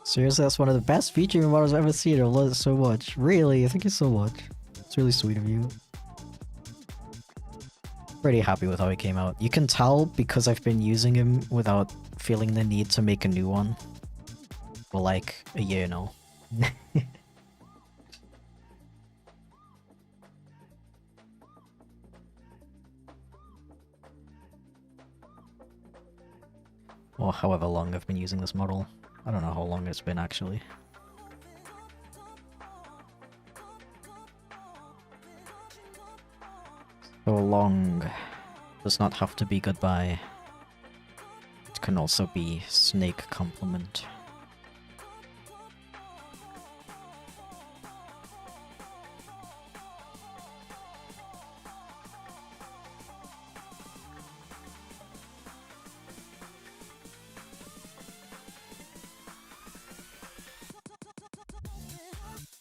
[SPEAKER 2] Seriously, that's one of the best VTuber models I've ever seen. I love it so much. Really, thank you so much. It's really sweet of you. Pretty happy with how he came out. You can tell because I've been using him without feeling the need to make a new one for like a year now. Or however long I've been using this model. I don't know how long it's been actually. So long does not have to be goodbye. It can also be snake compliment.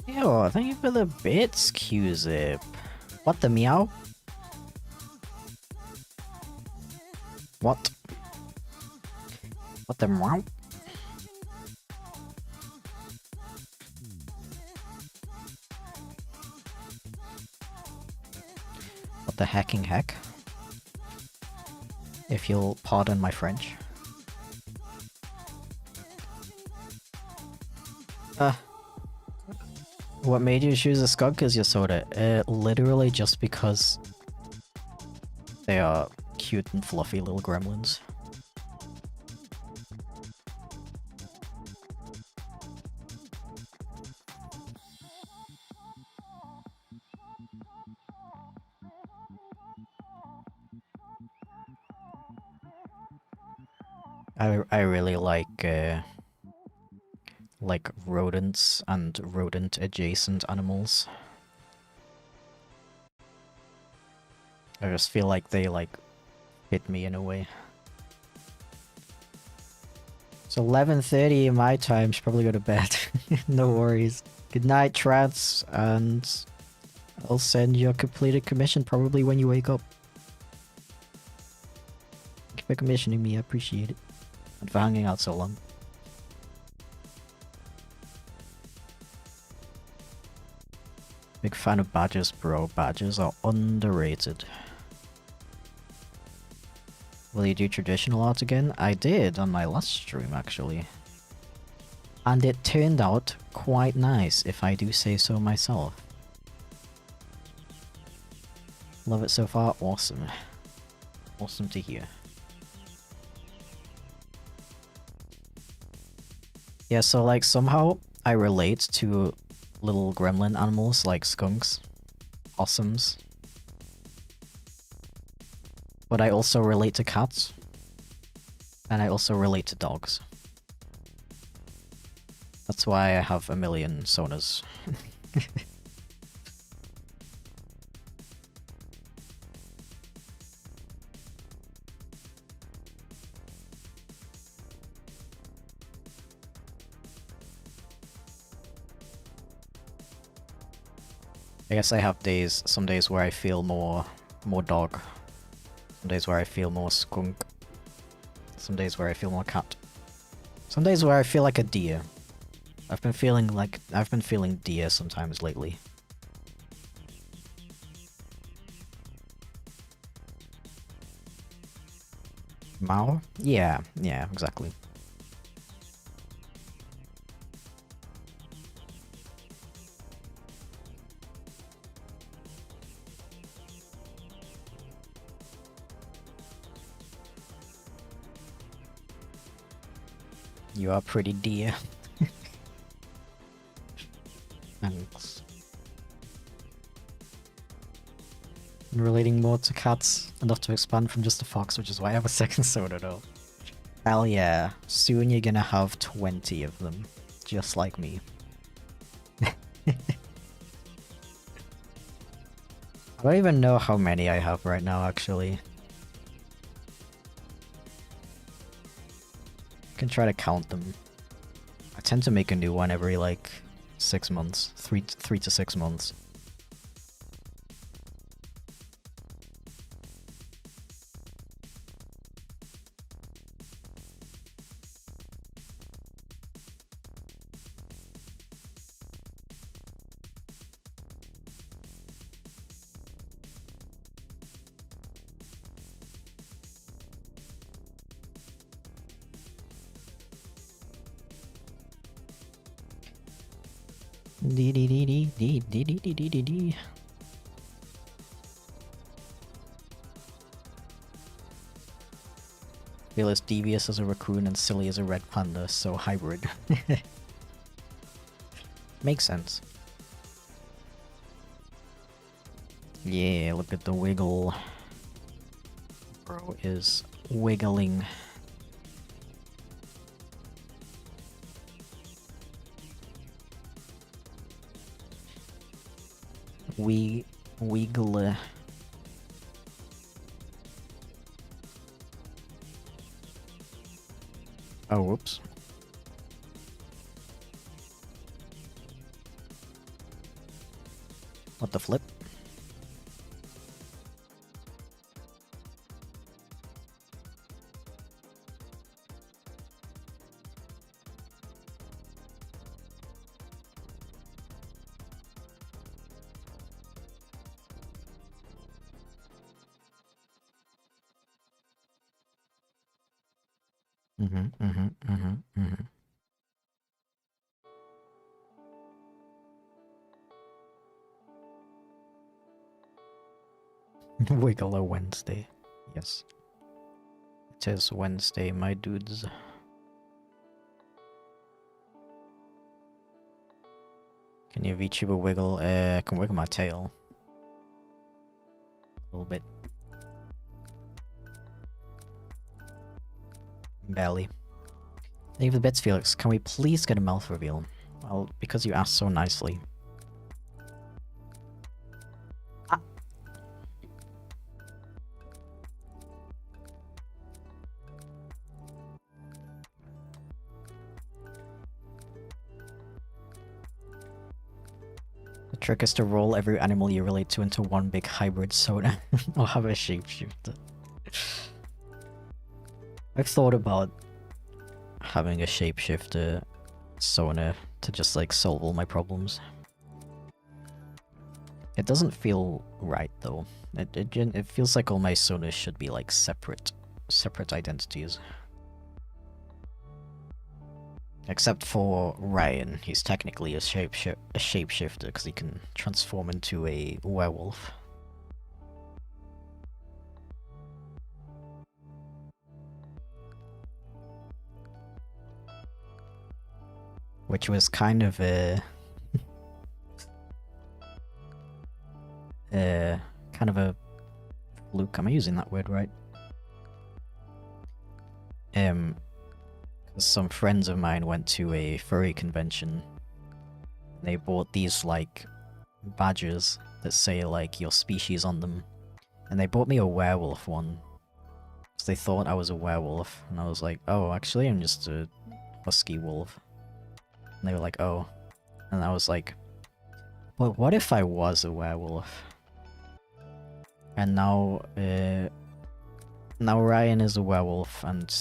[SPEAKER 2] Yo, thank you for the bits, Q-Zip. What the meow? What? What the meow? What the hacking heck? If you'll pardon my French. What made you choose a skunk as your soda? Literally just because they are cute and fluffy little gremlins. I really like rodents and rodent adjacent animals. I just feel like they like hit me in a way. It's 11:30 in my time, should probably go to bed. No worries. Good night, Trance, and I'll send your completed commission probably when you wake up. Thank you for commissioning me, I appreciate it. And for hanging out so long. Big fan of badges, bro. Badges are underrated. Will you do traditional art again? I did on my last stream, actually. And it turned out quite nice, if I do say so myself. Love it so far. Awesome. Awesome to hear. Yeah, so like somehow I relate to little gremlin animals like skunks, possums. But I also relate to cats. And I also relate to dogs. That's why I have a million Sonas. I guess I have some days where I feel more dog. Some days where I feel more skunk. Some days where I feel more cat. Some days where I feel like a deer. I've been feeling deer sometimes lately. Mao? Yeah, exactly. You are pretty dear. Thanks. I'm relating more to cats, enough to expand from just a fox, which is why I have a second Sona though. Hell yeah, soon you're gonna have 20 of them, just like me. I don't even know how many I have right now, actually. I can try to count them. I tend to make a new one every, like, 6 months. 3 to 6 months. Dee dee dee dee dee dee dee dee dee dee dee. Feel as devious as a raccoon and silly as a red panda, so hybrid. Makes sense. Yeah, look at the wiggle. Bro is wiggling. Wiggle. Oh, whoops. What the flip? Wiggle a Wednesday. Yes. It is Wednesday, my dudes. Can you VTuber wiggle? I can wiggle my tail. A little bit. Barely. Thank you for the bits, Felix. Can we please get a mouth reveal? Well, because you asked so nicely. Ah. The trick is to roll every animal you relate to into one big hybrid Sona, or have a shapeshifter. I've thought about having a shapeshifter Sona to just like solve all my problems. It doesn't feel right though. It feels like all my Sonas should be like separate identities. Except for Ryan, he's technically a shapeshifter because he can transform into a werewolf. Which was kind of a kind of a fluke. Am I using that word right? Some friends of mine went to a furry convention. They bought these, like, badges that say, like, your species on them. And they bought me a werewolf one. So they thought I was a werewolf. And I was like, oh, actually, I'm just a husky wolf. And they were like, oh. And I was like, but what if I was a werewolf? And now, now Ryan is a werewolf, and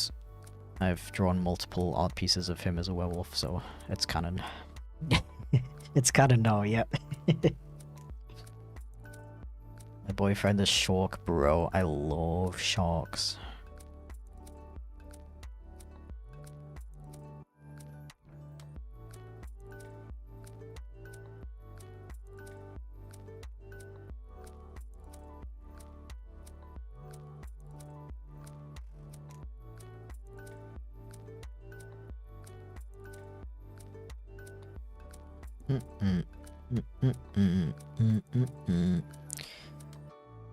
[SPEAKER 2] I've drawn multiple art pieces of him as a werewolf, so it's canon. It's canon now, yep. My boyfriend is shark, bro. I love sharks.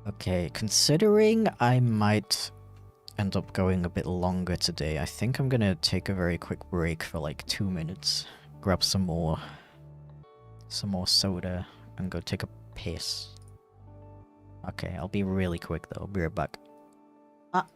[SPEAKER 2] Okay, considering I might end up going a bit longer today, I think I'm gonna take a very quick break for like 2 minutes, grab some more soda, and go take a piss. Okay, I'll be really quick though, I'll be right back. Ah.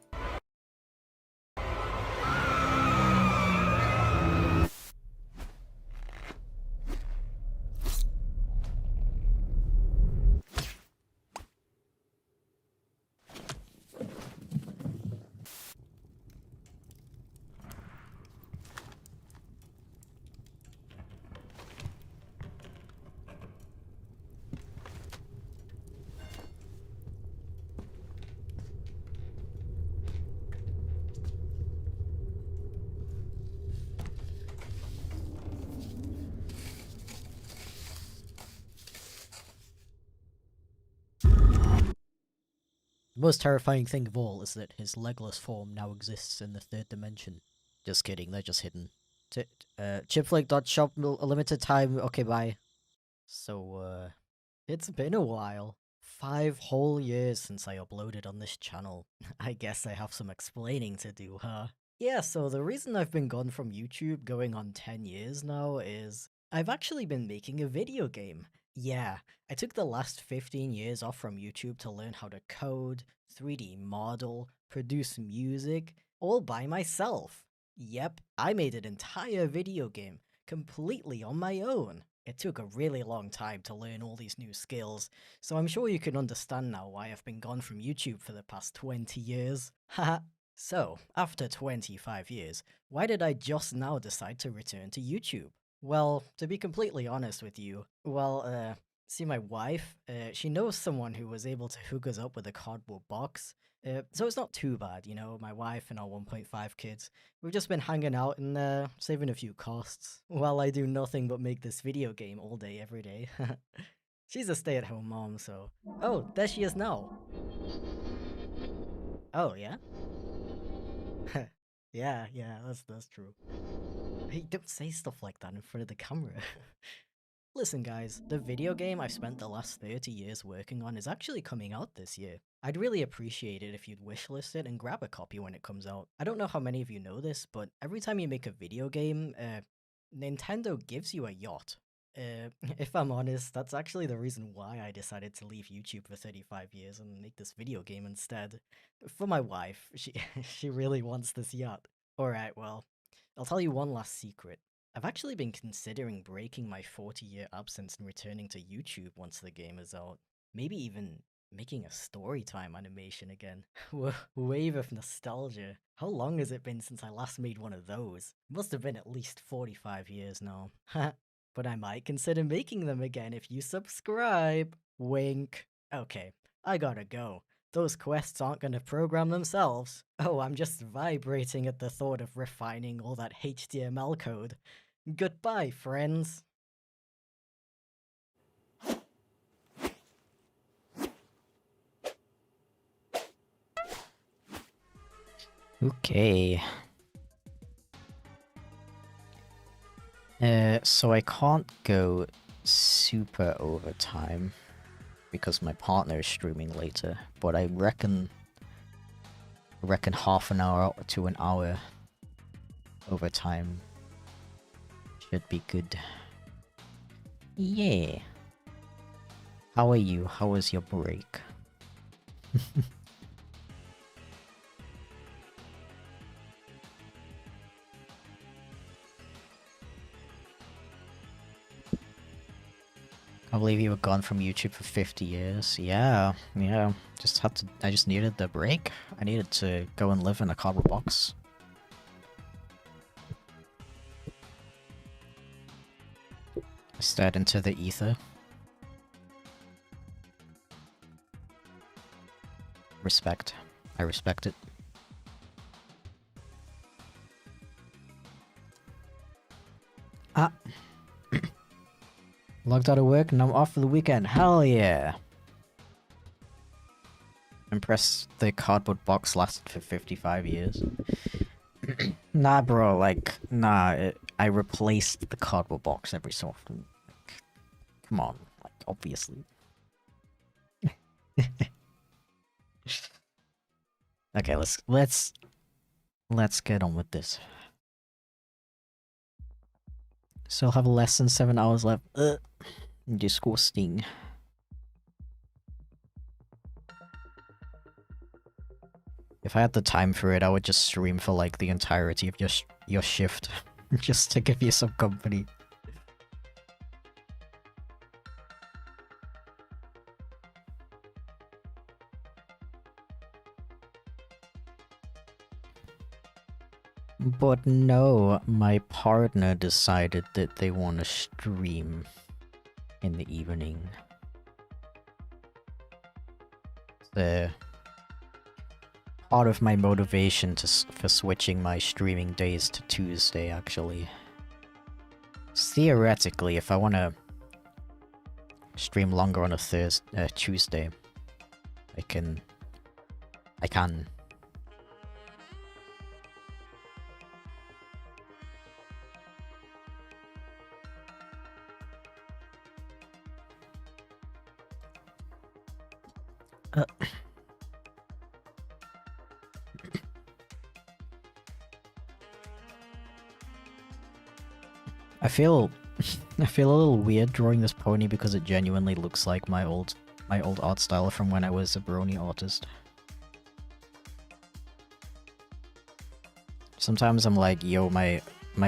[SPEAKER 1] The most terrifying thing of all is that his legless form now exists in the third dimension. Just kidding, they're just hidden. Chipflake.shop, a limited time, okay, bye. So, it's been a while. 5 whole years since I uploaded on this channel. I guess I have some explaining to do, huh? Yeah, so the reason I've been gone from YouTube going on 10 years now is I've actually been making a video game. Yeah, I took the last 15 years off from YouTube to learn how to code, 3D model, produce music, all by myself. Yep, I made an entire video game, completely on my own. It took a really long time to learn all these new skills, so I'm sure you can understand now why I've been gone from YouTube for the past 20 years. Haha. So, after 25 years, why did I just now decide to return to YouTube? Well, to be completely honest with you, see my wife, she knows someone who was able to hook us up with a cardboard box. So it's not too bad, you know, my wife and our 1.5 kids. We've just been hanging out and saving a few costs, while I do nothing but make this video game all day, every day. She's a stay-at-home mom, so... Oh, there she is now! Oh, yeah? yeah, that's true. Hey, don't say stuff like that in front of the camera. Listen guys, the video game I've spent the last 30 years working on is actually coming out this year. I'd really appreciate it if you'd wishlist it and grab a copy when it comes out. I don't know how many of you know this, but every time you make a video game, Nintendo gives you a yacht. If I'm honest, that's actually the reason why I decided to leave YouTube for 35 years and make this video game instead. For my wife, she really wants this yacht. Alright, well, I'll tell you one last secret. I've actually been considering breaking my 40-year absence and returning to YouTube once the game is out. Maybe even making a storytime animation again. Wave of nostalgia. How long has it been since I last made one of those? It must have been at least 45 years now. But I might consider making them again if you subscribe. Wink. Okay, I gotta go. Those quests aren't gonna program themselves. Oh, I'm just vibrating at the thought of refining all that HTML code. Goodbye, friends.
[SPEAKER 2] Okay. So I can't go super overtime because my partner is streaming later, but I reckon half an hour to an hour over time. Should be good. Yeah. How are you? How was your break? I believe you were gone from YouTube for 50 years. Yeah, yeah. I just needed the break. I needed to go and live in a cardboard box. I stared into the ether. Respect. I respect it. Ah. Logged out of work and I'm off for the weekend. Hell yeah. Impressed the cardboard box lasted for 55 years. Nah, bro, like, nah, I replaced the cardboard box every so often. Like, come on, like, obviously. Okay, let's get on with this. Still have less than 7 hours left. Disgusting. If I had the time for it, I would just stream for like the entirety of your shift, just to give you some company. But no, my partner decided that they want to stream in the evening. The part of my motivation for switching my streaming days to Tuesday, actually. Theoretically, if I want to stream longer on a Tuesday, I can. I feel a little weird drawing this pony because it genuinely looks like my old art style from when I was a brony artist. Sometimes I'm like, yo, my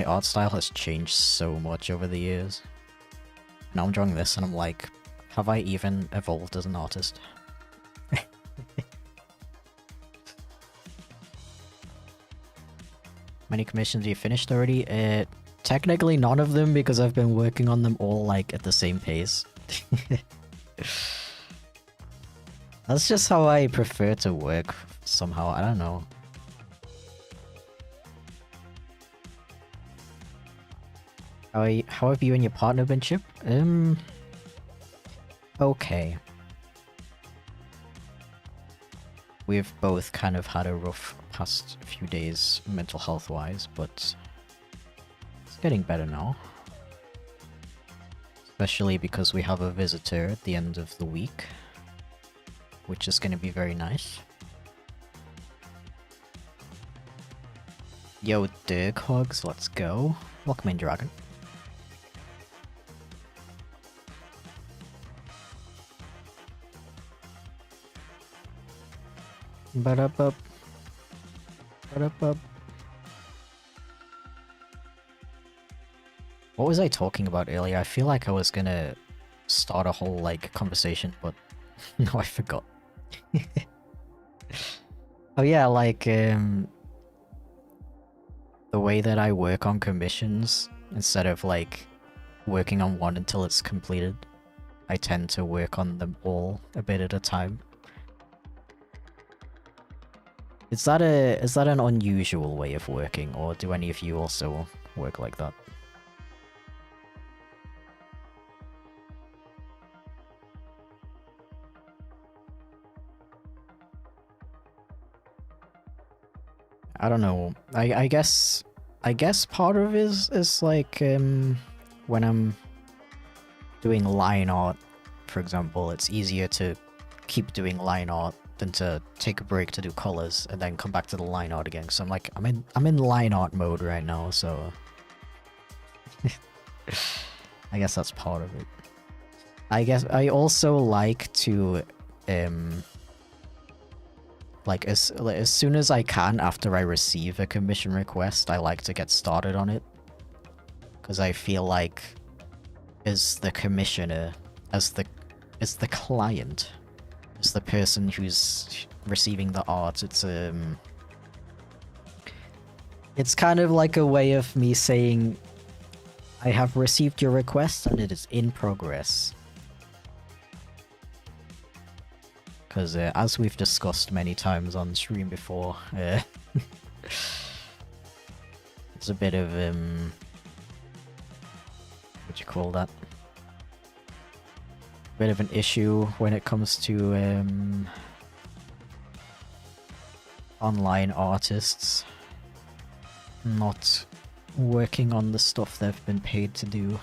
[SPEAKER 2] art style has changed so much over the years. Now I'm drawing this and I'm like, have I even evolved as an artist? Many commissions you finished already? Technically none of them because I've been working on them all like at the same pace. That's just how I prefer to work somehow, I don't know. How have you and your partner been, Chip? Okay. We've both kind of had a rough past few days mental health wise, but it's getting better now. Especially because we have a visitor at the end of the week, which is going to be very nice. Yo, Dirk Hogs, let's go. Welcome in, Dragon. Ba-da-bup. Ba-da-bup. What was I talking about earlier? I feel like I was gonna start a whole, like, conversation, but no, I forgot. Oh yeah, like, the way that I work on commissions, instead of, like, working on one until it's completed, I tend to work on them all a bit at a time. Is that an unusual way of working, or do any of you also work like that? I don't know. I guess part of it is like when I'm doing line art, for example, it's easier to keep doing line art than to take a break to do colors and then come back to the line art again. So I'm in line art mode right now, so I guess that's part of it. I guess I also like to like as soon as I can after I receive a commission request, I like to get started on it. Because I feel like as the commissioner, as the client, as the person who's receiving the art, it's kind of like a way of me saying, I have received your request and it is in progress. Because as we've discussed many times on stream before, it's a bit of what do you call that? Bit of an issue when it comes to online artists not working on the stuff they've been paid to do.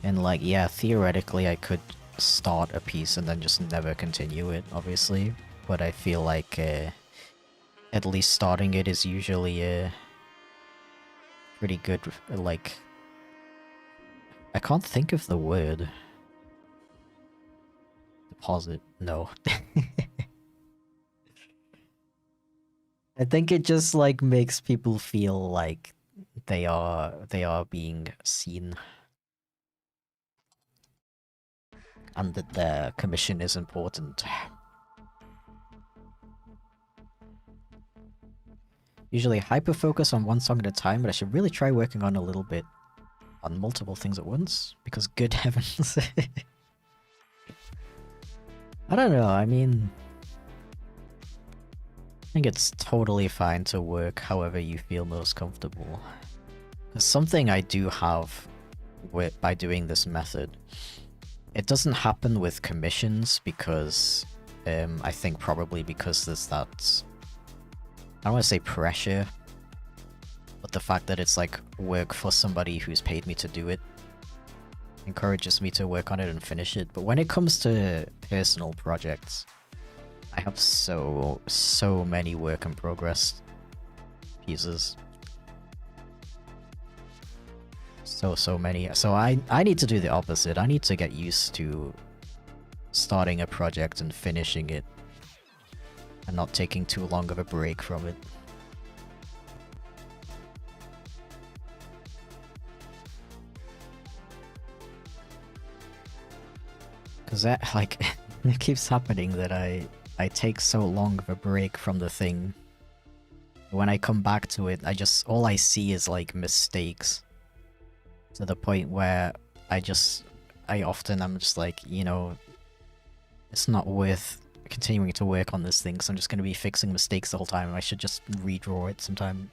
[SPEAKER 2] And like, yeah, theoretically I could start a piece and then just never continue it, obviously. But I feel like at least starting it is usually pretty good, like... I can't think of the word. Deposit? No. I think it just like makes people feel like they are being seen. And that their commission is important. Usually hyper-focus on one song at a time, but I should really try working on a little bit on multiple things at once, because good heavens. I don't know, I mean... I think it's totally fine to work however you feel most comfortable. There's something I do have by doing this method. It doesn't happen with commissions because, I think probably because there's that, I don't want to say pressure, but the fact that it's like work for somebody who's paid me to do it encourages me to work on it and finish it. But when it comes to personal projects, I have so many work in progress pieces. So many. So I need to do the opposite. I need to get used to starting a project and finishing it and not taking too long of a break from it. Because that, like, it keeps happening that I take so long of a break from the thing. When I come back to it, all I see is like mistakes. To the point where I'm just like, you know, it's not worth continuing to work on this thing, so I'm just going to be fixing mistakes the whole time. I should just redraw it sometime.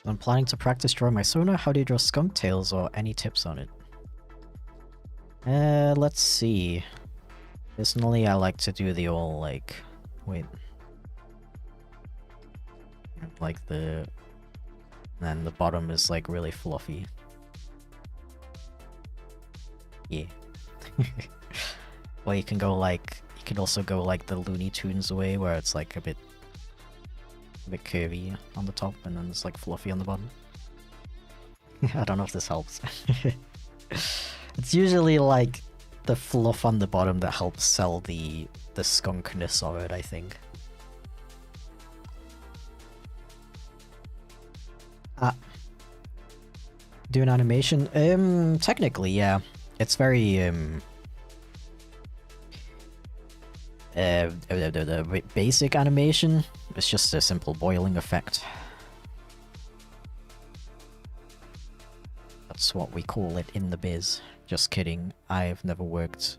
[SPEAKER 2] I'm planning to practice drawing my Sona. How do you draw skunk tails, or any tips on it? Let's see. Personally, I like to do the old, like... Wait. Like the... And the bottom is, like, really fluffy. Yeah. Or you can go, like... You can also go, like, the Looney Tunes way, where it's, like, a bit curvy on the top, and then it's, like, fluffy on the bottom. I don't know if this helps. It's usually like the fluff on the bottom that helps sell the skunkness of it, I think. Do an animation? Technically, yeah. It's very the basic animation. It's just a simple boiling effect. That's what we call it in the biz. Just kidding, I've never worked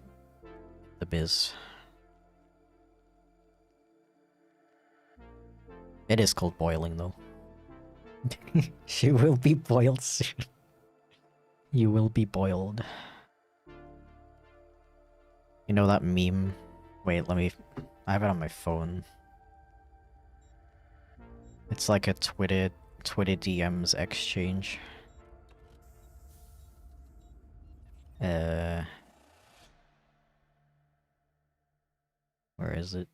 [SPEAKER 2] the biz. It is called boiling though. She will be boiled soon. You will be boiled. You know that meme? Wait, let me... I have it on my phone. It's like a Twitter DMs exchange. Where is it?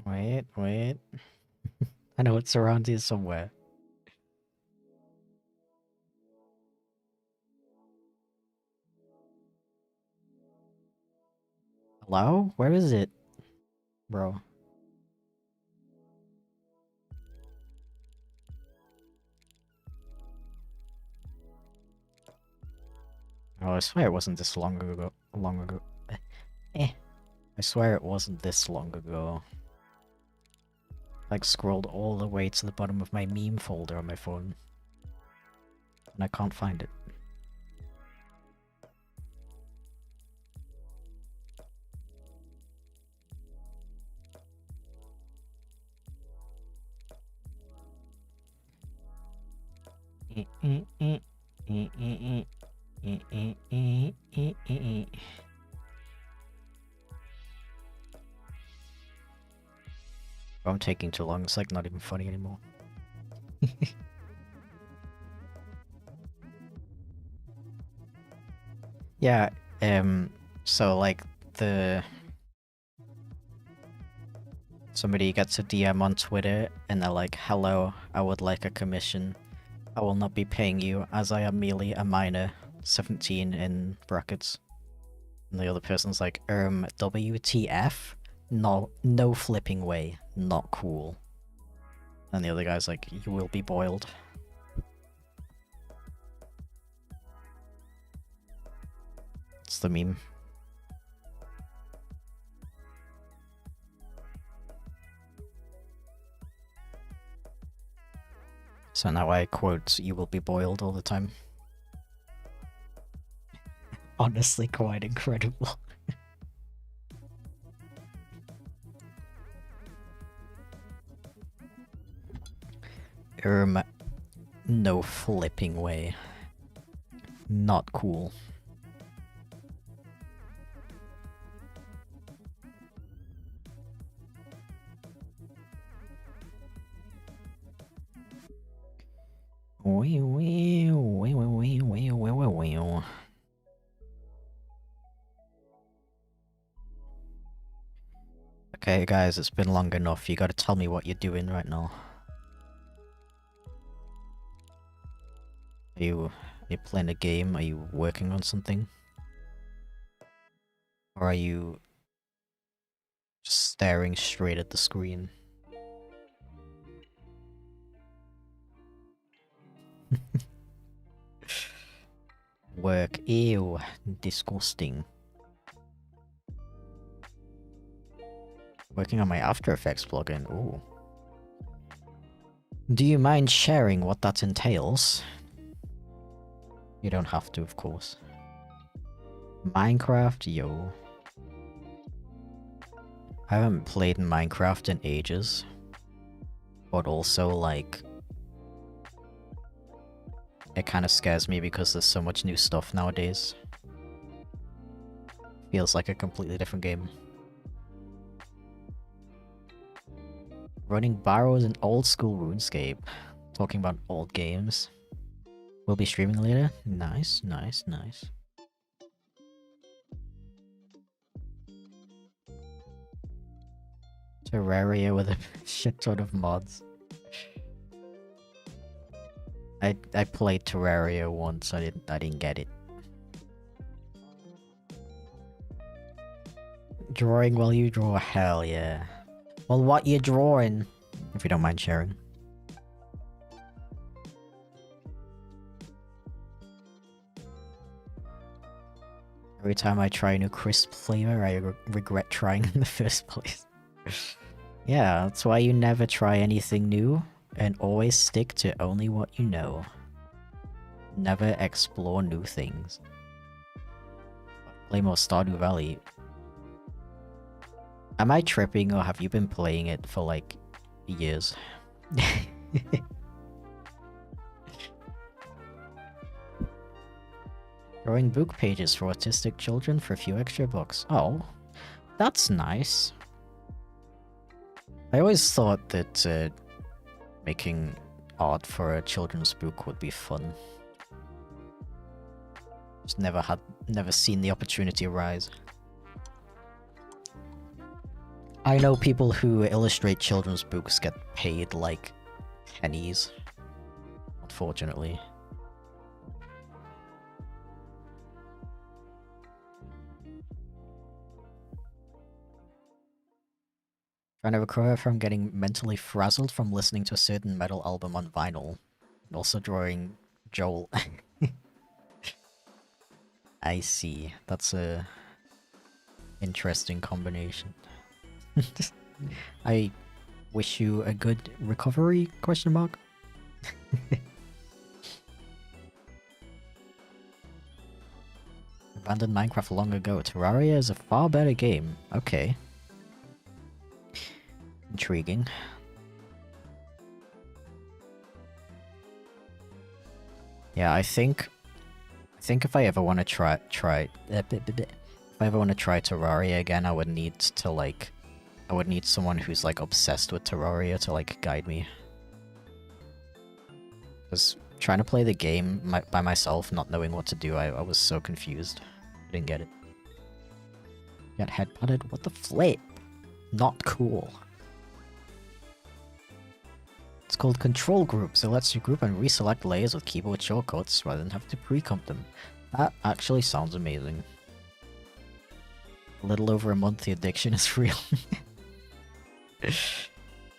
[SPEAKER 2] Wait. I know it's around here somewhere. Hello? Where is it? Bro. Oh, I swear it wasn't this long ago. I swear it wasn't this long ago. Like scrolled all the way to the bottom of my meme folder on my phone. And I can't find it. I'm taking too long, it's like not even funny anymore. Yeah, so like somebody gets a DM on Twitter and they're like, hello, I would like a commission. I will not be paying you as I am merely a minor, 17 in brackets. And the other person's like, WTF? No flipping way. Not cool. And the other guy's like, you will be boiled. It's the meme. So now I quote, you will be boiled all the time. Honestly, quite incredible. No flipping way. Not cool. Okay, guys, it's been long enough. You gotta tell me what you're doing right now. Are you playing a game? Are you working on something? Or are you just staring straight at the screen? Work. Ew. Disgusting. Working on my After Effects plugin. Ooh. Do you mind sharing what that entails? You don't have to, of course. Minecraft, yo. I haven't played Minecraft in ages. But also, like... it kind of scares me because there's so much new stuff nowadays. Feels like a completely different game. Running barrows in old school RuneScape. Talking about old games. We'll be streaming later. Nice. Terraria with a shit ton of mods. I played Terraria once. I didn't get it. Drawing while you draw, hell yeah. Well, what you drawing? If you don't mind sharing. Every time I try a new crisp flavor, I regret trying in the first place. Yeah, that's why you never try anything new, and always stick to only what you know. Never explore new things. Play more Stardew Valley. Am I tripping or have you been playing it for like years? Drawing book pages for autistic children for a few extra bucks. Oh, that's nice. I always thought that making art for a children's book would be fun. Just never seen the opportunity arise. I know people who illustrate children's books get paid like pennies, unfortunately. Trying to recover from getting mentally frazzled from listening to a certain metal album on vinyl. And also drawing Joel. I see. That's a interesting combination. I wish you a good recovery, question mark. Abandoned Minecraft long ago. Terraria is a far better game. Okay. Intriguing. Yeah, I think if I ever want to try Terraria again, I would need someone who's like obsessed with Terraria to like guide me. Because trying to play the game by myself, not knowing what to do, I was so confused. I didn't get it. Got headbutted? What the flip? Not cool. It's called Control Group, so it lets you group and reselect layers with keyboard shortcuts rather than have to pre-comp them. That actually sounds amazing. A little over a month, the addiction is real.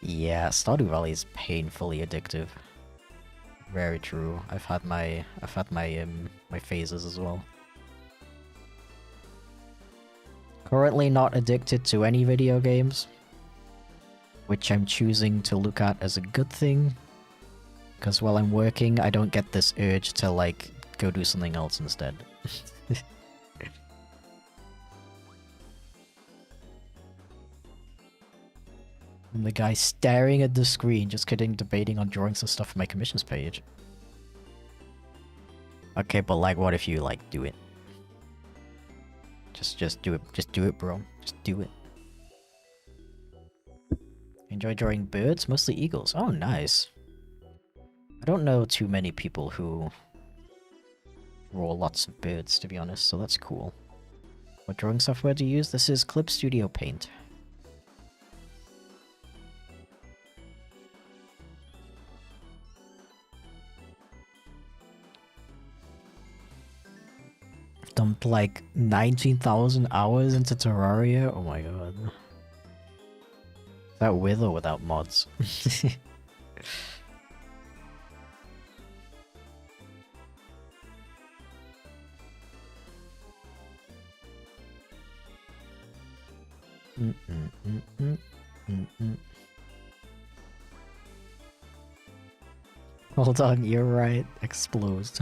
[SPEAKER 2] Yeah, Stardew Valley is painfully addictive. Very true. I've had my phases as well. Currently not addicted to any video games, which I'm choosing to look at as a good thing, because while I'm working, I don't get this urge to like go do something else instead. I'm the guy staring at the screen, just kidding, debating on drawing some stuff for my commissions page. Okay, but like, what if you like do it? Just do it. Just do it, bro. Just do it. Enjoy drawing birds, mostly eagles. Oh, nice. I don't know too many people who draw lots of birds, to be honest, so that's cool. What drawing software do you use? This is Clip Studio Paint. Dumped like 19,000 hours into Terraria? Oh my god. Is that with or without mods? Hold on, you're right. Explodes.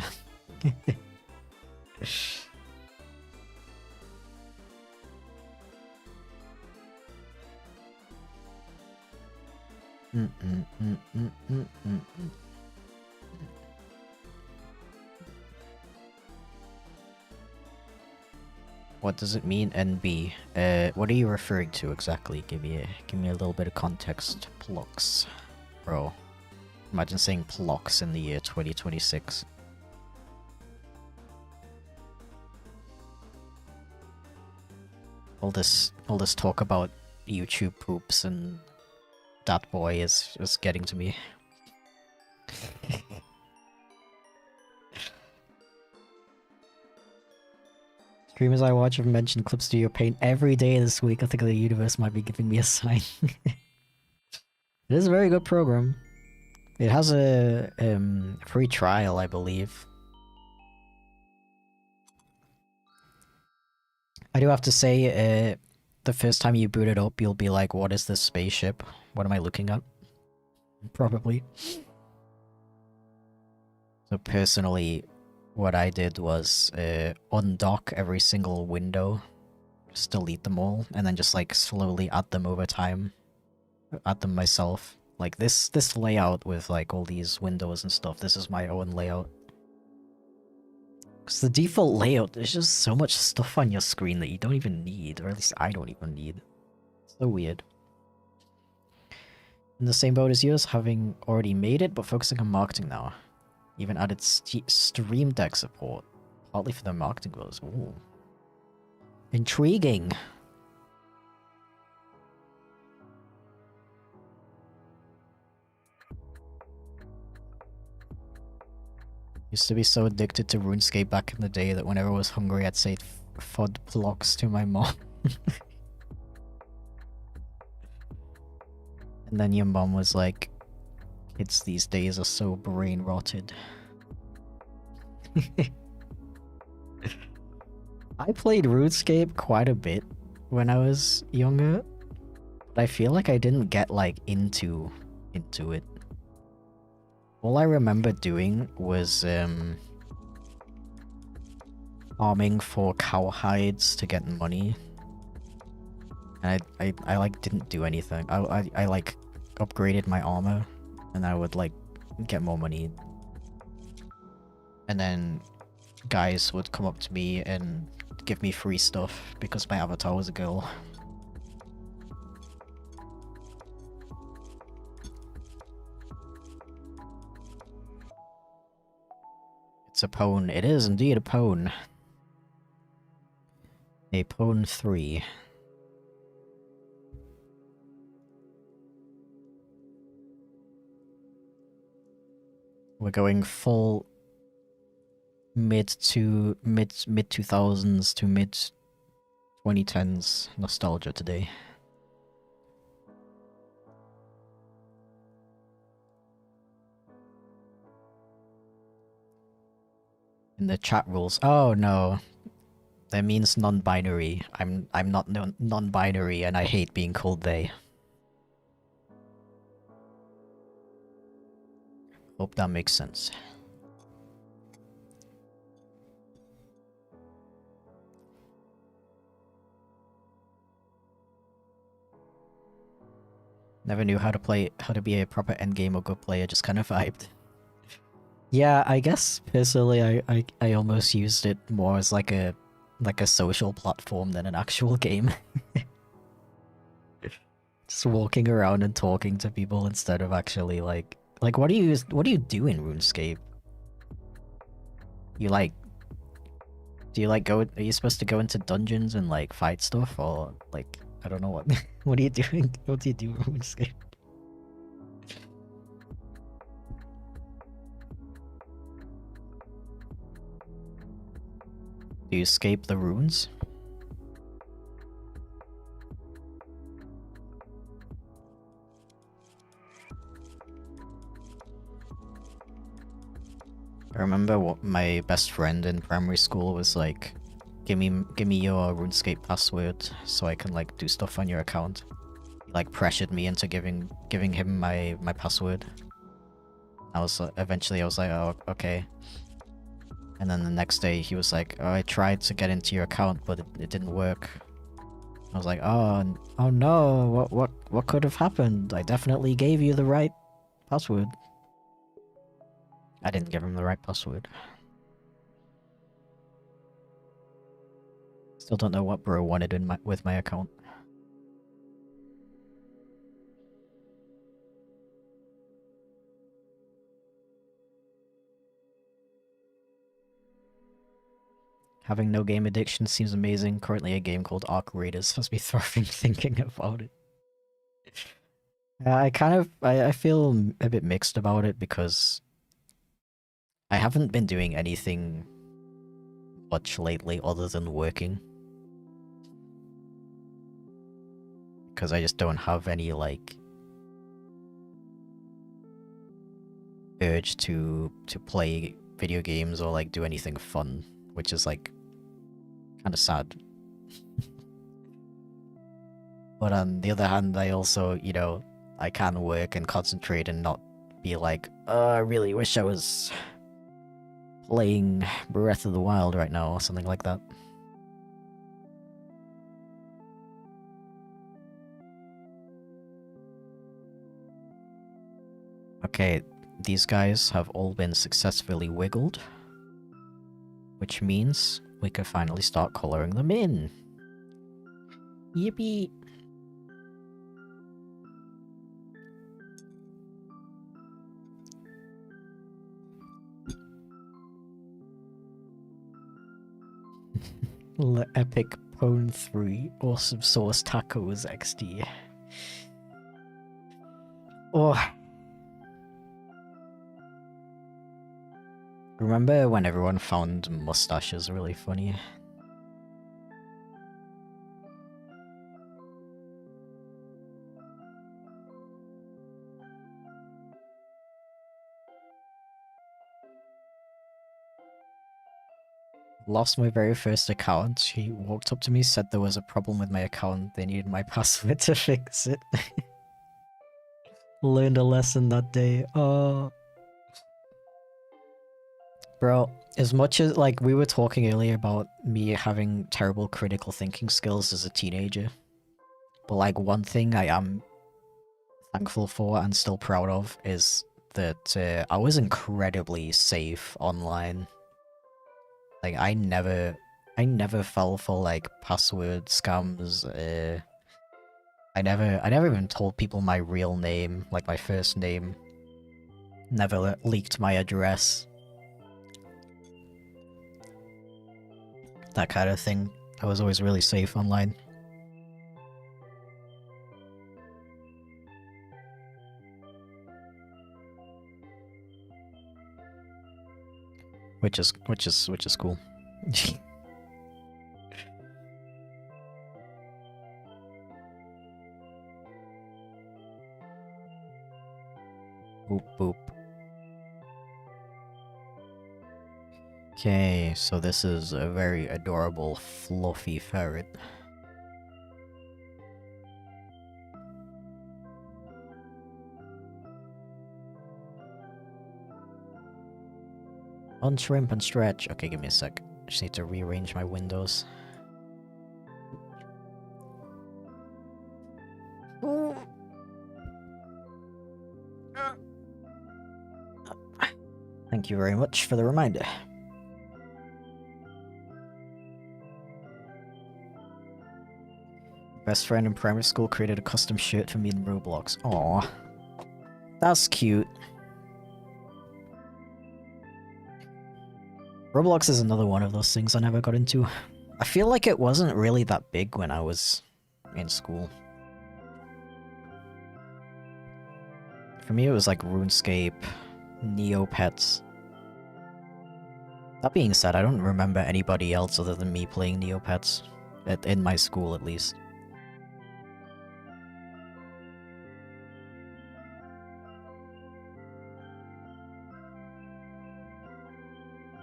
[SPEAKER 2] What does it mean, NB? What are you referring to exactly? Give me a little bit of context. Plux. Bro. Imagine saying Plux in the year 2026. All this talk about YouTube poops and that boy is getting to me. Streamers I watch have mentioned Clip Studio Paint every day this week. I think the universe might be giving me a sign. It is a very good program. It has a free trial, I believe. I do have to say, the first time you boot it up, you'll be like, what is this spaceship? What am I looking at? Probably. So personally, what I did was undock every single window, Just delete them all, and then just like slowly add them over time. Add them myself. Like this layout with like all these windows and stuff, this is my own layout. Because the default layout, there's just so much stuff on your screen that you don't even need, or at least I don't even need. So weird. In the same boat as yours, having already made it, but focusing on marketing now. Even added Stream Deck support, partly for the marketing goals. Ooh. Intriguing. Used to be so addicted to RuneScape back in the day that whenever I was hungry, I'd say FUD blocks to my mom. And then your mom was like, kids these days are so brain rotted. I played RuneScape quite a bit when I was younger, but I feel like I didn't get like into it. All I remember doing was farming for cow hides to get money. And I like didn't do anything. I like upgraded my armor and I would like get more money. And then guys would come up to me and give me free stuff because my avatar was a girl. It's a pwn. It is indeed a pwn. A pwn 3. We're going full mid 2000s to mid 2010s nostalgia today. In the chat rules. Oh no. That means non-binary. I'm not non-binary and I hate being called they. Hope that makes sense. Never knew how to be a proper endgame or good player, just kind of vibed. Yeah, I guess personally I almost used it more as like a social platform than an actual game. Just walking around and talking to people instead of actually like what do you do in RuneScape? You like are you supposed to go into dungeons and like fight stuff, or like I don't know what what are you doing? What do you do in RuneScape? Do you escape the runes? I remember what my best friend in primary school was like, give me your RuneScape password so I can like do stuff on your account. He like pressured me into giving him my password. Eventually I was like, oh, okay. And then the next day he was like, oh, I tried to get into your account but it didn't work. I was like, oh no, what could have happened? I definitely gave you the right password. I didn't give him the right password. Still don't know what bro wanted with my account. Having no game addiction seems amazing. Currently a game called Arc Raiders has me thriving thinking about it. I feel a bit mixed about it because I haven't been doing anything much lately other than working. Because I just don't have any, like, urge to play video games or, like, do anything fun, which is, like, kind of sad. But on the other hand, I also, you know, I can work and concentrate and not be like, I really wish I was playing Breath of the Wild right now or something like that. Okay, these guys have all been successfully wiggled, which means we can finally start coloring them in. Yippee! Epic Pwn 3 Awesome Sauce Tacos XD. Oh. Remember when everyone found mustaches really funny? Lost my very first account. She walked up to me, said there was a problem with my account. They needed my password to fix it. Learned a lesson that day. Oh. Bro, as much as, like, we were talking earlier about me having terrible critical thinking skills as a teenager, but, like, one thing I am thankful for and still proud of is that I was incredibly safe online. Like, I never fell for, like, password scams. I never even told people my real name, like my first name. Never leaked my address. That kind of thing. I was always really safe online. Which is cool. Boop boop. Okay, so this is a very adorable, fluffy ferret. Unshrimp and stretch. Okay, give me a sec. I just need to rearrange my windows. Thank you very much for the reminder. Best friend in primary school created a custom shirt for me in Roblox. Aww. That's cute. Roblox is another one of those things I never got into. I feel like it wasn't really that big when I was in school. For me, it was like RuneScape, Neopets. That being said, I don't remember anybody else other than me playing Neopets. In my school, at least.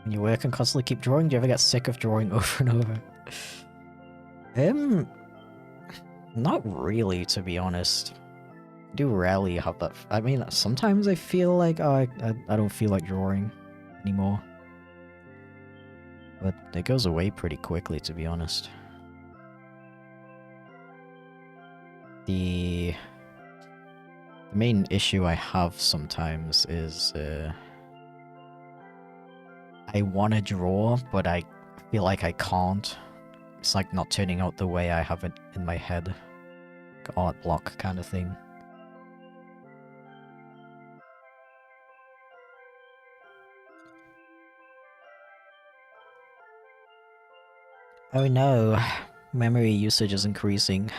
[SPEAKER 2] When you work and constantly keep drawing, do you ever get sick of drawing over and over? Not really, to be honest. I do rarely have that. I mean, sometimes I feel like, oh, I don't feel like drawing anymore. But it goes away pretty quickly, to be honest. The main issue I have sometimes is, I want to draw, but I feel like I can't. It's like not turning out the way I have it in my head. Like art block kind of thing. Oh no, memory usage is increasing.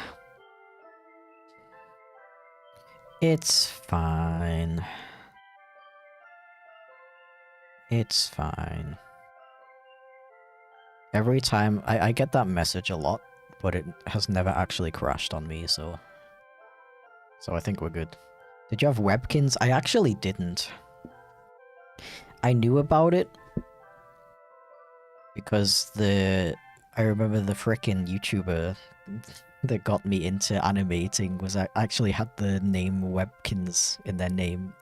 [SPEAKER 2] It's fine. It's fine. Every time, I get that message a lot, but it has never actually crashed on me, so I think we're good. Did you have Webkins? I actually didn't. I knew about it because I remember the frickin' YouTuber that got me into animating was actually had the name Webkins in their name.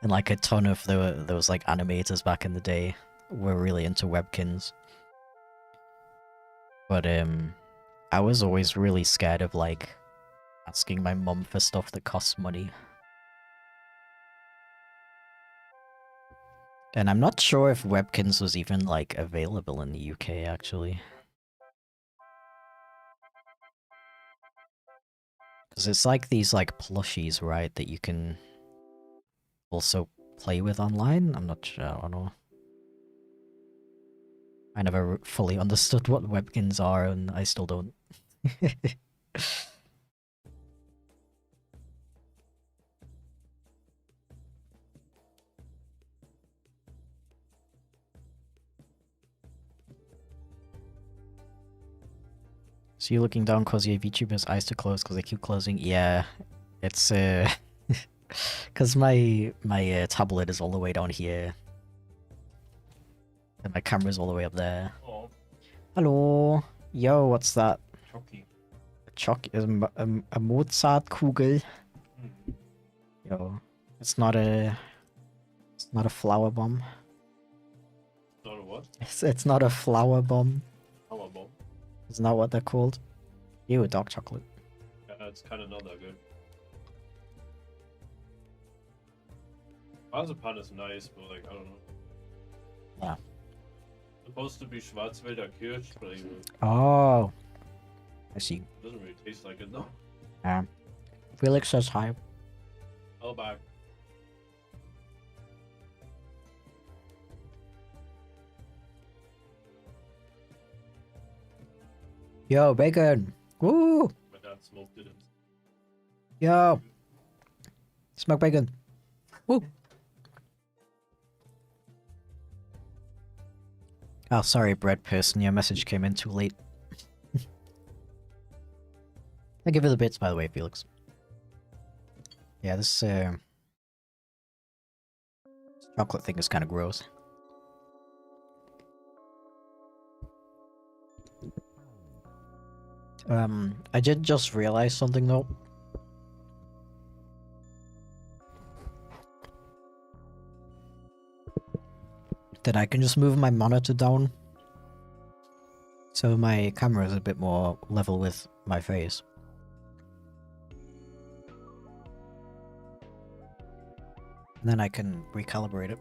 [SPEAKER 2] And like a ton of those like animators back in the day were really into Webkins. But I was always really scared of like asking my mum for stuff that costs money. And I'm not sure if Webkins was even, like, available in the UK, actually. Because it's like these, like, plushies, right, that you can also play with online? I'm not sure, I don't know. I never fully understood what Webkins are, and I still don't. So you're looking down cause your VTuber's eyes to close because they keep closing? Yeah, it's cause my tablet is all the way down here. And my camera's all the way up there.
[SPEAKER 4] Oh,
[SPEAKER 2] Hello! Yo, what's that?
[SPEAKER 4] Chucky.
[SPEAKER 2] A Mozartkugel?
[SPEAKER 4] Hmm.
[SPEAKER 2] Yo, it's not a flower bomb.
[SPEAKER 4] Not a what?
[SPEAKER 2] It's not a flower bomb.
[SPEAKER 4] Power bomb.
[SPEAKER 2] Isn't that what they're called? Ew, dark chocolate.
[SPEAKER 4] Yeah, it's kind of not that good. FabuPonah is nice, but like, I don't know.
[SPEAKER 2] Yeah.
[SPEAKER 4] Supposed to be Schwarzwälder Kirsch, but like,
[SPEAKER 2] Oh, I see.
[SPEAKER 4] it doesn't really taste like it though.
[SPEAKER 2] Relics says hi.
[SPEAKER 4] Oh, back.
[SPEAKER 2] Yo, bacon! Woo!
[SPEAKER 4] My dad smoked it.
[SPEAKER 2] Yo! Smoke bacon! Woo! Oh, sorry, bread person. Your message came in too late. Thank you for the bits, by the way, Felix. Yeah, this chocolate thing is kind of gross. I did just realize something though. That I can just move my monitor down. So my camera is a bit more level with my face. And then I can recalibrate it.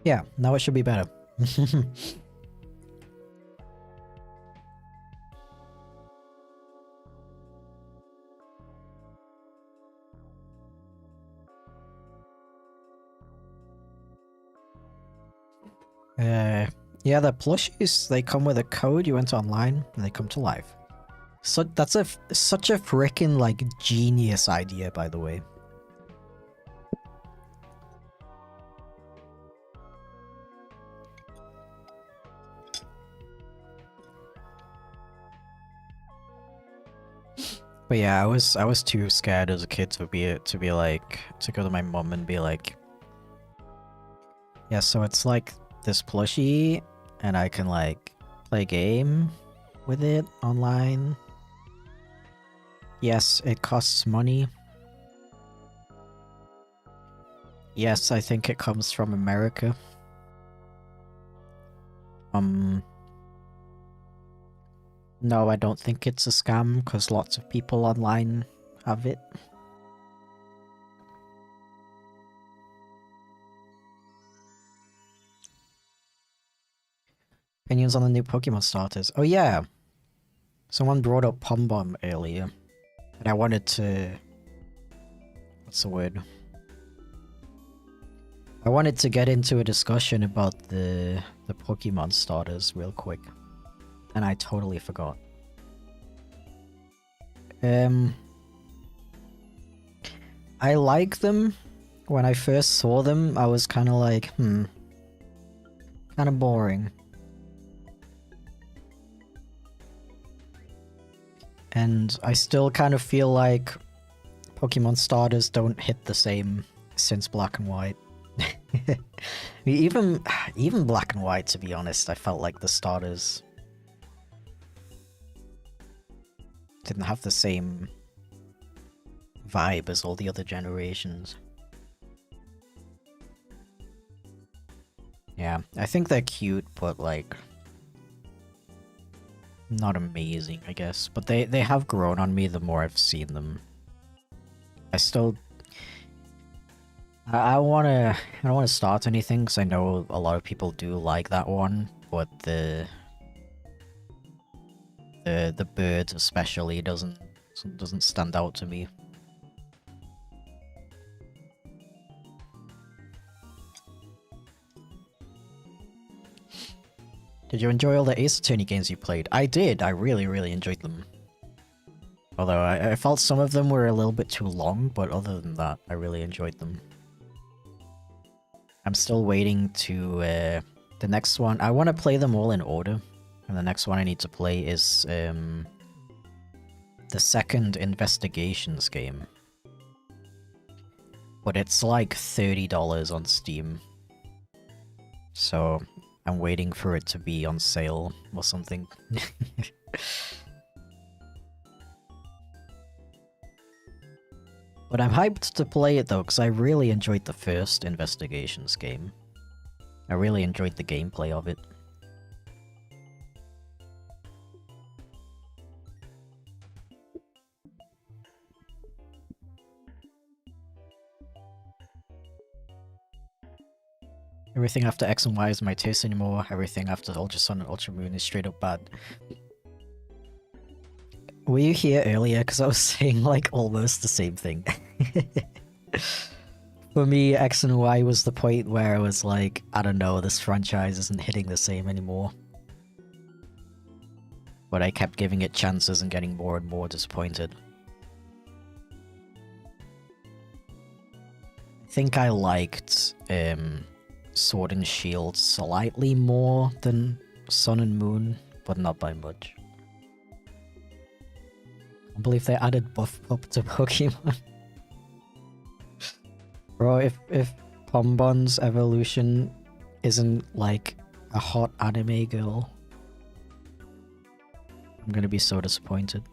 [SPEAKER 2] Yeah, now it should be better. Yeah, the plushies, they come with a code, you enter online, and they come to life. So that's such a freaking, like, genius idea, by the way. But yeah, I was too scared as a kid to be like, to go to my mom and be like, yeah, so it's like this plushie, and I can like play a game with it online. Yes, it costs money. Yes, I think it comes from America. No, I don't think it's a scam, because lots of people online have it. Opinions on the new Pokemon starters? Oh yeah! Someone brought up Pom Bomb earlier, and I wanted to... What's the word? I wanted to get into a discussion about the Pokemon starters real quick. And I totally forgot. I like them. When I first saw them, I was kind of like, kind of boring. And I still kind of feel like Pokemon starters don't hit the same since Black and White. even Black and White, to be honest, I felt like the starters didn't have the same vibe as all the other generations. Yeah, I think they're cute, but like... not amazing, I guess. But they have grown on me the more I've seen them. I still... I don't wanna start anything, because I know a lot of people do like that one, but the bird especially doesn't stand out to me. Did you enjoy all the Ace Attorney games you played? I did, I really enjoyed them. Although I felt some of them were a little bit too long, but other than that, I really enjoyed them. I'm still waiting to, the next one, I want to play them all in order. And the next one I need to play is, the second Investigations game. But it's like $30 on Steam. So, I'm waiting for it to be on sale or something. But I'm hyped to play it though, because I really enjoyed the first Investigations game. I really enjoyed the gameplay of it. Everything after X and Y is my taste anymore. Everything after Ultra Sun and Ultra Moon is straight up bad. Were you here earlier? Because I was saying like almost the same thing. For me, X and Y was the point where I was like, I don't know, this franchise isn't hitting the same anymore. But I kept giving it chances and getting more and more disappointed. I think I liked Sword and Shield slightly more than Sun and Moon, but not by much. I believe they added Buff Pup to Pokemon. Bro, if Pombon's evolution isn't like a hot anime girl, I'm gonna be so disappointed.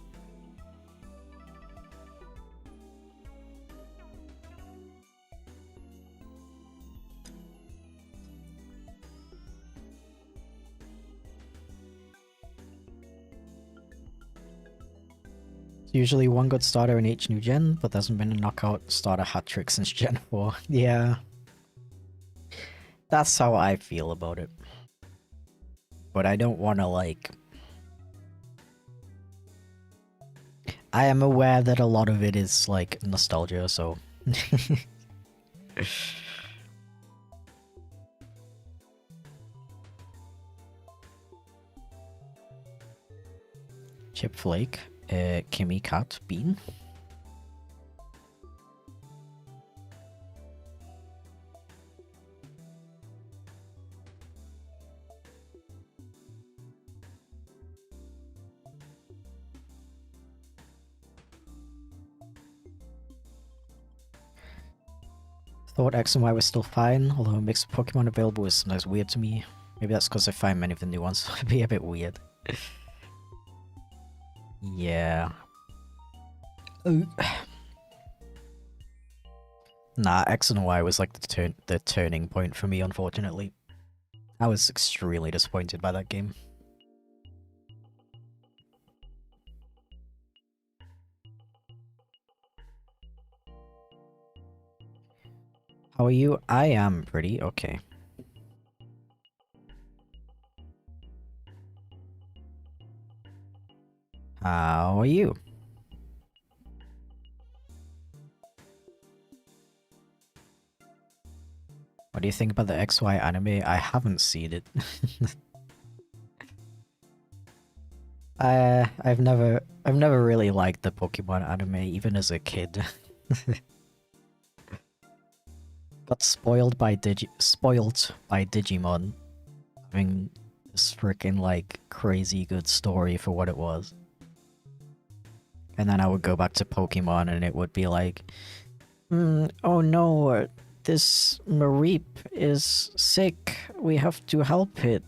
[SPEAKER 2] Usually one good starter in each new gen, but there hasn't been a knockout starter hat-trick since Gen 4. Yeah. That's how I feel about it. But I don't want to, like... I am aware that a lot of it is, like, nostalgia, so... Chipflake. Kimmy Cat Bean. Thought X and Y was still fine, although a mix of Pokemon available is sometimes weird to me. Maybe that's because I find many of the new ones to be a bit weird. Yeah. Nah, X and Y was like the turning point for me, unfortunately. I was extremely disappointed by that game. How are you? I am pretty okay. How are you? What do you think about the XY anime? I haven't seen it. I've never really liked the Pokemon anime, even as a kid. Got spoiled by Digimon having this freaking like crazy good story for what it was. And then I would go back to Pokemon and it would be like, oh no, this Mareep is sick, we have to help it.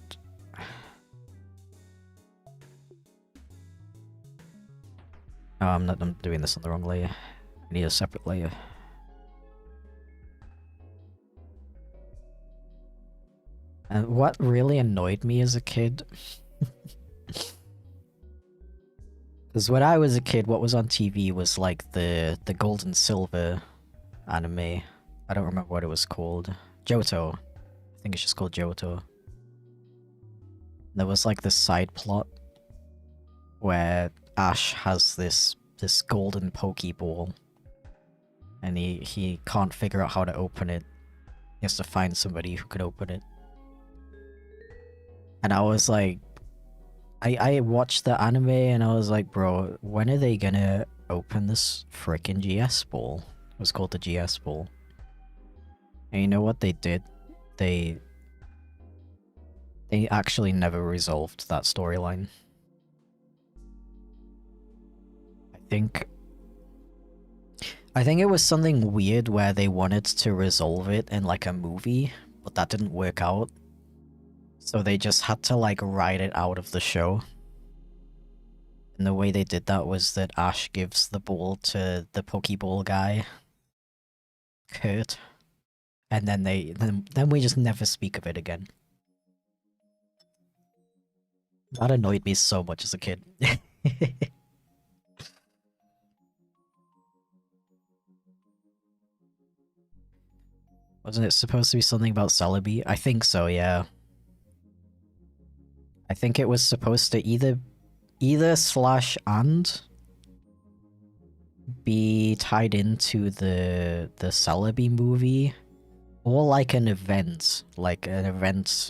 [SPEAKER 2] Oh, I'm doing this on the wrong layer. I need a separate layer. And what really annoyed me as a kid Because when I was a kid, what was on TV was like the gold and silver anime. I don't remember what it was called. Johto. I think it's just called Johto. There was like this side plot where Ash has this golden Pokeball, and he can't figure out how to open it. He has to find somebody who can open it. And I was like, I watched the anime and I was like, bro, when are they gonna open this frickin' GS ball? It was called the GS ball. And you know what they did? They actually never resolved that storyline. I think it was something weird where they wanted to resolve it in like a movie, but that didn't work out. So they just had to like write it out of the show. And the way they did that was that Ash gives the ball to the Pokeball guy, Kurt, and then then we just never speak of it again. That annoyed me so much as a kid. Wasn't it supposed to be something about Celebi? I think so, yeah. I think it was supposed to either slash and be tied into the Celebi movie, or like an event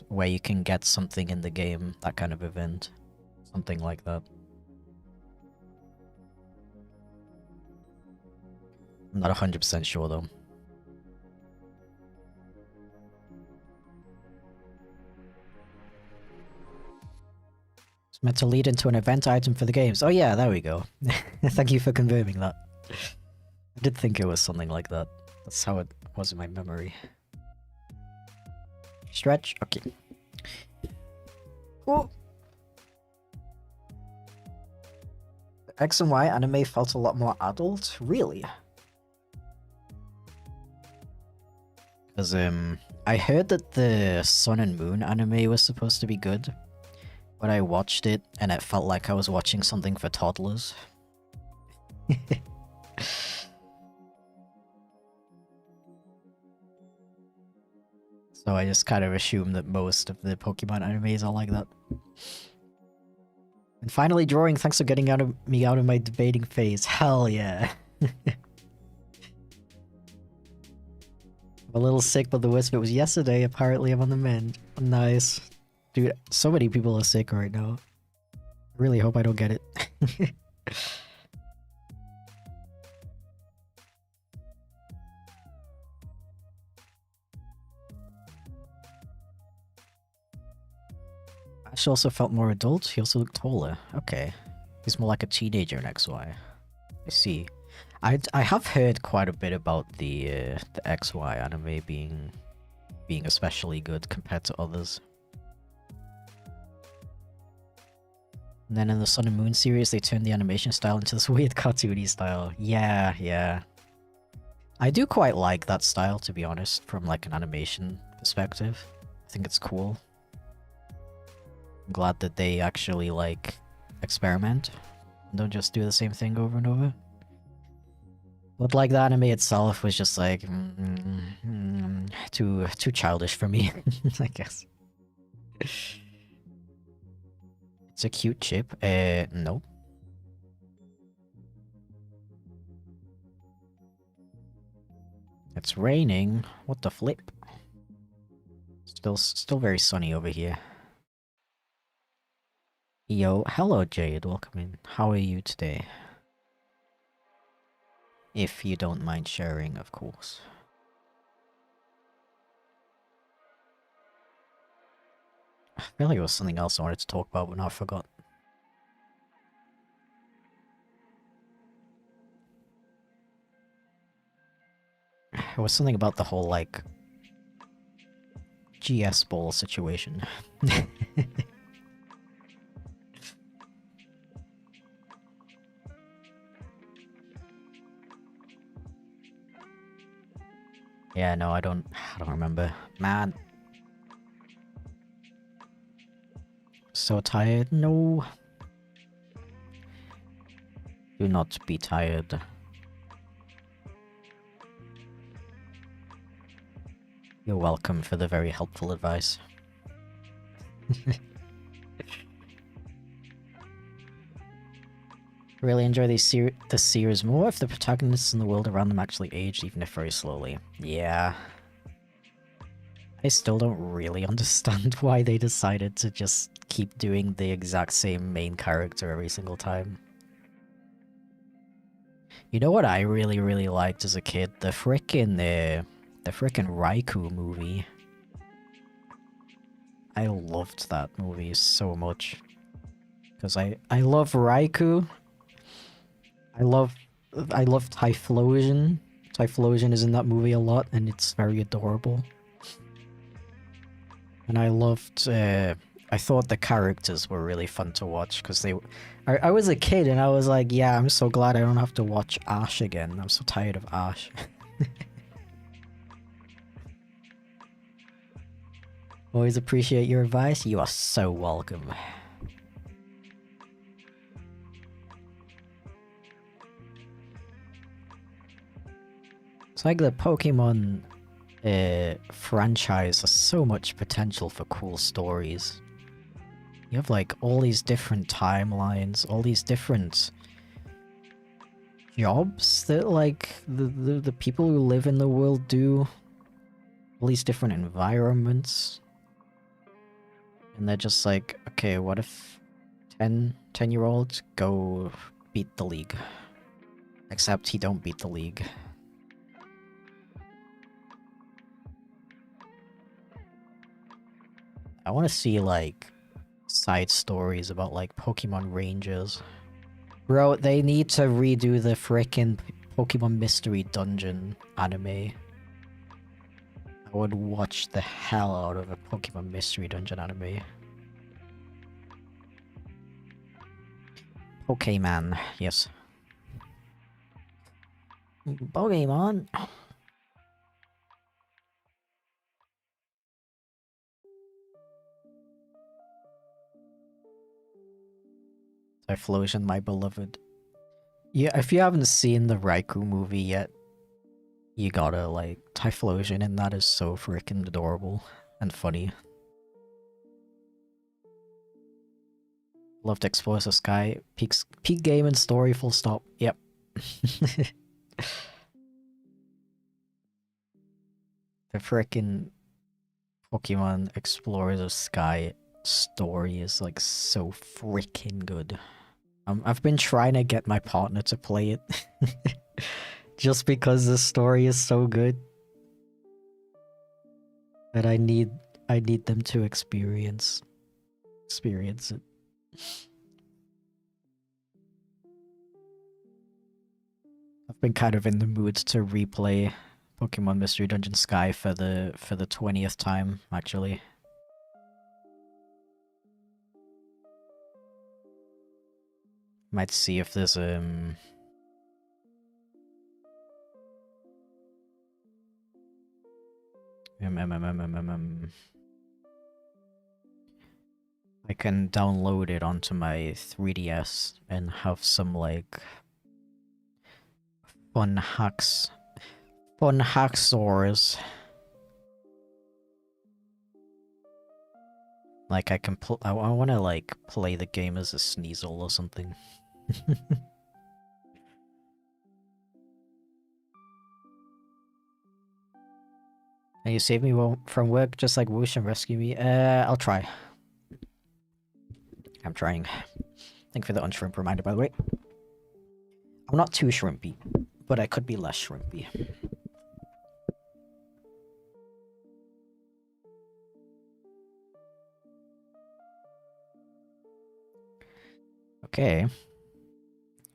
[SPEAKER 2] where you can get something in the game, that kind of event. Something like that. I'm not 100% sure though. Meant to lead into an event item for the games. Oh yeah, there we go. Thank you for confirming that. I did think it was something like that. That's how it was in my memory. Stretch? Okay. Cool. The X and Y anime felt a lot more adult? Really? Because, I heard that the Sun and Moon anime was supposed to be good. But I watched it, and it felt like I was watching something for toddlers. So I just kind of assume that most of the Pokemon animes are like that. And finally drawing, thanks for getting me out of my debating phase. Hell yeah. I'm a little sick, but the worst of it was yesterday. Apparently I'm on the mend. Nice. Dude, so many people are sick right now. I really hope I don't get it. Ash also felt more adult. He also looked taller. Okay. He's more like a teenager in XY. I see. I have heard quite a bit about the XY anime being especially good compared to others. And then in the Sun and Moon series, they turned the animation style into this weird cartoony style. Yeah, yeah. I do quite like that style, to be honest, from like an animation perspective. I think it's cool. I'm glad that they actually like experiment and don't just do the same thing over and over. But like the anime itself was just like too childish for me, I guess. It's a cute chip. No. It's raining. What the flip? Still very sunny over here. Yo, hello Jade, welcome in. How are you today? If you don't mind sharing, of course. I feel like it was something else I wanted to talk about, but now I forgot. It was something about the whole, like, GS ball situation. Yeah, no, I don't remember. Man. So tired. No. Do not be tired. You're welcome for the very helpful advice. Really enjoy the series more if the protagonists and the world around them actually aged, even if very slowly. Yeah. I still don't really understand why they decided to just keep doing the exact same main character every single time. You know what I really liked as a kid? The frickin' Raikou movie. I loved that movie so much. Because I love Raikou. I love Typhlosion. Typhlosion is in that movie a lot, and it's very adorable. And I loved, I thought the characters were really fun to watch, because I was a kid, and I was like, yeah, I'm so glad I don't have to watch Ash again. I'm so tired of Ash. Always appreciate your advice. You are so welcome. It's like the Pokemon franchise has so much potential for cool stories. You have like all these different timelines, all these different jobs that like the people who live in the world do. All these different environments. And they're just like, okay, what if 10-year-olds go beat the league? Except he don't beat the league. I want to see, like, side stories about, like, Pokemon Rangers. Bro, they need to redo the frickin' Pokemon Mystery Dungeon anime. I would watch the hell out of a Pokemon Mystery Dungeon anime. Pokemon, yes. Pokemon! Typhlosion, my beloved. Yeah, if you haven't seen the Raikou movie yet, you gotta, like, Typhlosion, and that is so freaking adorable and funny. Love to explore the sky. Peak game and story, full stop. Yep. The frickin' Pokemon Explorers of Sky story is like so freaking good. I've been trying to get my partner to play it just because the story is so good. But I need them to experience it. I've been kind of in the mood to replay Pokemon Mystery Dungeon Sky for the 20th time, actually. Might see if there's I can download it onto my 3DS and have some like fun hacksaws. Like I can I want to like play the game as a Sneasel or something. And you save me from work just like Whoosh and rescue me? I'll try. I'm trying. Thank you for the unshrimp reminder, by the way. I'm not too shrimpy, but I could be less shrimpy. Okay.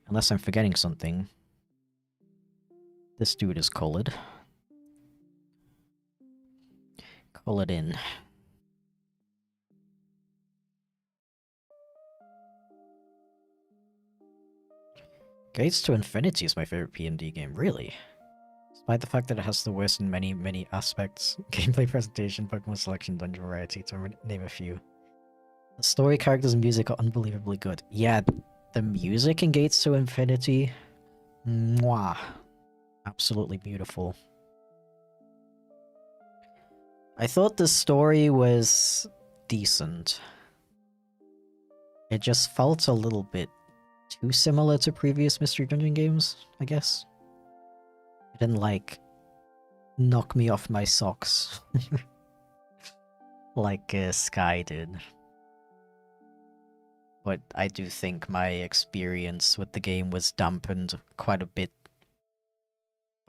[SPEAKER 2] Unless I'm forgetting something. This dude is colored. Call it in. Gates to Infinity is my favorite PMD game, really? Despite the fact that it has the worst in many aspects. Gameplay, presentation, Pokemon selection, dungeon variety, to name a few. The story, characters, and music are unbelievably good. Yeah, The music in Gates to Infinity, mwah, absolutely beautiful. I thought the story was decent. It just felt a little bit too similar to previous Mystery Dungeon games, I guess. It didn't, like, knock me off my socks like Sky did. But I do think my experience with the game was dampened quite a bit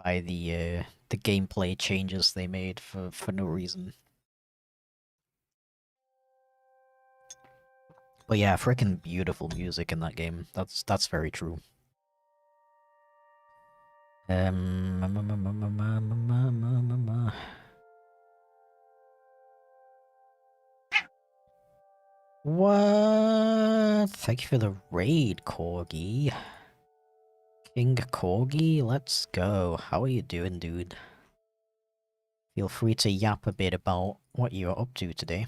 [SPEAKER 2] by the gameplay changes they made for no reason. But yeah, freaking beautiful music in that game. That's very true. What? Thank you for the raid, Corgi. King Corgi, let's go. How are you doing, dude? Feel free to yap a bit about what you're up to today.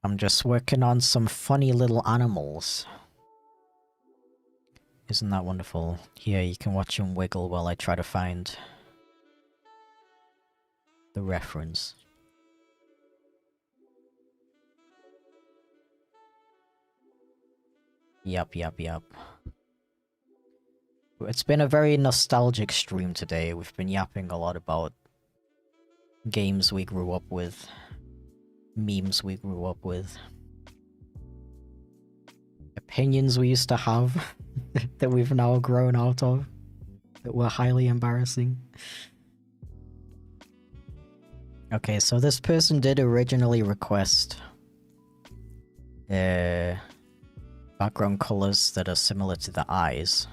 [SPEAKER 2] I'm just working on some funny little animals. Isn't that wonderful? Here, you can watch him wiggle while I try to find the reference. Yup. It's been a very nostalgic stream today. We've been yapping a lot about games we grew up with, memes we grew up with, opinions we used to have that we've now grown out of, that were highly embarrassing. Okay, so this person did originally request background colors that are similar to the eyes,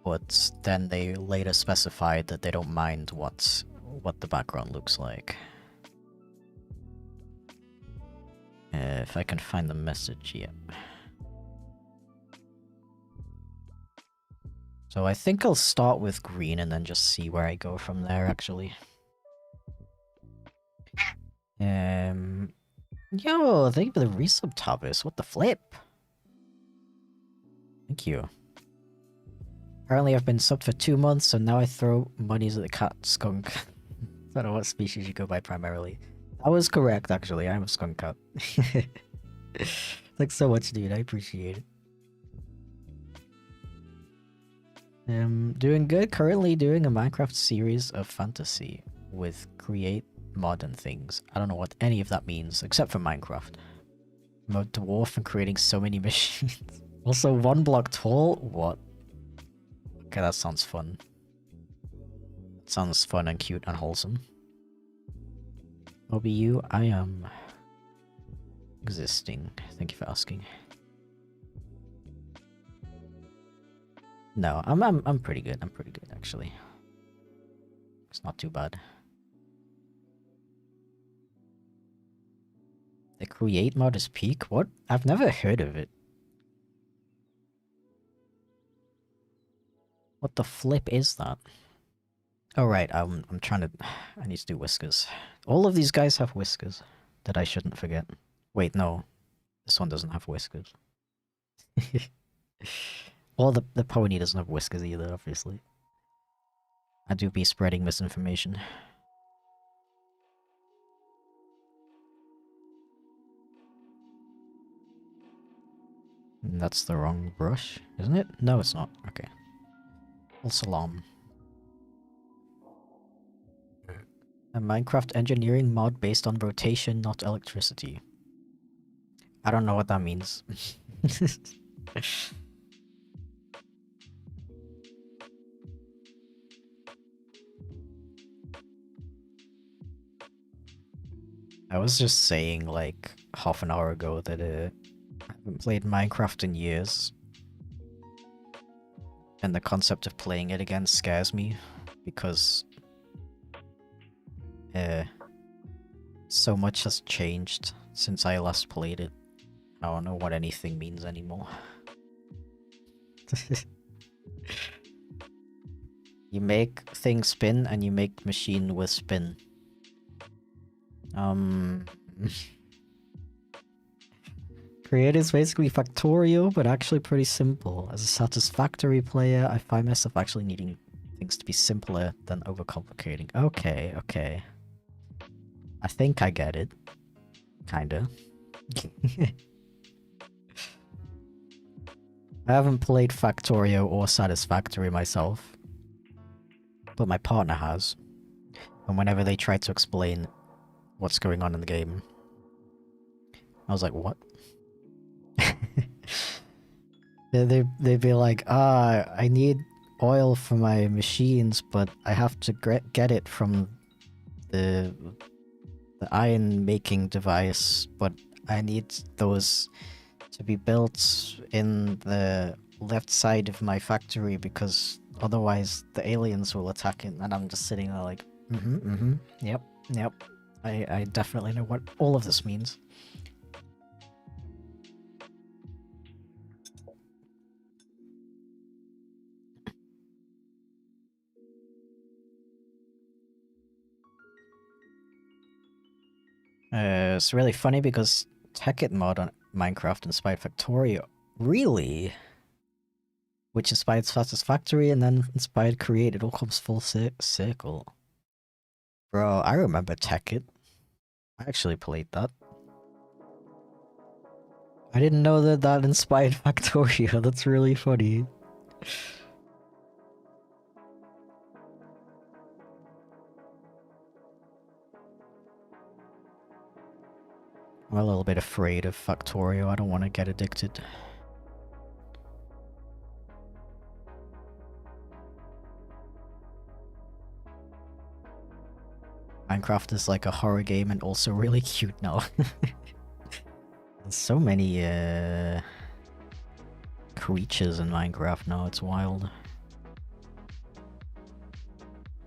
[SPEAKER 2] but then they later specified that they don't mind what the background looks like. If I can find the message, yeah. So I think I'll start with green and then just see where I go from there, actually. Yo, thank you for the resub, Tavis. What the flip? Thank you. Apparently I've been subbed for 2 months, so now I throw monies at the cat skunk. I don't know what species you go by primarily. That was correct, actually. I'm a skunk cat. Thanks so much, dude. I appreciate it. Doing good. Currently doing a Minecraft series of fantasy with create modern things. I don't know what any of that means, except for Minecraft. I'm a dwarf and creating so many machines. Also 1 block tall? What? Okay, that sounds fun. That sounds fun and cute and wholesome. OBU, I am existing. Thank you for asking. No, I'm pretty good. I'm pretty good, actually. It's not too bad. The create mod is peak? What? I've never heard of it. What the flip is that? Oh right, I'm trying to... I need to do whiskers. All of these guys have whiskers that I shouldn't forget. Wait, no. This one doesn't have whiskers. Well, the pony doesn't have whiskers either, obviously. I do be spreading misinformation. That's the wrong brush, isn't it? No, it's not. Okay. Salam. A Minecraft engineering mod based on rotation, not electricity. I don't know what that means. I was just saying, like, half an hour ago that I haven't played Minecraft in years. And the concept of playing it again scares me, because so much has changed since I last played it. I don't know what anything means anymore. You make things spin and you make machine with spin. Create is basically Factorio, but actually pretty simple. As a satisfactory player, I find myself actually needing things to be simpler than overcomplicating. Okay, okay. I think I get it. Kinda. I haven't played Factorio or Satisfactory myself, but my partner has. And whenever they try to explain what's going on in the game, I was like, what? They'd be like, I need oil for my machines, but I have to get it from the iron making device, but I need those to be built in the left side of my factory because otherwise the aliens will attack it. And I'm just sitting there like, yep. I definitely know what all of this means. It's really funny because Tekkit mod on Minecraft inspired Factorio. Really? Which inspired Satisfactory and then inspired Create. It all comes full circle. Bro, I remember Tekkit. I actually played that. I didn't know that that inspired Factorio. That's really funny. I'm a little bit afraid of Factorio. I don't want to get addicted. Minecraft is like a horror game and also really cute now. There's so many creatures in Minecraft now, it's wild.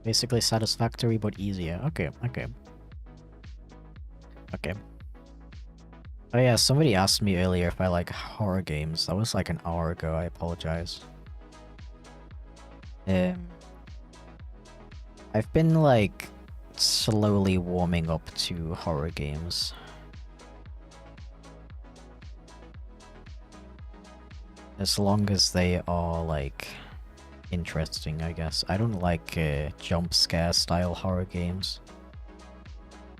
[SPEAKER 2] Basically Satisfactory but easier. Okay. Oh yeah, somebody asked me earlier if I like horror games. That was like an hour ago, I apologize. I've been like slowly warming up to horror games. As long as they are like interesting, I guess. I don't like jump scare style horror games.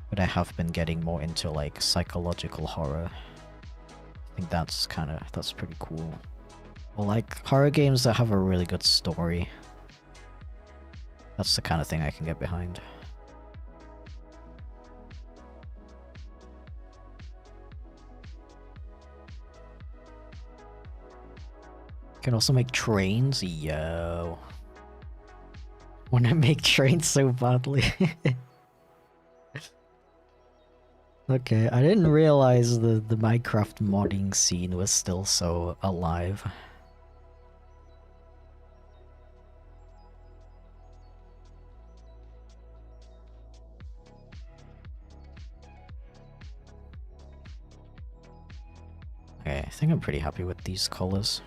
[SPEAKER 2] But I have been getting more into like psychological horror. I think that's pretty cool. Or like horror games that have a really good story. That's the kind of thing I can get behind. You can also make trains? Yo. Wanna make trains so badly. Okay, I didn't realize the Minecraft modding scene was still so alive. Okay, I think I'm pretty happy with these colors.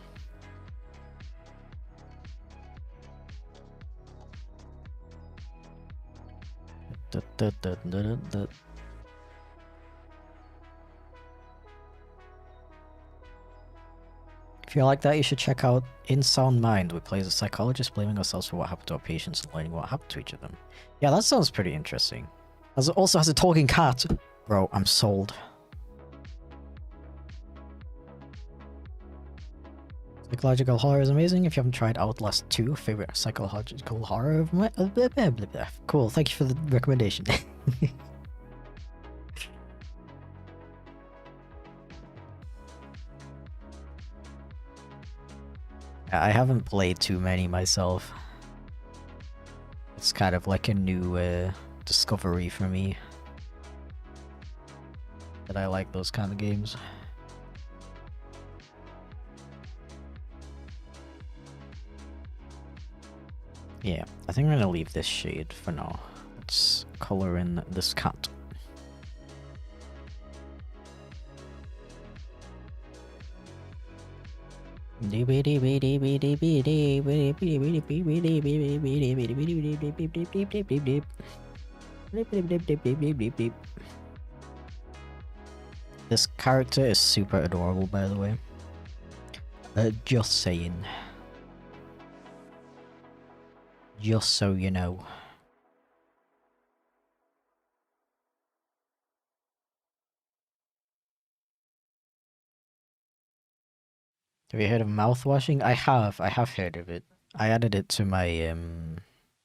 [SPEAKER 2] If you like that, you should check out In Sound Mind. We play as a psychologist blaming ourselves for what happened to our patients and learning what happened to each of them. Yeah, that sounds pretty interesting. It also has a talking cat. Bro, I'm sold. Psychological horror is amazing. If you haven't tried Outlast 2, favorite psychological horror of my... Cool, thank you for the recommendation. I haven't played too many myself. It's kind of like a new discovery for me. That I like those kind of games. Yeah, I think I'm gonna leave this shade for now. Let's color in this cat. This character is super adorable, by the way. Just saying. Just so you know. Have you heard of mouthwashing? I have heard of it. I added it to my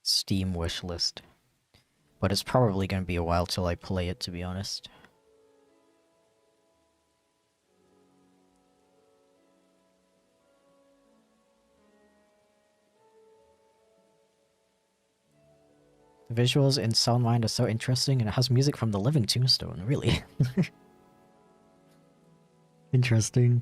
[SPEAKER 2] Steam wishlist. But it's probably gonna be a while till I play it, to be honest. The visuals in Soundmind are so interesting, and it has music from the Living Tombstone, really. Interesting.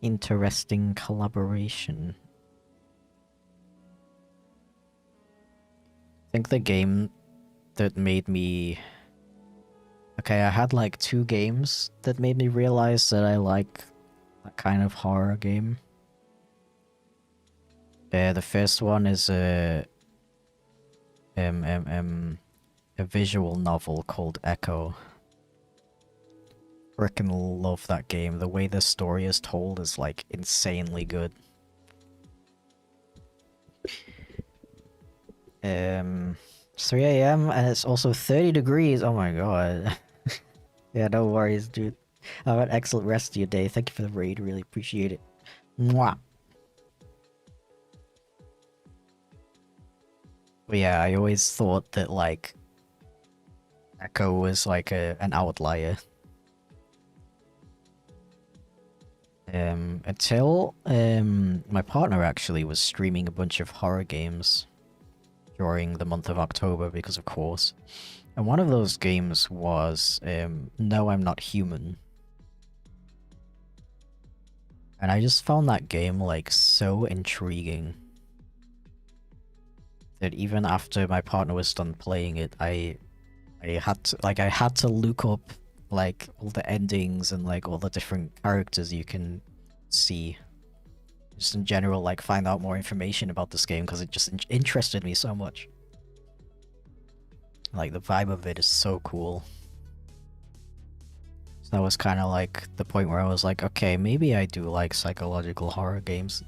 [SPEAKER 2] Interesting collaboration. I think the game that made me... Okay, I had like 2 games that made me realize that I like that kind of horror game. The first one is a visual novel called Echo. Frickin' love that game. The way the story is told is like insanely good. 3 AM and it's also 30 degrees. Oh my god. Yeah, no worries, dude. Have an excellent rest of your day. Thank you for the raid. Really appreciate it. Mwah. But yeah, I always thought that like Echo was like an outlier. Until my partner actually was streaming a bunch of horror games during the month of October, because of course. And one of those games was No, I'm Not Human. And I just found that game like so intriguing that even after my partner was done playing it, I had to look up like all the endings and like all the different characters you can see. Just in general, like find out more information about this game because it just interested me so much. Like the vibe of it is so cool. So that was kind of like the point where I was like, okay, maybe I do like psychological horror games.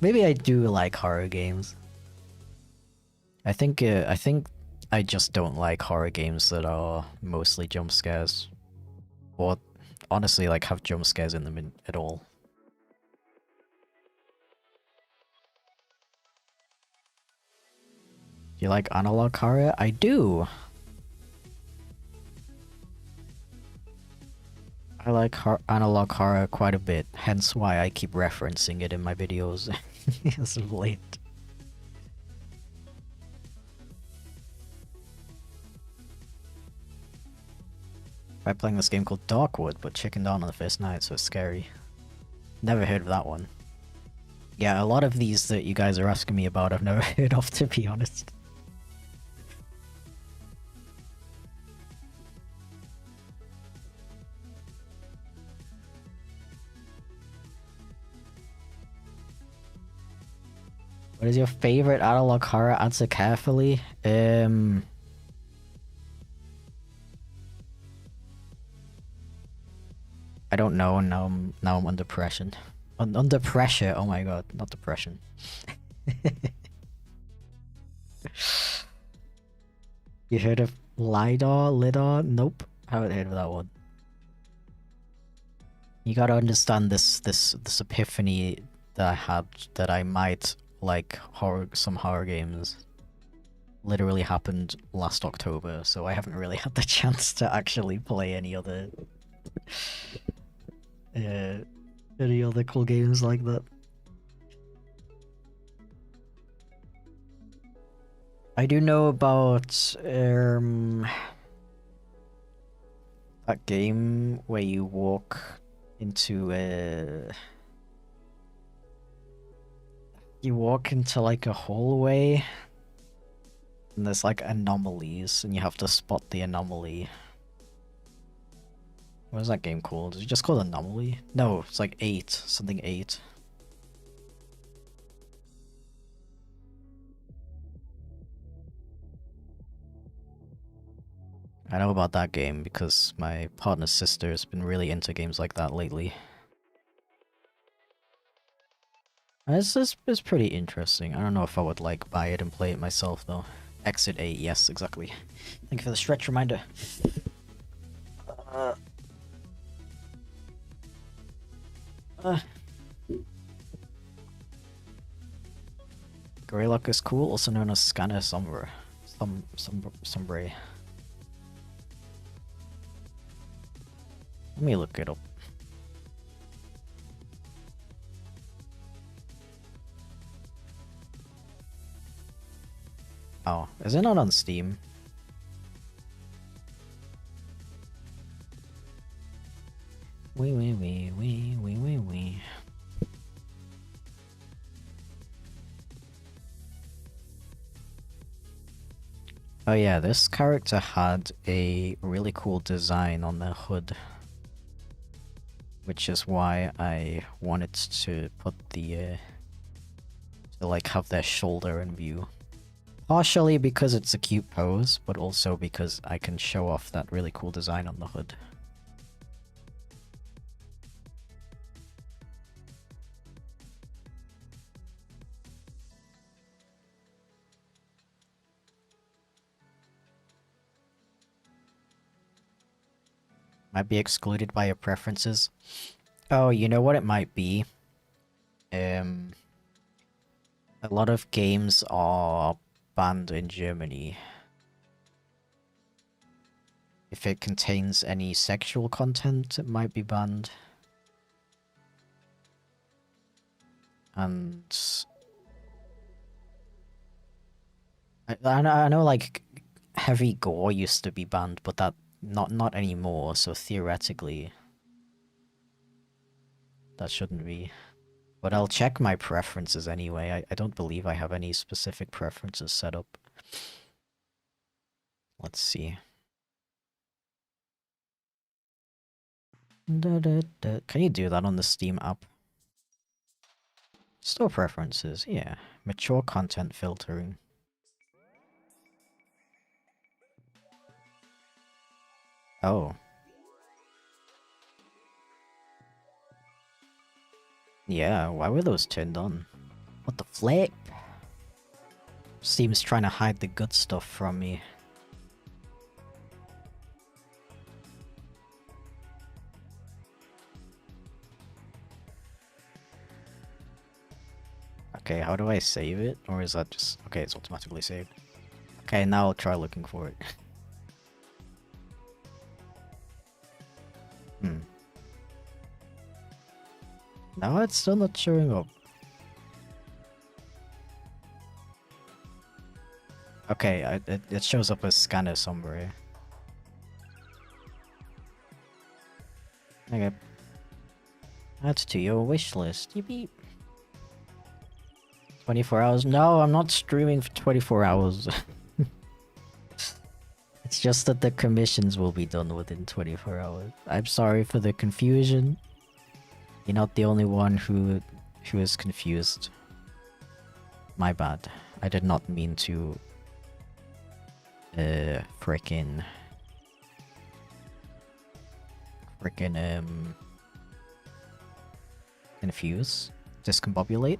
[SPEAKER 2] Maybe I do like horror games. I think I just don't like horror games that are mostly jump scares. Or honestly like have jump scares in them at all. Do you like analog horror? I do! I like analog horror quite a bit, hence why I keep referencing it in my videos as of late. I'm playing this game called Darkwood, but chickened out on the first night, so it's scary. Never heard of that one. Yeah, a lot of these that you guys are asking me about I've never heard of, to be honest. What is your favorite analog horror? Answer carefully. I don't know. Now I'm under pressure. Under pressure. Oh my god, not depression. You heard of Lidar? Nope, haven't heard of that one. You gotta understand this epiphany that I had that I might like some horror games. Literally happened last October, so I haven't really had the chance to actually play any other cool games like that. I do know about that game where you walk into like a hallway and there's like anomalies and you have to spot the anomaly. What is that game called? Is it just called Anomaly? No, it's like 8. Something 8. I know about that game because my partner's sister has been really into games like that lately. It's pretty interesting. I don't know if I would like buy it and play it myself though. Exit 8, yes, exactly. Thank you for the stretch reminder. Greylock is cool, also known as Scanner Sombre. Sombre. Let me look it up. Oh, is it not on Steam? Wee. Oh yeah, this character had a really cool design on their hood. Which is why I wanted to put the, to like have their shoulder in view. Partially because it's a cute pose, but also because I can show off that really cool design on the hood. Might be excluded by your preferences. Oh, you know what it might be? A lot of games are banned in Germany. If it contains any sexual content, it might be banned. And I know like heavy gore used to be banned, but that not anymore, so theoretically that shouldn't be. But I'll check my preferences anyway. I don't believe I have any specific preferences set up. Let's see. Can you do that on the Steam app? Store preferences, yeah. Mature content filtering. Oh. Yeah, why were those turned on? What the flip? Steam's trying to hide the good stuff from me. Okay, how do I save it? Or is that just... Okay, it's automatically saved. Okay, now I'll try looking for it. No, it's still not showing up. Okay, it shows up as Scanner Sombre. Okay. Add to your wishlist. Yippee. 24 hours? No, I'm not streaming for 24 hours. It's just that the commissions will be done within 24 hours. I'm sorry for the confusion. You're not the only one who is confused. My bad. I did not mean to frickin' confuse, discombobulate.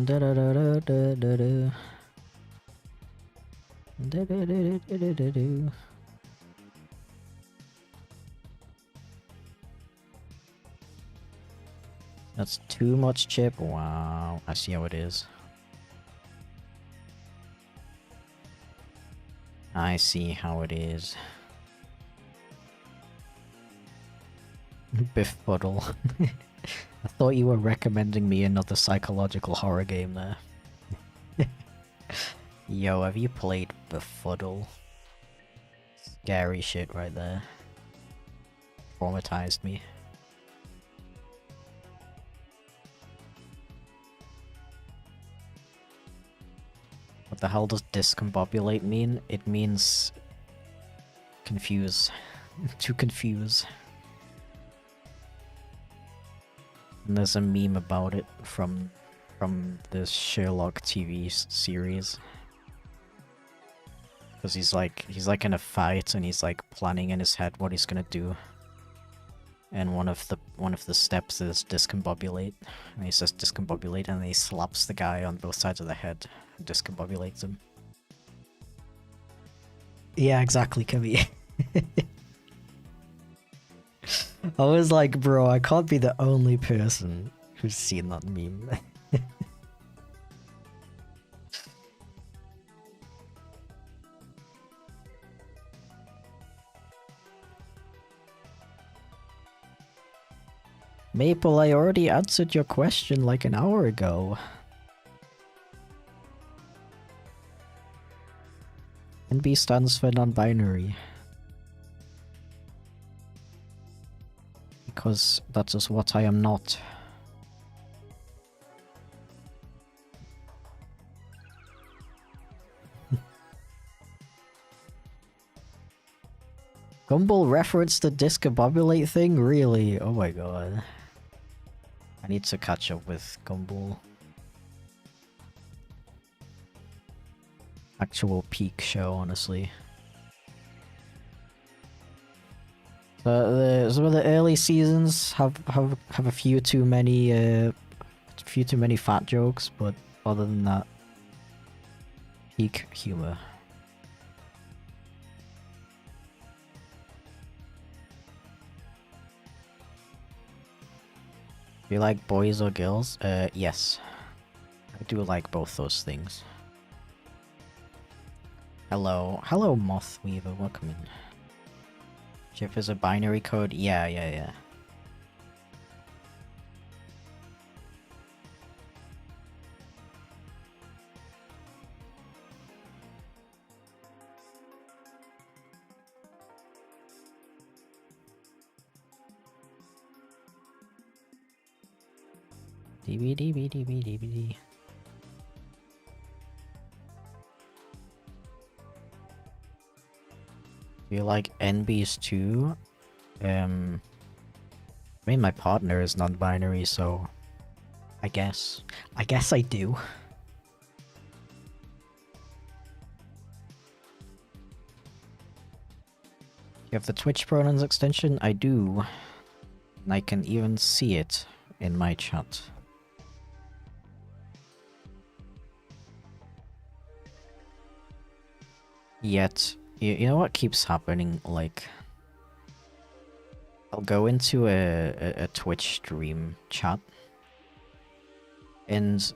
[SPEAKER 2] Da da da da da da da. Da da da da da da da. That's too much chip. Wow, I see how it is. I see how it is. Befuddle. I thought you were recommending me another psychological horror game there. Yo, have you played Befuddle? Scary shit right there. Traumatized me. What the hell does discombobulate mean? It means... confuse. To confuse. And there's a meme about it from from this Sherlock TV series. Because he's like in a fight and he's like planning in his head what he's gonna do. And one of the steps is discombobulate. And he says discombobulate and then he slaps the guy on both sides of the head and discombobulates him. Yeah, exactly, Kevin. I was like, bro, I can't be the only person who's seen that meme. Maple, I already answered your question like an hour ago. NB stands for non-binary. Because that is what I am not. Gumball referenced the discombobulate thing? Really? Oh my god. I need to catch up with Gumball. Actual peak show, honestly. Some of the early seasons have a few too many fat jokes, but other than that, peak humor. Do you like boys or girls? Yes. I do like both those things. Hello, Moth Weaver, welcome in. Chip is a binary code? Yeah. DVD. Do you like NBs too? I mean, my partner is non-binary, so I guess I do. You have the Twitch pronouns extension? I do. And I can even see it in my chat. Yet, you know what keeps happening? Like, I'll go into a Twitch stream chat, and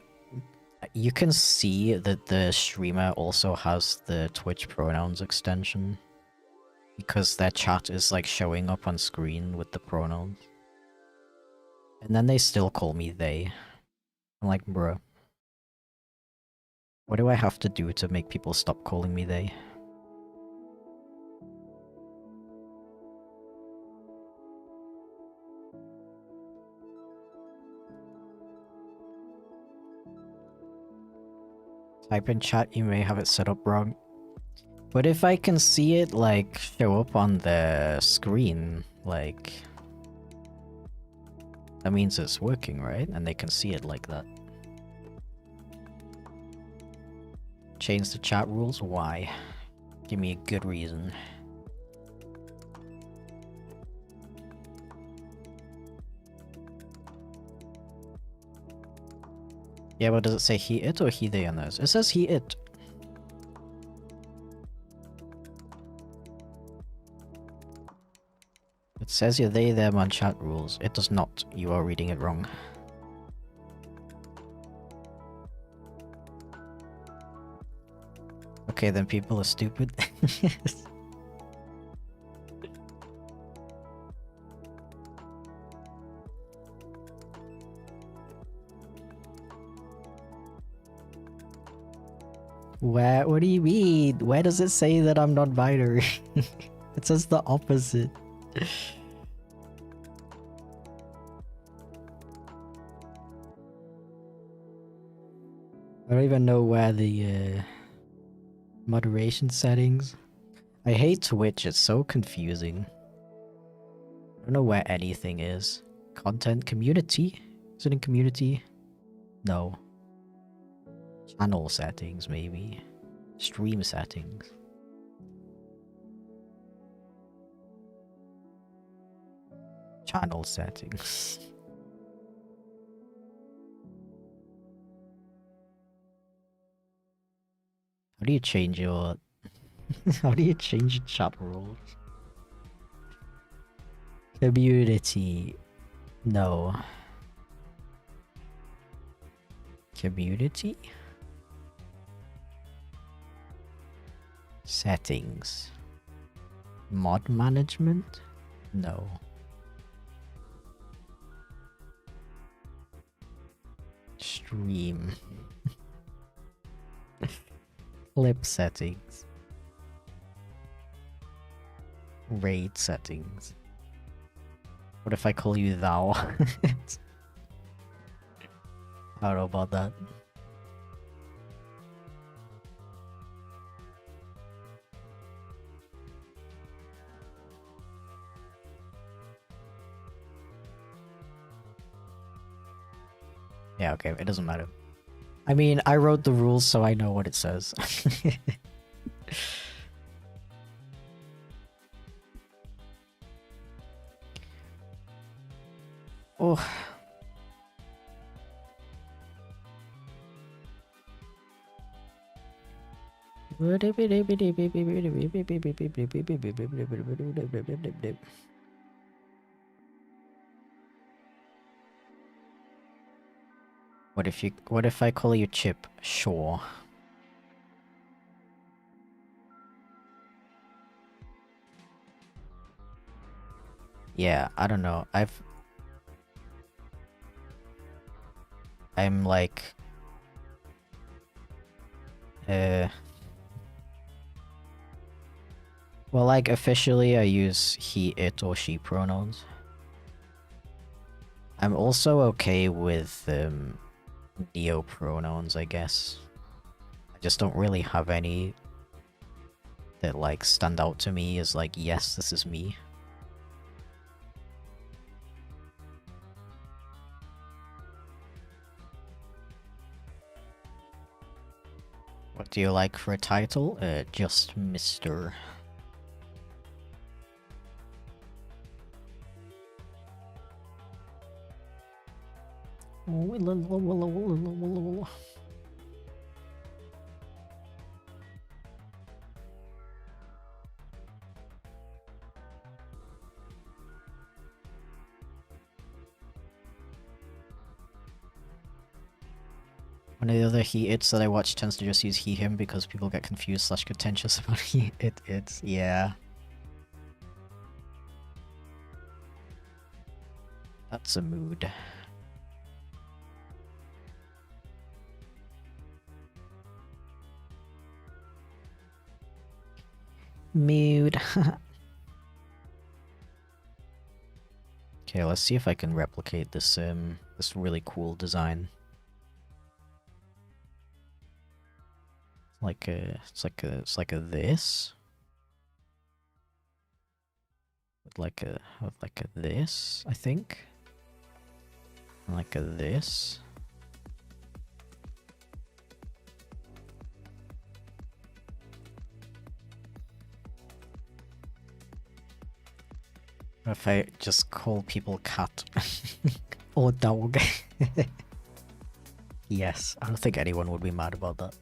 [SPEAKER 2] you can see that the streamer also has the Twitch pronouns extension, because their chat is like showing up on screen with the pronouns. And then they still call me they. I'm like, bruh. What do I have to do to make people stop calling me they? Type in chat, you may have it set up wrong. But if I can see it, like, show up on the screen, like... that means it's working, right? And they can see it like that. Change the chat rules? Why? Give me a good reason. Yeah, but does it say he, it, or he, they on those? It says he, it. It says you're they, them on chat rules. It does not. You are reading it wrong. Okay, then people are stupid. Where? What do you mean? Where does it say that I'm not binary? It says the opposite. I don't even know where the moderation settings. I hate Twitch, it's so confusing. I don't know where anything is. Content community? Is it in community? No. Channel settings, maybe. Stream settings. Channel settings. How do you change your... How do you change your chat rules? Community. No. Community? Settings. Mod management? No. Stream. Clip settings. Raid settings. What if I call you thou? I don't know about that. Yeah, okay, it doesn't matter. I mean, I wrote the rules so I know what it says. Oh. What if I call you Chip? Sure. Yeah, I don't know. I'm like... Well, like, officially I use he, it, or she pronouns. I'm also okay with, neo pronouns, I guess. I just don't really have any that, like, stand out to me as, like, yes, this is me. What do you like for a title? Just Mr. One of the other he-its that I watch tends to just use he-him because people get confused / contentious about he-it-its. Yeah. That's a mood. Mood. Okay, let's see if I can replicate this this really cool design. It's like a this. With like a this, I think. And like a this. What if I just call people cat or dog? Yes, I don't think anyone would be mad about that.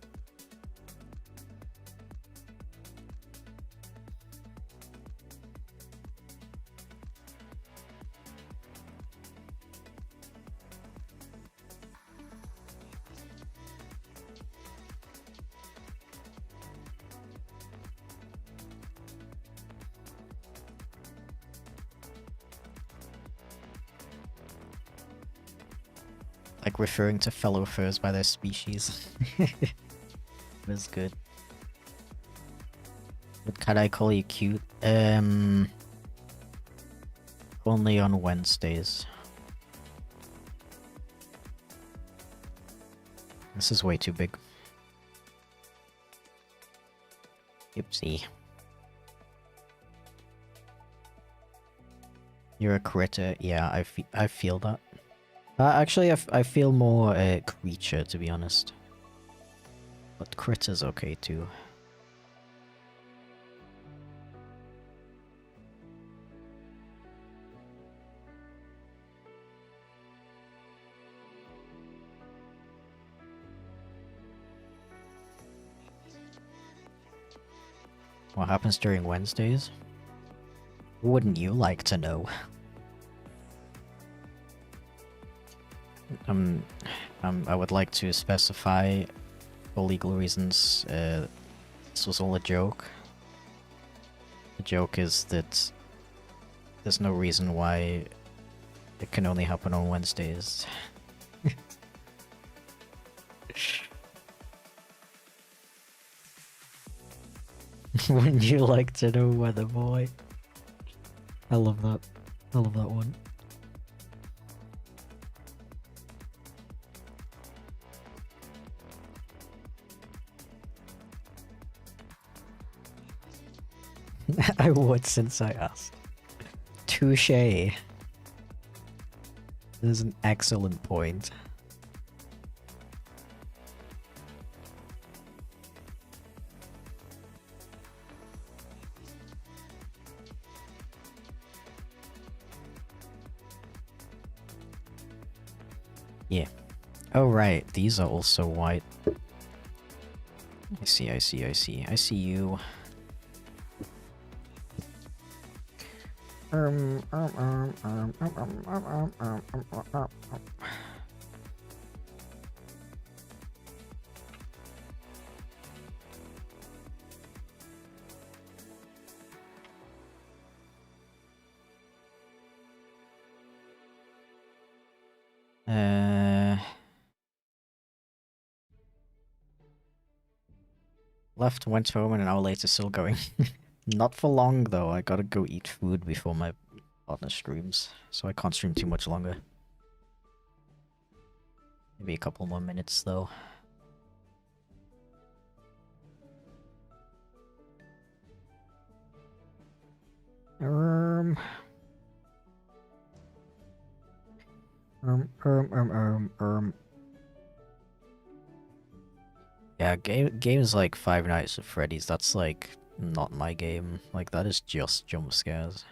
[SPEAKER 2] Like referring to fellow furs by their species. Was good. But can I call you cute? Only on Wednesdays. This is way too big. Oopsie. You're a critter. Yeah, I feel that. Actually, I feel more creature, to be honest. but critter's okay too. What happens during Wednesdays? Wouldn't you like to know? I would like to specify, for legal reasons, this was all a joke. The joke is that there's no reason why it can only happen on Wednesdays. Wouldn't you like to know, weather boy? I love that. I love that one. I would, since I asked. Touché. This is an excellent point. Yeah. Oh right, these are also white. I see, I see, I see. I see you. Left, went home, and an hour later still going. Not for long though, I gotta go eat food before my partner streams, so I can't stream too much longer. Maybe a couple more minutes though. Yeah, games like Five Nights at Freddy's, that's like not my game. Like, that is just jump scares.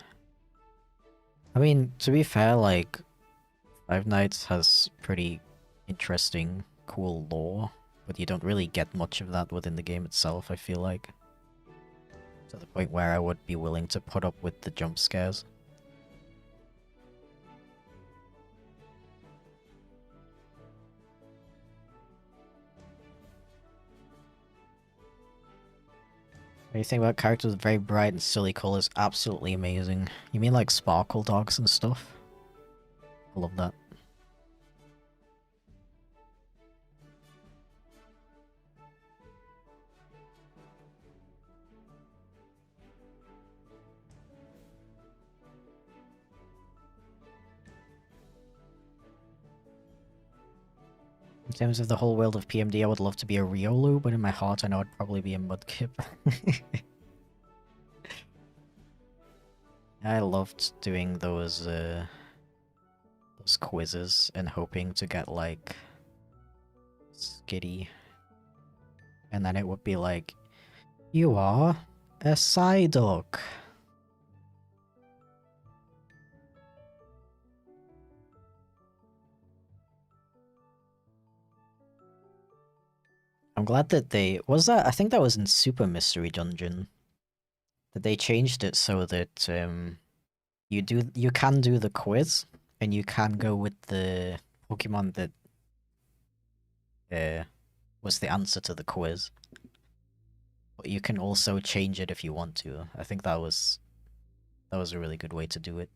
[SPEAKER 2] I mean, to be fair, like, Five Nights has pretty interesting, cool lore, but you don't really get much of that within the game itself, I feel like. To the point where I would be willing to put up with the jump scares. Anything about characters with very bright and silly colors? Absolutely amazing. You mean like sparkle dogs and stuff? I love that. In terms of the whole world of PMD, I would love to be a Riolu, but in my heart I know I'd probably be a Mudkip. I loved doing those quizzes and hoping to get like Skitty. And then it would be like, you are a Psyduck. I'm glad that they... Was that... I think that was in Super Mystery Dungeon. That they changed it so that you can do the quiz, and you can go with the Pokemon that was the answer to the quiz. But you can also change it if you want to. I think that was a really good way to do it.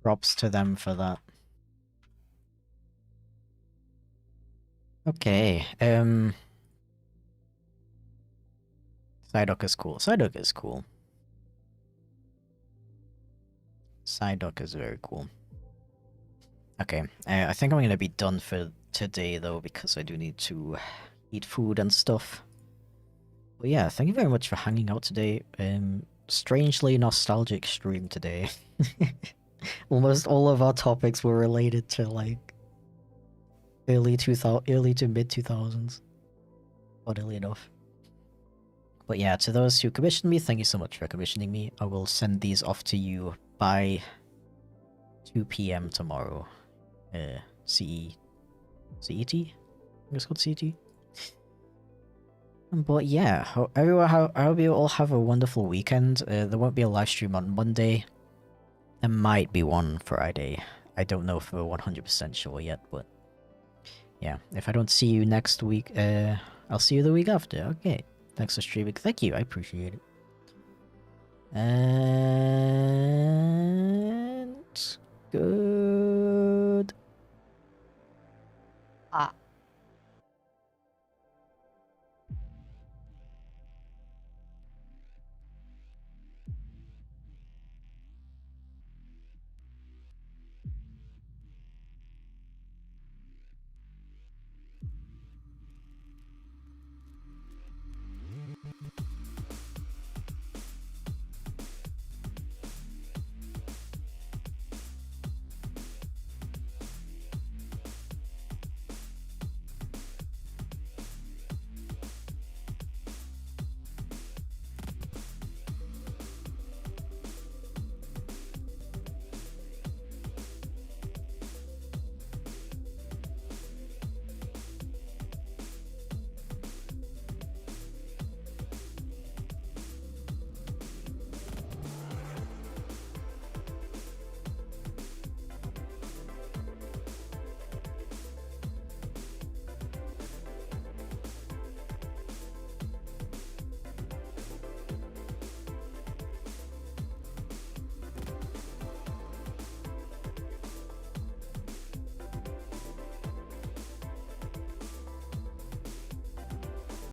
[SPEAKER 2] Props to them for that. Okay, Psyduck is cool. Psyduck is cool. Psyduck is very cool. Okay, I think I'm gonna be done for today though, because I do need to eat food and stuff. But yeah, thank you very much for hanging out today. Strangely nostalgic stream today. Almost all of our topics were related to like early to mid 2000s. Funnily enough. But yeah, to those who commissioned me, thank you so much for commissioning me. I will send these off to you by 2 p.m. tomorrow. CET? I think it's called CET. But yeah, I hope you all have a wonderful weekend. There won't be a live stream on Monday. There might be one Friday. I don't know if we're 100% sure yet, but yeah, if I don't see you next week, I'll see you the week after. Okay, thanks for streaming. Thank you, I appreciate it. And good.